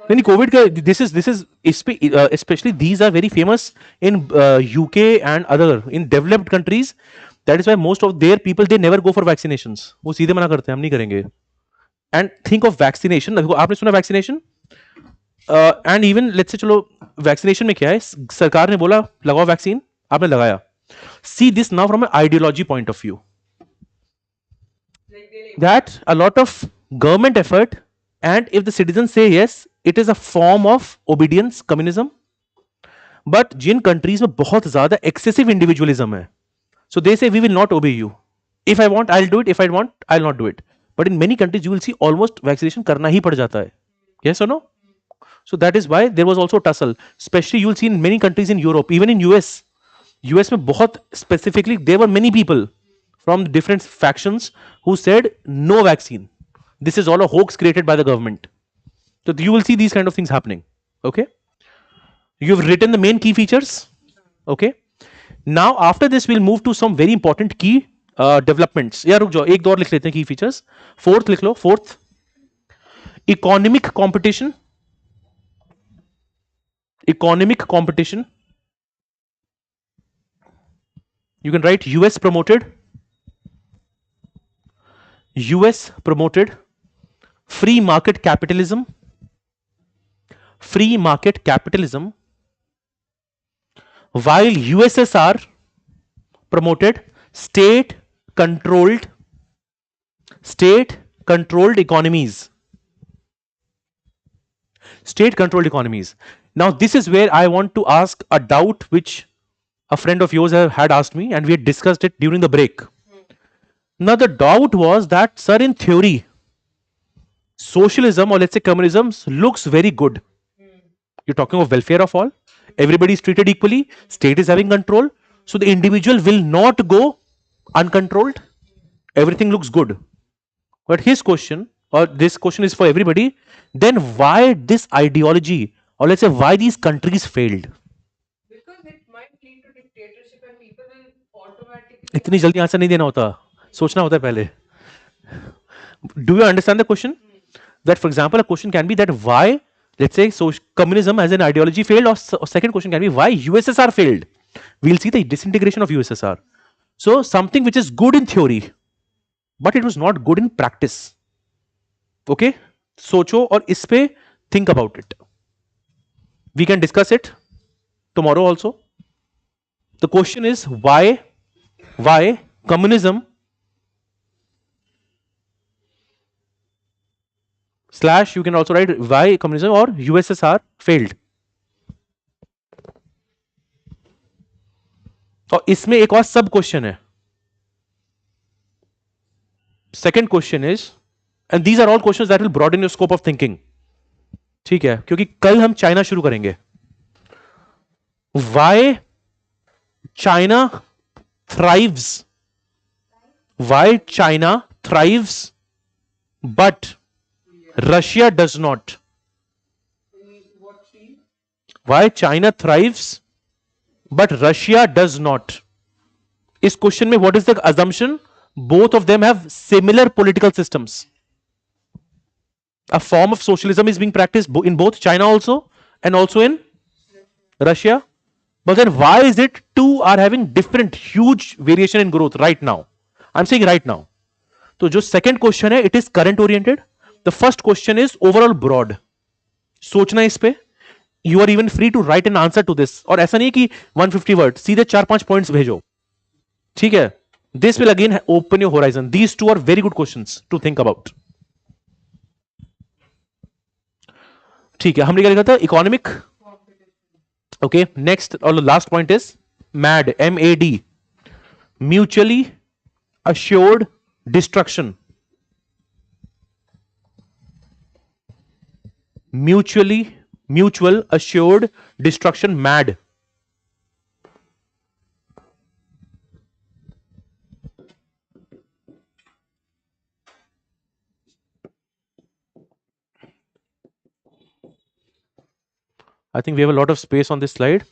नहीं, कोविड का this is specially these are very famous in UK and other in developed countries. That is why most of their people they never go for vaccinations. वो सीधे मना करते हैं, हम नहीं करेंगे. And think of vaccination. आपने सुना vaccination? And even let's say, चलो वैक्सीनेशन में क्या है, सरकार ने बोला लगाओ वैक्सीन, आपने लगाया. See this now from an ideology point of view, that a lot of government effort, and if the citizens say yes, it is a form of obedience, communism. But जिन countries में बहुत ज्यादा excessive individualism है, so they say we will not obey you. If I want, I'll do it. If I want, I'll not do it. But in many countries, you will see almost vaccination करना ही पड़ जाता है. Yes or no? So that is why there was also tussle. Especially you will see in many countries in Europe, even in US. US में बहुत specifically, there were many people from different factions who said no vaccine. This is all a hoax created by the government. So you will see these kind of things happening. Okay. You've written the main key features. Okay. Now after this, we'll move to some very important key developments. यार रुक जाओ, एक दो और लिख लेते हैं की फीचर्स. फोर्थ लिख लो. Fourth, economic competition. Economic competition, you can write US promoted. US promoted free market capitalism. Free market capitalism, while USSR promoted state controlled economies. State controlled economies. Now this is where I want to ask a doubt which a friend of yours had asked me, and we had discussed it during the break. Now the doubt was that, sir, in theory socialism, or let's say communism, looks very good. You're talking of welfare of all, everybody is treated equally, state is having control, so the individual will not go uncontrolled, everything looks good. But his question, or this question is for everybody, then why this ideology, or let's say why these countries failed? Because it might lead to dictatorship and people will automatically. इतनी जल्दी answer नहीं देना होता, सोचना होता है पहले. Do you understand the question? That for example, a question can be that why, let's say, so communism as an ideology failed, or second question can be why USSR failed. We'll see the disintegration of USSR. So something which is good in theory, but it was not good in practice. Okay, सोचो और इस पे think about it. We can discuss it tomorrow also. The question is why communism / you can also write why communism or USSR failed. और इसमें एक और सब question है. Second question is, and these are all questions that will broaden your scope of thinking. ठीक है, क्योंकि कल हम चाइना शुरू करेंगे. Why China thrives, why China thrives but Russia does not. Why China thrives but Russia does not. इस question में what is the assumption? Both of them have similar political systems. A form of socialism is being practiced in both China also and also in Russia. But then why is it two are having different huge variation in growth right now? I'm saying right now. तो जो second question है, it is current oriented. The first question is overall broad. सोचना इस पे. You are even free to write an answer to this. और ऐसा नहीं कि 150 वर्ड, सीधे 4-5 पॉइंट्स भेजो. ठीक है. This will again open your horizon. These two are very good questions to think about. ठीक है, हमने क्या लिखा था? इकोनॉमिक. ओके, नेक्स्ट और last point is mad, MAD, mutually assured destruction. Mutual assured destruction, MAD. I think we have a lot of space on this slide.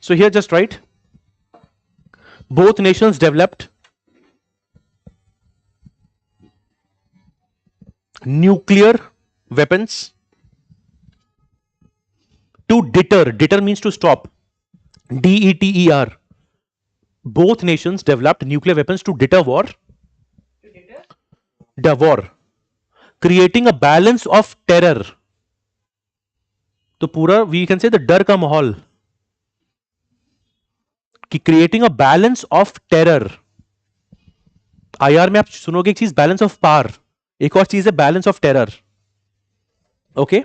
So here just write, both nations developed nuclear weapons to deter. Deter means to stop. DETER. Both nations developed nuclear weapons to deter war. The war. Creating a balance of terror. तो पूरा we can say the डर का माहौल. कि creating a balance of terror. IR में आप सुनोगे एक चीज बैलेंस ऑफ पावर, एक और चीज है balance of terror. Okay,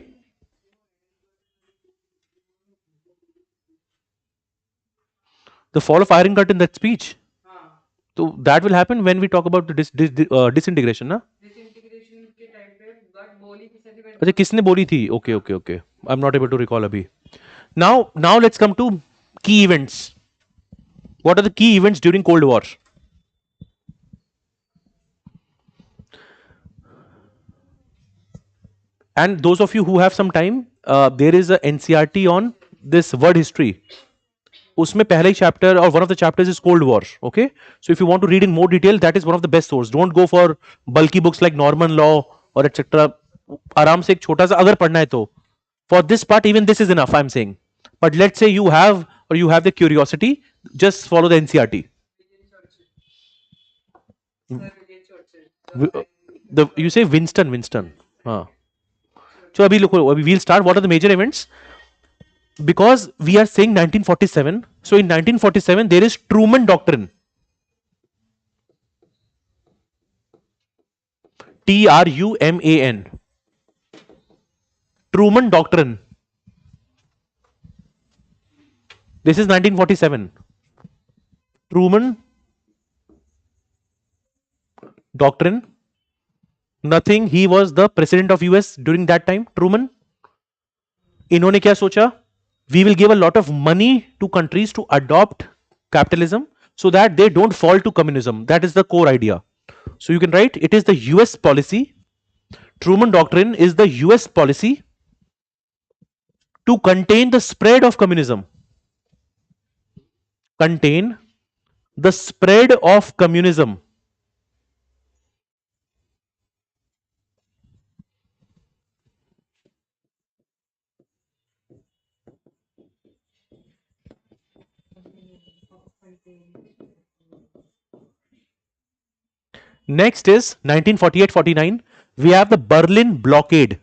the fall of iron curtain, that speech. तो that will happen when we talk about disintegration ना. डिसइंटीग्रेशन के टाइम पे बट बोली किसने थी? अच्छा, किसने बोली थी? Okay okay okay, I am not able to recall अभी. Now let's come to key events. What are the key events during cold war? And those of you who have some time, there is a NCERT on this world history. उसमें पहले chapter और one of the chapters is cold war. Okay, so if you want to read in more detail, that is one of the best source. Don't go for बल्कि books like Norman Lowe और etcetera. आराम से एक छोटा सा अगर पढ़ना है तो for this part even this is enough, I am saying. But let's say you have the curiosity, just follow the NCERT. You से विंस्टन. हाँ, so abhi look, we'll start. What are the major events? Because we are saying 1947, so in 1947 there is Truman Doctrine. TRUMAN. Truman Doctrine. This is 1947. Truman Doctrine. Nothing. He was the president of US during that time. Truman. इन्होंने क्या सोचा? We will give a lot of money to countries to adopt capitalism so that they don't fall to communism. That is the core idea. So you can write, it is the US policy. Truman Doctrine is the US policy to contain the spread of communism. Contain the spread of communism. Next is 1948-49. We have the Berlin blockade.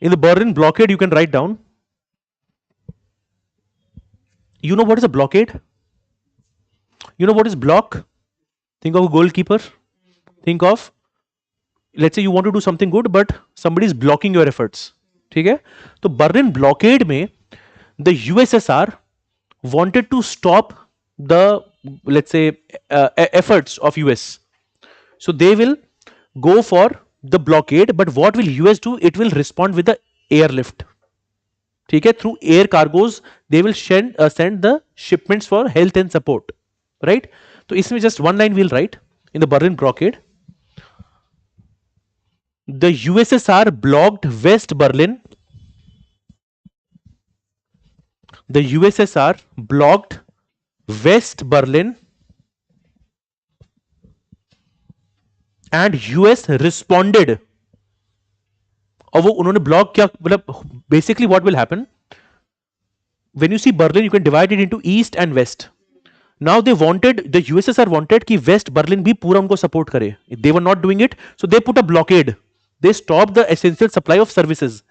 In the Berlin blockade, you can write down. You know what is a blockade? You know what is block? Think of a goalkeeper. Think of, let's say you want to do something good, but somebody is blocking your efforts. ठीक है? तो Berlin blockade में the USSR wanted to stop the, let's say, efforts of US. So they will go for the blockade, but what will US do? It will respond with the airlift. ठीक है? Through air cargos they will send the shipments for health and support, right? तो इसमें just one line we'll write in the Berlin blockade. The USSR blocked West Berlin. The USSR blocked West Berlin and US responded. और वो उन्होंने block क्या, मतलब basically what will happen when you see Berlin, you can divide it into east and west. Now they wanted, the USSR wanted कि West Berlin भी पूरा उनको support करे. They were not doing it, so they put a blockade. They stopped the essential supply of services,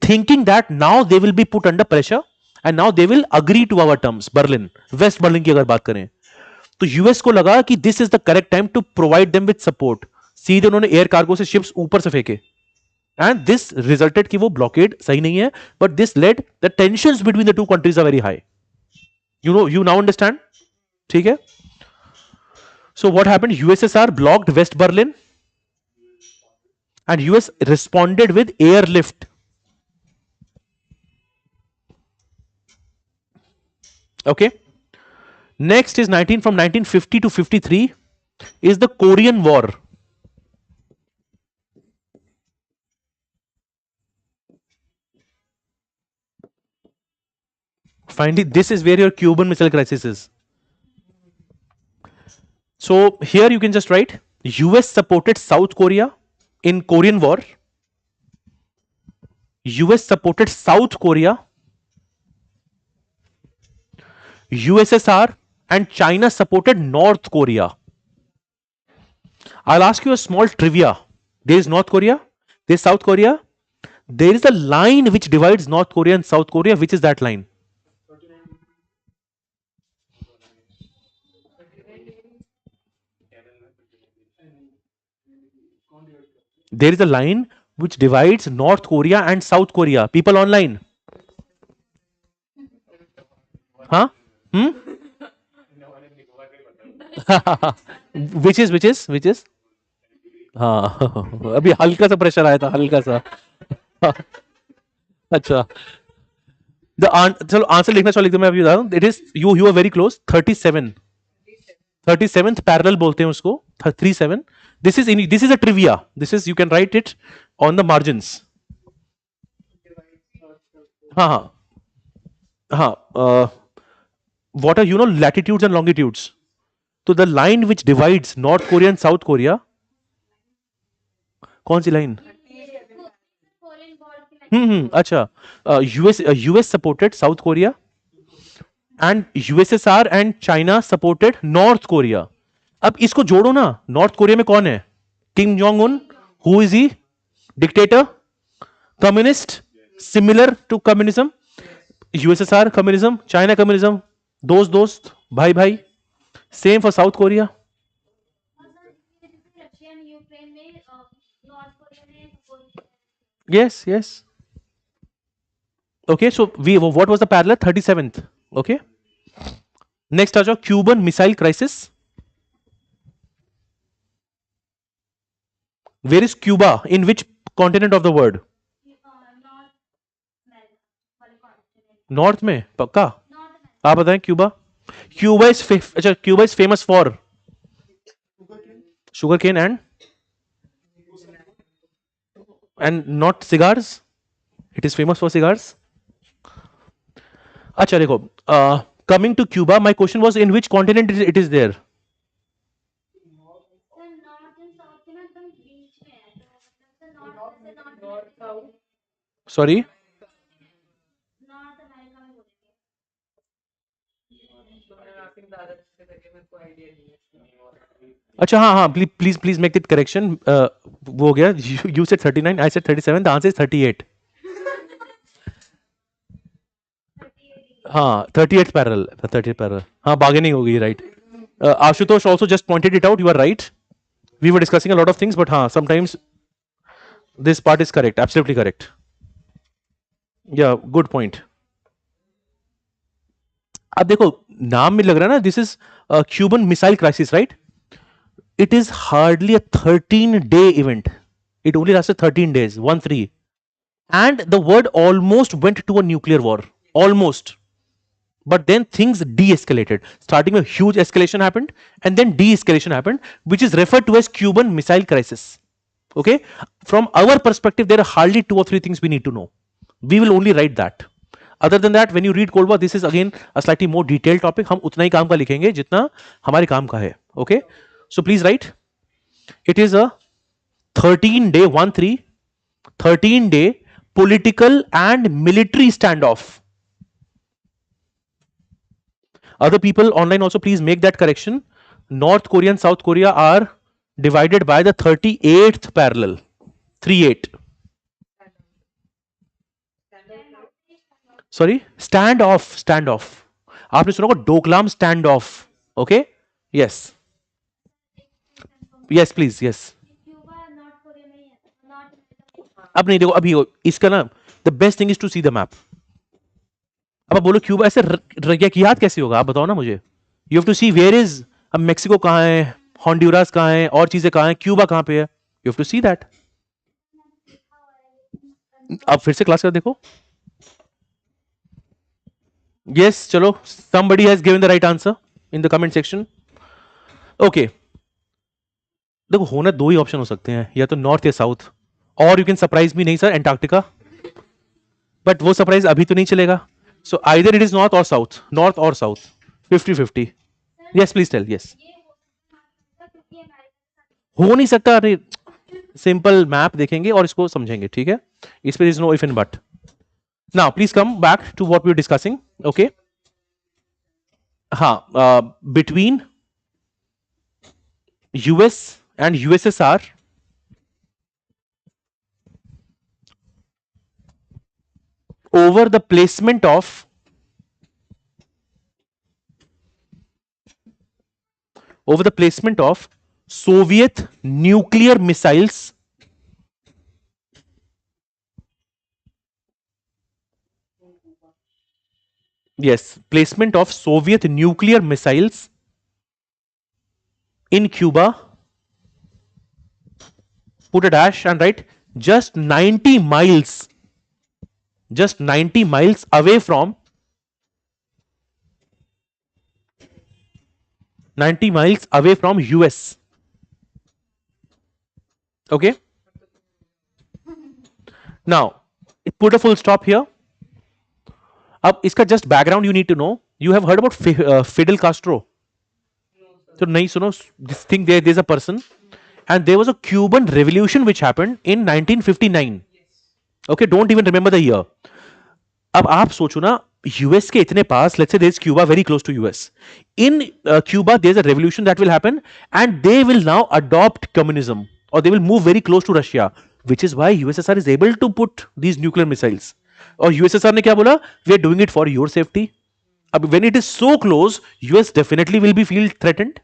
thinking that now they will be put under pressure and now they will agree to our terms. Berlin, West Berlin की अगर बात करें, तो US को लगा कि this is the correct time to provide them with support. सीधे उन्होंने एयर कार्गो से शिप्स ऊपर से फेंके. And this resulted कि वो blockade सही नहीं है, but this led the tensions between the two countries are very high. You now understand? ठीक है? So what happened? USSR blocked West Berlin and US responded with airlift. Okay. Next is from 1950 to 53 is the Korean War. Finally, this is where your Cuban Missile Crisis is. So here you can just write US supported South Korea in Korean War. US supported South Korea. USSR and China supported North Korea. I'll ask you a small trivia. There is North Korea, there is South Korea. There is a line which divides North Korea and South Korea. Which is that line? There is a line which divides North Korea and South Korea. People online. Huh? which is हाँ अभी हल्का सा pressure आया था, हल्का सा. अच्छा, चलो आंसर लिखना चलो लिख दो, मैं अभी बता रहा हूँ. It is you are very close. 37th parallel बोलते हैं उसको. 37. This is a trivia. This is, you can write it on the margins. हाँ हाँ what are latitudes and longitudes. तो the line which divides North Korea and South Korea, कौन सी line? अच्छा, US supported South Korea and USSR and China supported North Korea. अब इसको जोड़ो ना. North Korea में कौन है? Kim Jong Un. Who is he? Dictator, communist, similar to communism. USSR communism, China communism, दोस्त दोस्त, भाई भाई. Same for South Korea. yes. Okay, so what was the parallel? 37th. Okay, next आ जाओ Cuban missile crisis. Where is Cuba? In which continent of the world? North में पक्का? आप बताएं. Cuba is famous for sugar cane and not cigars. It is famous for cigars. अच्छा देखो, coming to Cuba, my question was in which continent it is there? Sorry. अच्छा हाँ please make it correction. वो हो गया. You said 39, I said 37. The answer is 38. हाँ 38th parallel, 38th parallel, हाँ bargaining होगी, right. Ashutosh also just pointed it out. You are right. We were discussing a lot of things, but हाँ sometimes this part is correct, absolutely correct. Yeah, good point. अब देखो नाम में लग रहा है ना, this is Cuban missile crisis, right. It is hardly a 13-day event. It only lasted 13 days, 1-3. And the world almost went to a nuclear war. Almost. But then things de-escalated. Starting with huge escalation happened, and then de-escalation happened, which is referred to as Cuban Missile Crisis. Okay? From our perspective, there are hardly 2 or 3 things we need to know. We will only write that. Other than that, when you read Cold War, this is again a slightly more detailed topic. हम उतना ही काम का लिखेंगे जितना हमारे काम का है. Okay? So please write. It is a 13-day, 1-3, 13-day political and military standoff. Other people online also please make that correction. North Korea and South Korea are divided by the 38th parallel. 38. Sorry? Standoff. Standoff. आपने सुना होगा Doklam stand off. Okay. Yes. Yes please. Yes. अब नहीं देखो अभी इसका ना the best thing is to see the map. अब आप बोलो क्यूबा ऐसे याद कैसे होगा, आप बताओ ना मुझे. You have to see where is. अब मेक्सिको कहाँ है, हॉन्ड्यूरास कहाँ है, और चीजें कहाँ है, क्यूबा कहाँ पे है. You have to see that. अब फिर से क्लास कर देखो. यस चलो, somebody has given the right answer in the comment section. Okay. देखो होना 2 ही ऑप्शन हो सकते हैं, या तो नॉर्थ या साउथ, और यू कैन सरप्राइज मी. नहीं सर एंटार्क्टिका, बट वो सरप्राइज अभी तो नहीं चलेगा. So either it is north और साउथ, नॉर्थ और south, 50-50. Yes please tell. Yes. हो नहीं सकता. अरे सिंपल मैप देखेंगे और इसको समझेंगे, ठीक है. इस पे is no if and but. Now please come back to what we are discussing. Okay. हाँ, between US and USSR over the placement of Soviet nuclear missiles placement of Soviet nuclear missiles in Cuba. Put a dash and write just 90 miles away from 90 miles away from US. Okay. Now put a full stop here. अब इसका just background you need to know. You have heard about Fidel Castro? तो नहीं सुनो. This thing there's a person. And there was a Cuban revolution which happened in 1959. Okay, don't even remember the year. अब आप सोचो ना, US के इतने पास, let's say there is Cuba very close to US. In Cuba there is a revolution that will happen, and they will now adopt communism, or they will move very close to Russia, which is why USSR is able to put these nuclear missiles. और USSR ने क्या बोला? We are doing it for your safety. अब when it is so close, US definitely will be feel threatened.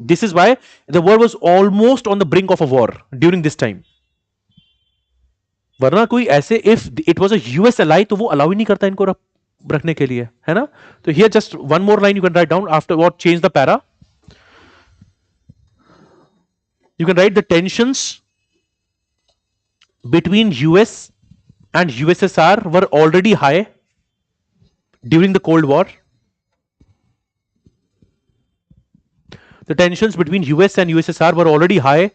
This is why the world was almost on the brink of a war during this time. वरना कोई ऐसे if it was a US ally तो वो allow ही नहीं करता इनको रखने के लिए, है ना. तो here just one more line you can write down after what change the para. You can write the tensions between US and USSR were already high during the Cold War. The tensions between US and USSR were already high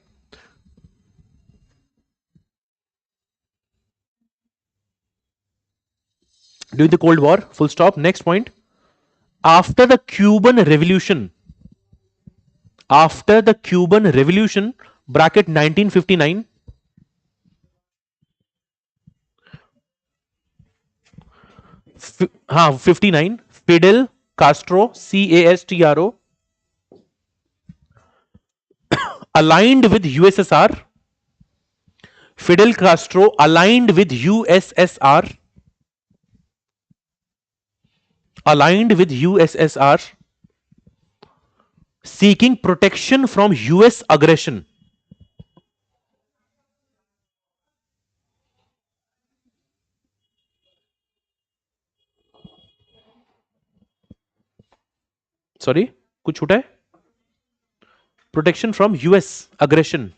during the Cold War. Full stop. Next point. After the Cuban Revolution, bracket 1959, हाँ 59, Fidel Castro, CASTRO, aligned with USSR. Fidel Castro aligned with USSR aligned with USSR, seeking protection from US aggression. Sorry, कुछ छूटा है? Protection from US aggression.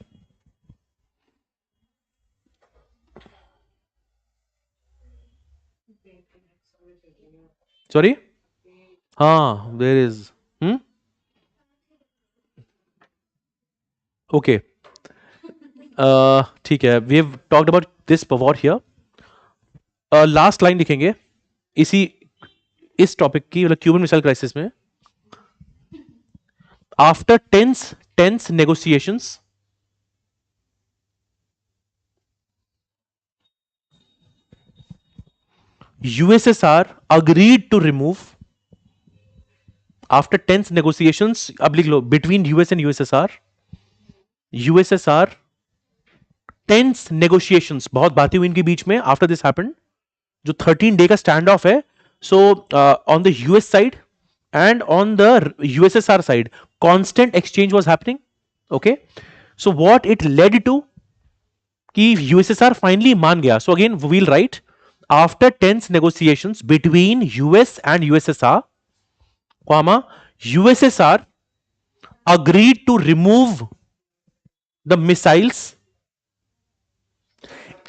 Sorry, हाँ, there is. Okay, ठीक है. We have talked about this power here. Last line लिखेंगे इसी इस topic की, मतलब क्यूबन मिसाइल क्राइसिस में. After tense negotiations, USSR agreed to remove. After tense negotiations, अब लिख लो, between US and USSR, USSR tense negotiations, बहुत बातें हुई इनके बीच में. आफ्टर दिस हैपेंड, जो 13 डे का स्टैंड ऑफ है, so on the US side and on the USSR side, constant exchange was happening. Okay, so what it led to, कि USSR finally मान गया. So again we'll write, after tense negotiations between US and USSR, comma, USSR agreed to remove the missiles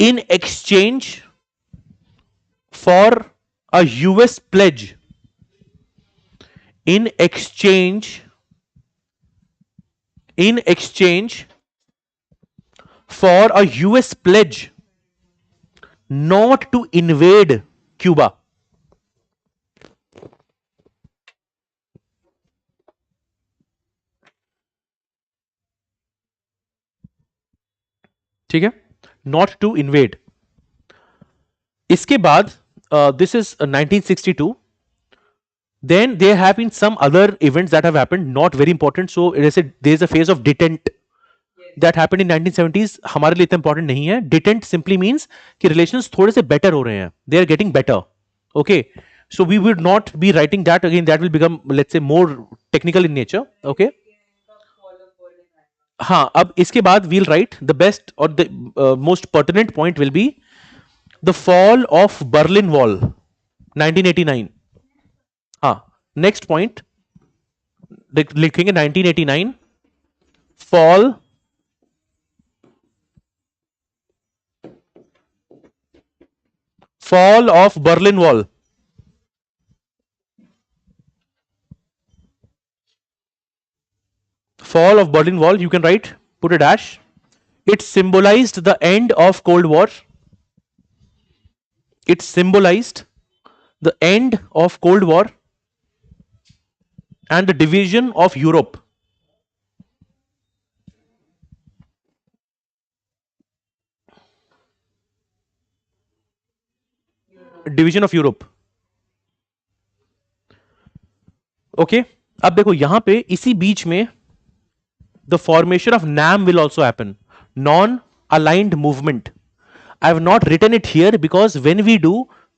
in exchange for a US pledge. In exchange for a US pledge not to invade Cuba. ठीक है, not to invade. इसके बाद this is 1962. Then there have been some other events that have happened, not very important. So there is a phase of detent that happened in 1970s. हमारे लिए इतना important नहीं है. Detent simply means कि relations थोड़े से better हो रहे हैं. They are getting better. Okay. So we would not be writing that again. That will become, let's say, more technical in nature. Okay. हाँ, अब इसके बाद we'll write the best or the most pertinent point will be the fall of Berlin Wall, 1989. हाँ, next point लिखेंगे 1989, fall of Berlin wall. Fall of Berlin Wall, you can write, put a dash. It symbolized the end of Cold War. It symbolized the end of Cold War and the division of Europe. Division of Europe. Okay, अब देखो यहां पे इसी बीच में the formation of NAM will also happen, non-aligned movement. I have not written it here because when we do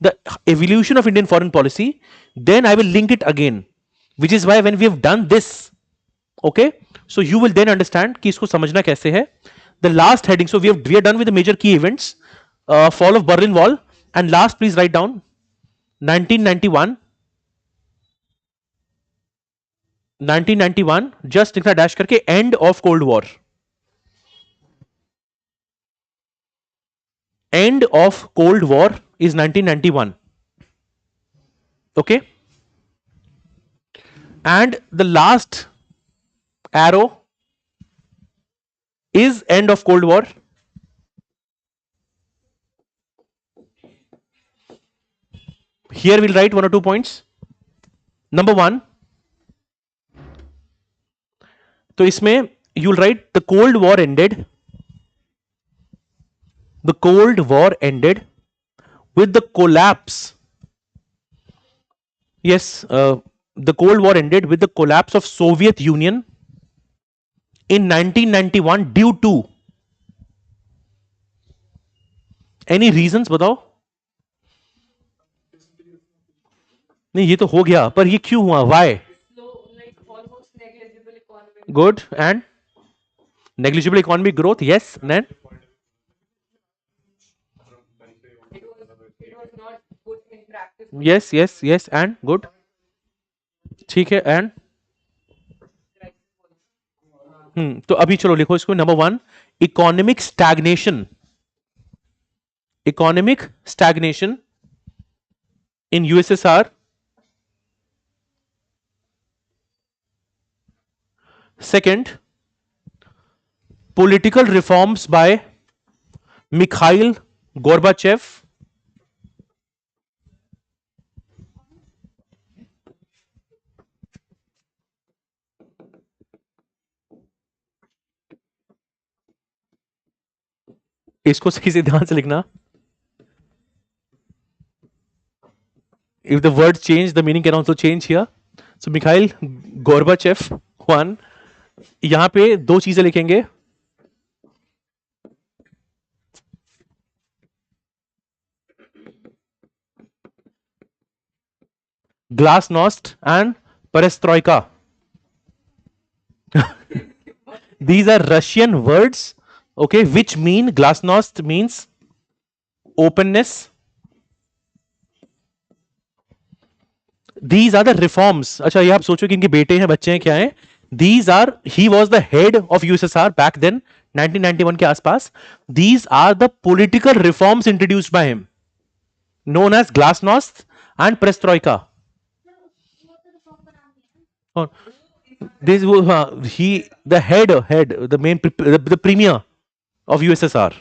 the evolution of Indian foreign policy, then I will link it again, which is why when we have done this, okay, so you will then understand कि इसको समझना कैसे है. The last heading, so we are done with the major key events, fall of Berlin Wall, and last please write down 1991. 1991 just लिखना dash करके, end of cold war. End of cold war is 1991. okay, and the last arrow is end of cold war. Here we'll write 1 or 2 points. Number 1, तो इसमें you'll write the cold war ended with the collapse. Yes, the cold war ended with the collapse of Soviet Union in 1991 due to any reasons, बताओ. नहीं ये तो हो गया, पर ये क्यों हुआ, why? slow, like almost negligible economic. Good, and negligible economic growth, yes, then It was not put in practice. yes, yes, yes, and good, ठीक है, एंड तो अभी चलो लिखो इसको, number one, economic stagnation, economic stagnation in USSR. Second, political reforms by Mikhail Gorbachev. इसको सही से ध्यान से लिखना. If the words change, the meaning can also change here. So Mikhail Gorbachev, one. यहां पे दो चीजें लिखेंगे. Glasnost and Perestroika. These are Russian words, okay, which mean glasnost means openness. These are the reforms. अच्छा ये आप सोचो कि इनके बेटे हैं, बच्चे हैं, क्या हैं? These are, he was the head of USSR back then, 1991 के आसपास. These are the political reforms introduced by him, known as glasnost and perestroika. और this was he, the head, the main, the premier of USSR.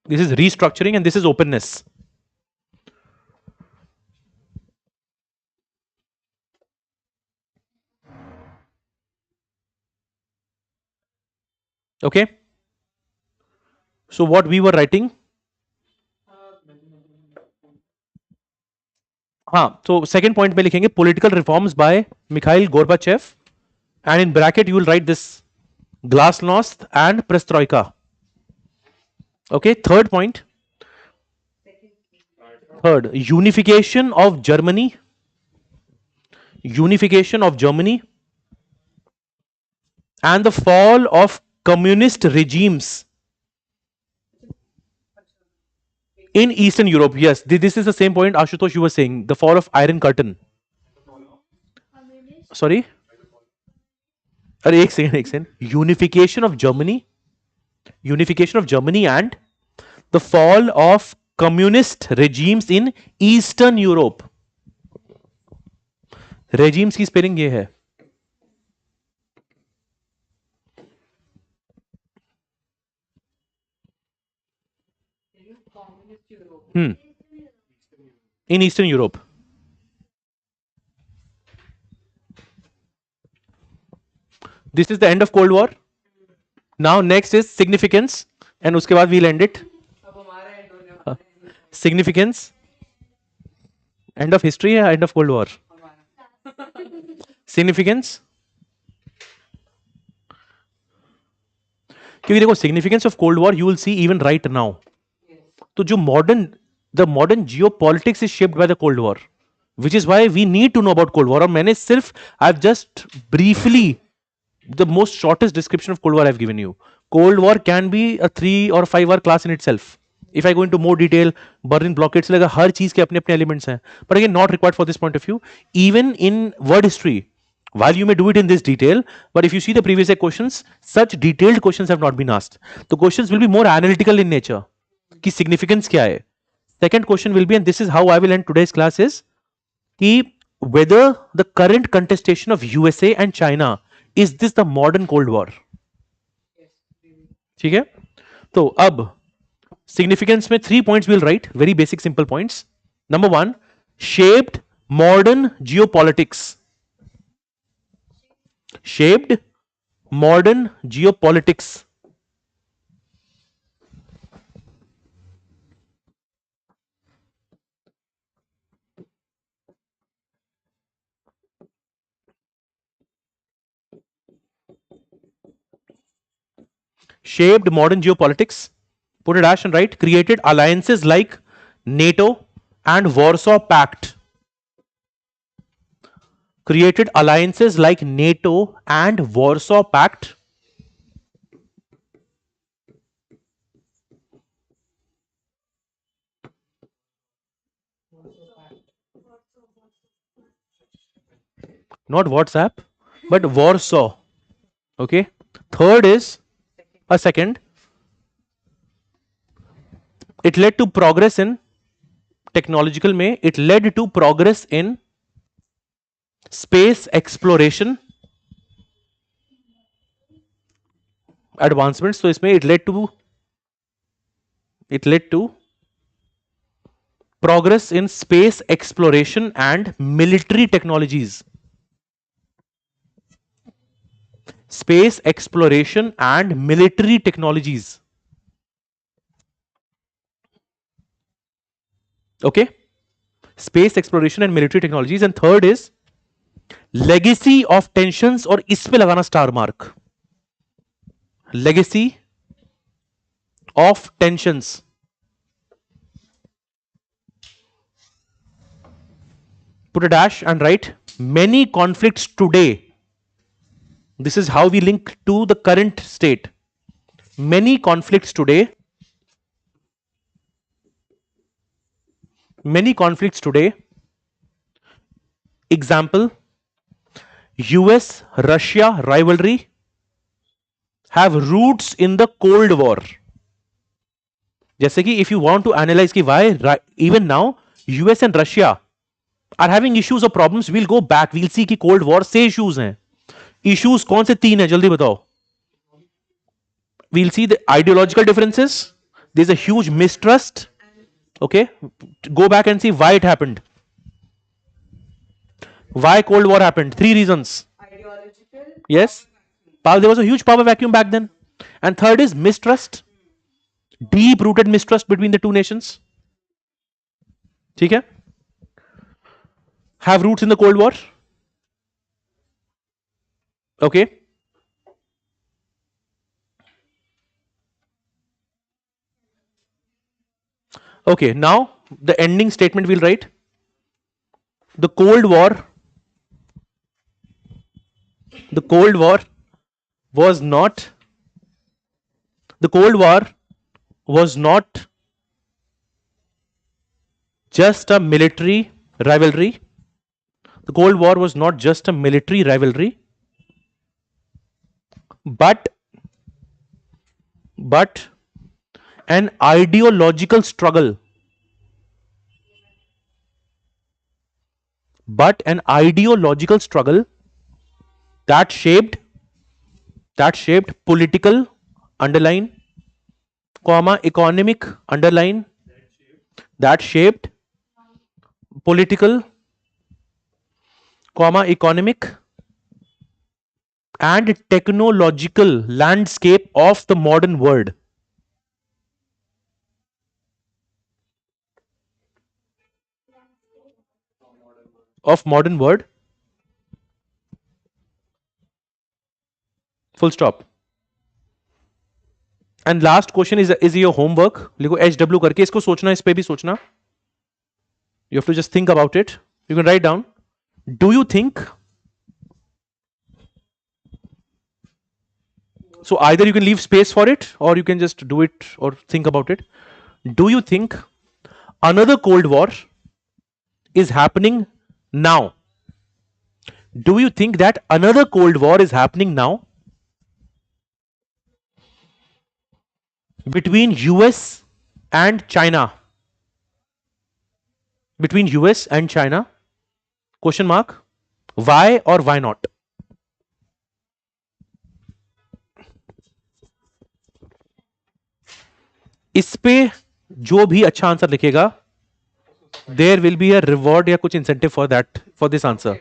This is restructuring and this is openness. Okay. So what we were writing. हाँ, so second point में लिखेंगे political reforms by Mikhail Gorbachev, and in bracket you will write this glasnost and perestroika. Okay, third point. Third, unification of Germany. Unification of Germany and the fall of communist regimes in Eastern Europe. Yes, this is the same point Ashutosh you were saying. The fall of Iron Curtain. Sorry. अरे एक second. Unification of Germany. Unification of Germany and the fall of communist regimes in Eastern Europe. Regimes की spelling ये है. In Eastern Europe. This is the end of Cold War. Now next is significance, and उसके बाद we'll end it. Significance. End of history या end of Cold War? Significance. क्योंकि देखो significance of Cold War you will see even right now. तो जो the modern geopolitics is shaped by the Cold War, which is why we need to know about Cold War. और मैंने सिर्फ I've just briefly, the most shortest description of Cold War I've given you. Cold War can be a 3 or 5 hour class in itself. If I go into more detail, Berlin blockade से लगा हर चीज के अपने अपने elements हैं. But again, not required for this point of view. Even in word history, while you may do it in this detail, but if you see the previous questions, such detailed questions have not been asked. The questions will be more analytical in nature. कि significance क्या है? Second question will be, and this is how I will end today's class, is कि whether the current contestation of USA and China, is this the modern Cold War? ठीक है. तो अब significance में 3 points we'll write, very basic simple points. Number 1, shaped modern geopolitics. Shaped modern geopolitics. shaped modern geopolitics. Put a dash and write created alliances like NATO and Warsaw Pact. Created alliances like NATO and Warsaw Pact. Not WhatsApp, but Warsaw. Okay. Third is a second. It led to progress in technological में. It led to progress in space exploration. Advancements. So इसमें it led to progress in space exploration and military technologies. Space exploration and military technologies. Okay. Space exploration and military technologies. And third is legacy of tensions, और इस पे लगाना star mark. Legacy of tensions. Put a dash and write many conflicts today. This is how we link to the current state. Many conflicts today. Many conflicts today. Example, US Russia rivalry have roots in the Cold War. जैसे कि if you want to analyze कि why even now US and Russia are having issues or problems, we'll go back, we'll see कि Cold War से issues हैं. Issues कौन से तीन हैं जल्दी बताओ. We'll see the ideological differences. There's a huge mistrust. Okay, go back and see why it happened. Why Cold War happened? 3 reasons. Ideological. Yes. There was a huge power vacuum back then. And third is mistrust. Deep rooted mistrust between the two nations. ठीक है? Have roots in the Cold War. Okay. Okay, now the ending statement we'll write. The Cold War was not just a military rivalry. The Cold War was not just a military rivalry, but an ideological struggle. That shaped political underline, comma economic underline, that shaped political, comma economic and technological landscape of the modern world. Full stop. And last question is your homework. लिखो HW करके इसको सोचना, इस पे भी सोचना. You have to just think about it. You can write down. Do you think? So either you can leave space for it or you can just do it or think about it. Do you think another Cold War is happening now? Do you think that another Cold War is happening now? Between US and China. Between US and China? Question mark. Why or why not? इस पे जो भी अच्छा answer लिखेगा, there will be a reward या कुछ incentive for this answer.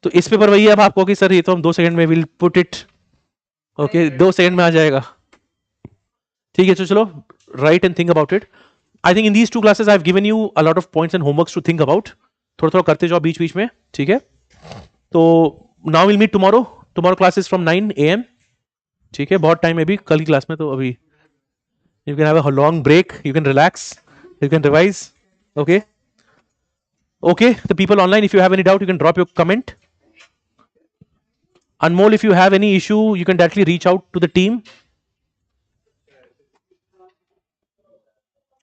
तो इस पे पर वही अब आपको कि सर ये तो हम 2 सेकंड में will put it. Okay 2 second में आ जाएगा. ठीक है, तो चलो write and think about it. I think in these 2 classes I have given you a lot of points and homeworks to think about. थोड़ा थोड़ा करते जाओ बीच बीच में. ठीक है, तो now will meet tomorrow. Tomorrow classes from 9 AM. ठीक है, बहुत टाइम है अभी कल की क्लास में, तो अभी you can have a long break, you can relax, you can revise. Okay, okay, the people online, if you have any doubt, you can drop your comment. Anmol, if you have any issue, you can directly reach out to the team.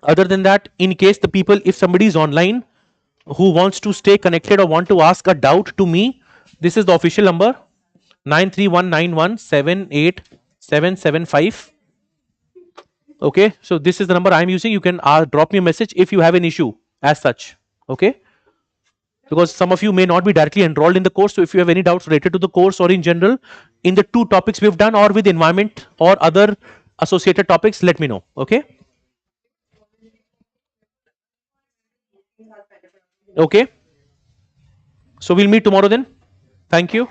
Other than that, in case the people, if somebody is online who wants to stay connected or want to ask a doubt to me, this is the official number 93191787775. Okay, so this is the number I'm using. You can drop me a message if you have an issue as such. Okay, because some of you may not be directly enrolled in the course, so if you have any doubts related to the course or in general in the two topics we've done or with environment or other associated topics, let me know. Okay, okay, so we'll meet tomorrow then. Thank you.